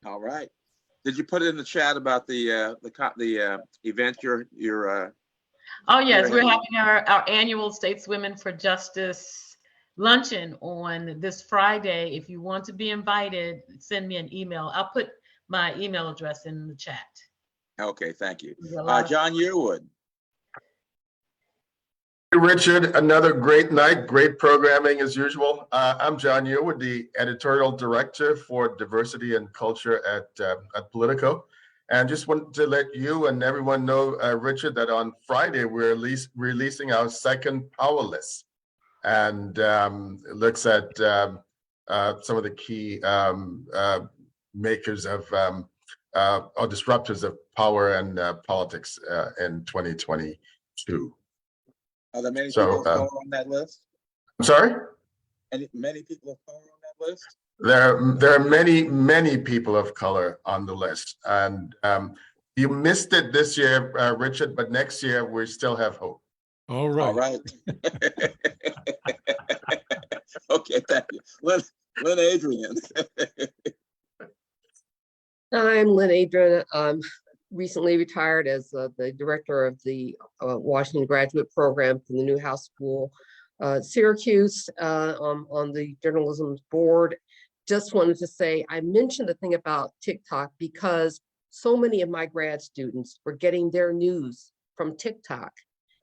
All right. Did you put it in the chat about the event you're Oh yes, we're having our annual States Women for Justice luncheon on this Friday. If you want to be invited, send me an email. I'll put my email address in the chat. Okay, thank you. John Yearwood. Hey, Richard, another great night, great programming as usual. I'm John Yearwood, the editorial director for diversity and culture at Politico. And just wanted to let you and everyone know, Richard, that on Friday, we're releasing our second power list. And it looks at some of the key makers of or disruptors of power and politics in 2022. Are there many people of color on that list? I'm sorry? Many people of color on that list? There are many people of color on the list. And you missed it this year, Richard, but next year we still have hope. All right. All right. Okay, thank you. Lynn Adrian. I'm Lynn Adrian. I'm recently retired as the director of the Washington Graduate Program from the Newhouse School, Syracuse, on the journalism board. Just wanted to say, I mentioned the thing about TikTok because so many of my grad students were getting their news from TikTok.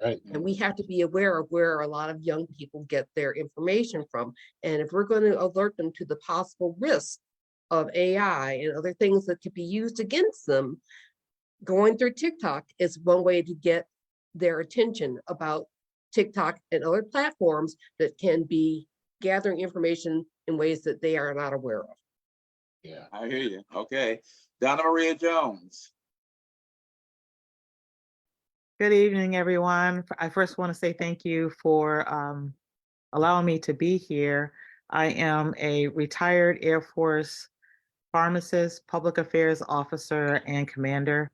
Right. And we have to be aware of where a lot of young people get their information from. And if we're going to alert them to the possible risks of AI and other things that could be used against them, going through TikTok is one way to get their attention about TikTok and other platforms that can be gathering information in ways that they are not aware of. Yeah, I hear you. Okay. Donna Maria Jones. Good evening, everyone. I first want to say thank you for allowing me to be here. I am a retired Air Force pharmacist, public affairs officer, and commander.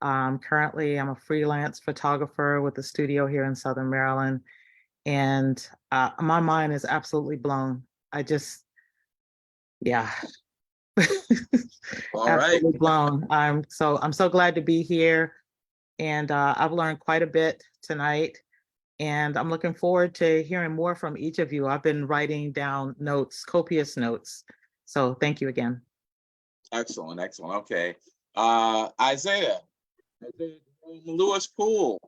Currently, I'm a freelance photographer with a studio here in Southern Maryland. And my mind is absolutely blown. Yeah. All Absolutely right. blown. I'm so glad to be here. And I've learned quite a bit tonight. And I'm looking forward to hearing more from each of you. I've been writing down notes, copious notes. So thank you again. Excellent, excellent. Okay. Isaiah Lewis Poole,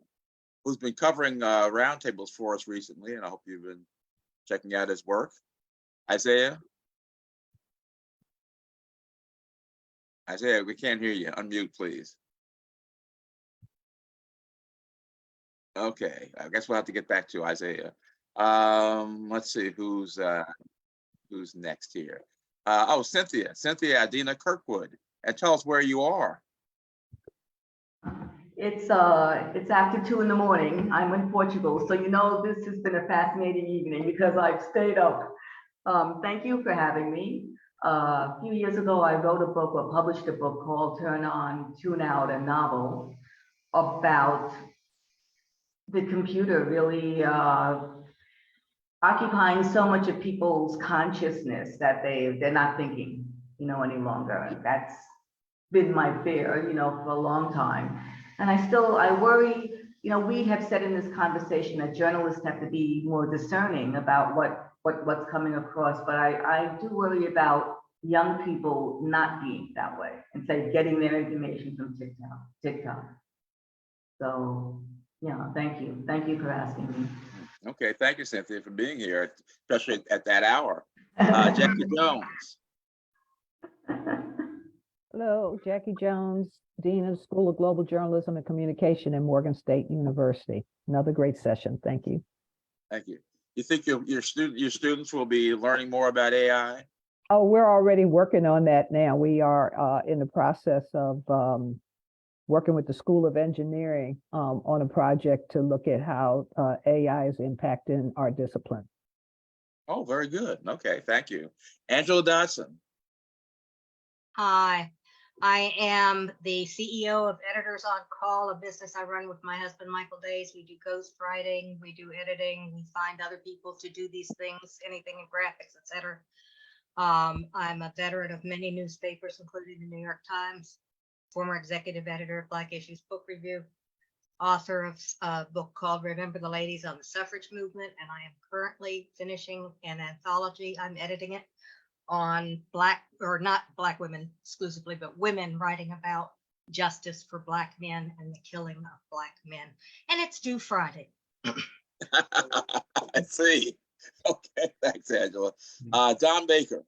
who's been covering roundtables for us recently, and I hope you've been checking out his work. Isaiah, we can't hear you. Unmute, please. Okay, I guess we'll have to get back to Isaiah. Let's see who's next here. Cynthia Adina Kirkwood, and tell us where you are. It's after 2 in the morning. I'm in Portugal, so you know this has been a fascinating evening because I've stayed up. Thank you for having me. A few years ago, I wrote a book or published a book called Turn On, Tune Out, a novel about the computer really occupying so much of people's consciousness that they're not thinking, any longer. That's been my fear, for a long time. And I worry, we have said in this conversation that journalists have to be more discerning about what's coming across, but I do worry about young people not being that way and say getting their information from TikTok. So yeah, thank you. Thank you for asking me. Okay, thank you, Cynthia, for being here, especially at that hour. Jackie Jones. Hello, Jackie Jones, Dean of the School of Global Journalism and Communication at Morgan State University. Another great session. Thank you. Thank you. You think your students will be learning more about AI? Oh, we're already working on that now. We are in the process of working with the School of Engineering on a project to look at how AI is impacting our discipline. Oh, very good. Okay, thank you. Angela Dodson. Hi, I am the CEO of Editors on Call, a business I run with my husband, Michael Days. We do ghostwriting, we do editing, we find other people to do these things, anything in graphics, etc. I'm a veteran of many newspapers, including the New York Times, former executive editor of Black Issues Book Review, author of a book called Remember the Ladies on the Suffrage Movement, and I am currently finishing an anthology. I'm editing it on not Black women exclusively, but women writing about justice for Black men and the killing of Black men. And it's due Friday. I see. Okay, thanks, Angela. Don Baker.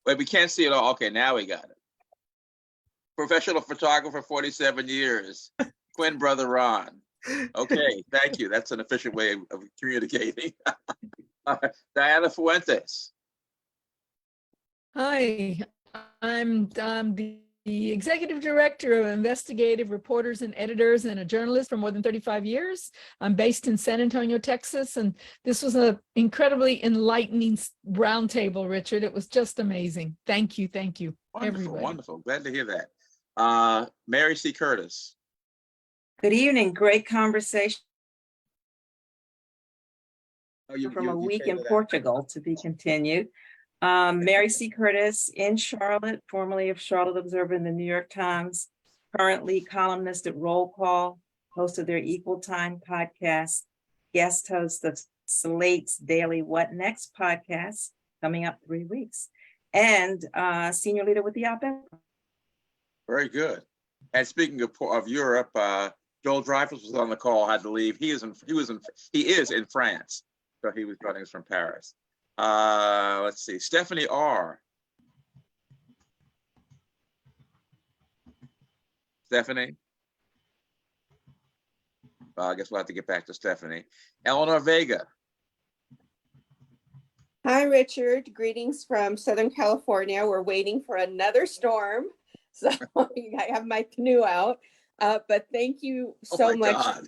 Wait, we can't see it all. Okay, now we got it. Professional photographer, 47 years. Twin brother Ron. Okay, thank you. That's an efficient way of communicating. Diana Fuentes. Hi, I'm the Executive Director of Investigative Reporters and Editors and a journalist for more than 35 years. I'm based in San Antonio, Texas, and this was an incredibly enlightening roundtable, Richard. It was just amazing. Thank you, Wonderful, everybody. wonderful. Glad to hear that. Mary C. Curtis. Good evening. Great conversation from a You week faded in out. Portugal to be continued. Mary C. Curtis in Charlotte, formerly of Charlotte Observer in the New York Times, currently columnist at Roll Call, host of their Equal Time podcast, guest host of Slate's daily What Next podcast, coming up 3 weeks, and senior leader with the op-ed. Very good. And speaking of Europe, Joel Dreyfus was on the call, had to leave. He is in France. So he was joining us from Paris. Let's see, Stephanie R. Stephanie? I guess we'll have to get back to Stephanie. Eleanor Vega. Hi, Richard. Greetings from Southern California. We're waiting for another storm. So I have my canoe out. But thank you so much. God.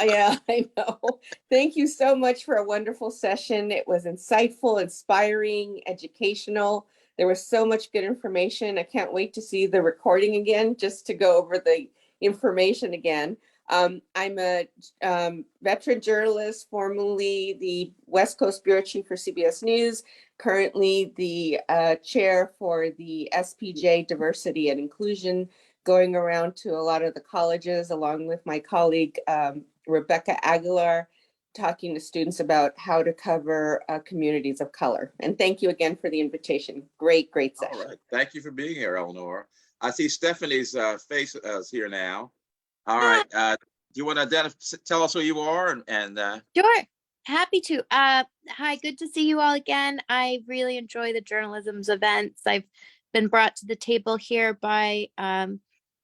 Yeah, I know. Thank you so much for a wonderful session. It was insightful, inspiring, educational. There was so much good information. I can't wait to see the recording again, just to go over the information again. I'm a veteran journalist, formerly the West Coast Bureau Chief for CBS News, currently the chair for the SPJ Diversity and Inclusion, going around to a lot of the colleges along with my colleague, Rebecca Aguilar, talking to students about how to cover communities of color. And thank you again for the invitation. Great session. All right, thank you for being here, Eleanor. I see Stephanie's face is here now. All right, do you want to tell us who you are? Sure, happy to. Hi, good to see you all again. I really enjoy the Journal-isms events. I've been brought to the table here by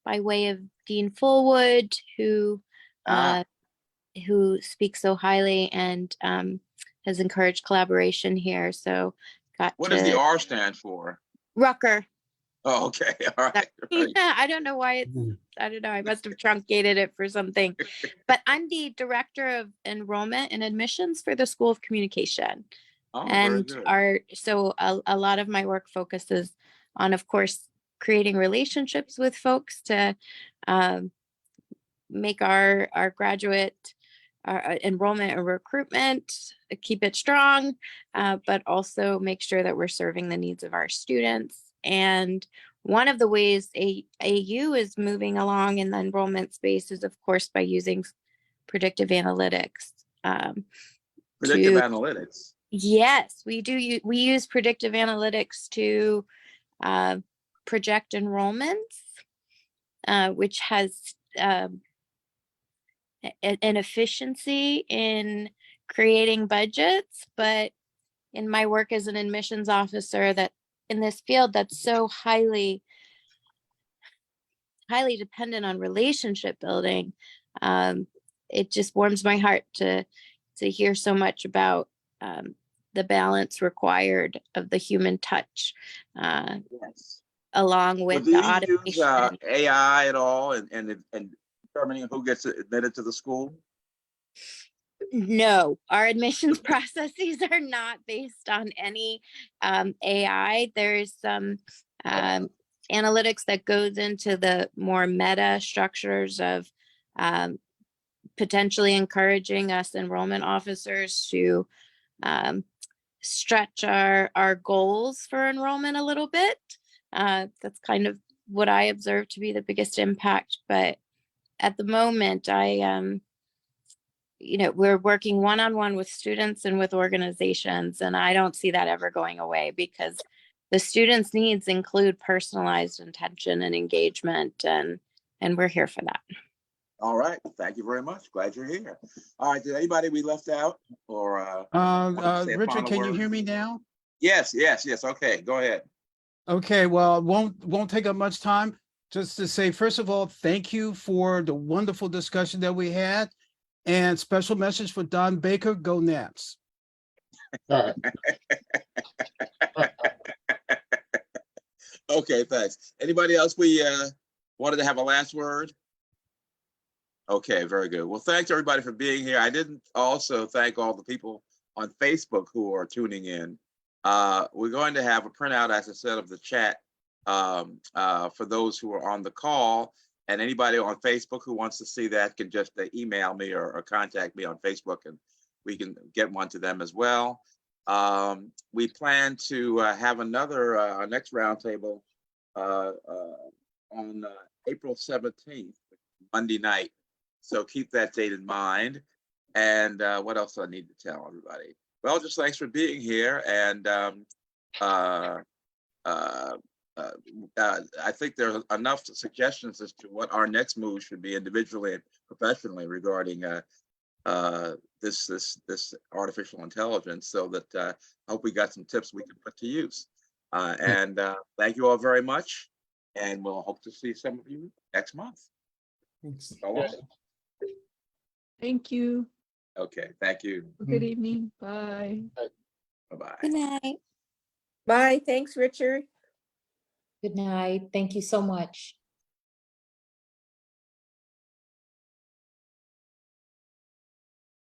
way of Dean Fullwood, who speaks so highly and has encouraged collaboration here. So What does the R stand for? Rucker. Oh, okay. All right. Yeah, I don't know why I don't know. I must have truncated it for something. But I'm the director of enrollment and admissions for the School of Communication. Oh, and very good. a lot of my work focuses on, of course, creating relationships with folks to make our graduate enrollment and recruitment, keep it strong, but also make sure that we're serving the needs of our students. And one of the ways AU is moving along in the enrollment space is, of course, by using predictive analytics. Predictive analytics? Yes, we do. We use predictive analytics to project enrollments, which has an efficiency in creating budgets. But in my work as an admissions officer, that in this field that's so highly dependent on relationship building, it just warms my heart to hear so much about the balance required of the human touch, Yes. along with Do the you automation. use AI at all in determining who gets admitted to the school? No, our admissions processes are not based on any AI. There's some analytics that goes into the more meta structures of potentially encouraging us enrollment officers to stretch our goals for enrollment a little bit. That's kind of what I observe to be the biggest impact. But at the moment, we're working one-on-one with students and with organizations, and I don't see that ever going away, because the students' needs include personalized attention and engagement, and we're here for that. All right, thank you very much. Glad you're here. All right, did anybody we left out or? Richard, can you hear me now? Yes. Okay, go ahead. Okay, well, it won't take up much time. Just to say, first of all, thank you for the wonderful discussion that we had. And special message for Don Baker, go Nats. All right. Okay, thanks. Anybody else we wanted to have a last word? Okay, very good. Well, thanks everybody for being here. I didn't also thank all the people on Facebook who are tuning in. We're going to have a printout, as I said, of the chat for those who are on the call. And anybody on Facebook who wants to see that can just email me or contact me on Facebook, and we can get one to them as well. We plan to have another, our next roundtable on April 17th, Monday night. So keep that date in mind. And what else do I need to tell everybody? Well, just thanks for being here. And I think there are enough suggestions as to what our next move should be individually and professionally regarding this artificial intelligence, so that I hope we got some tips we can put to use. And thank you all very much. And we'll hope to see some of you next month. Thanks. So long. Thank you. Okay, thank you. Good evening. Bye. Bye-bye. Good night. Bye. Thanks, Richard. Good night. Thank you so much.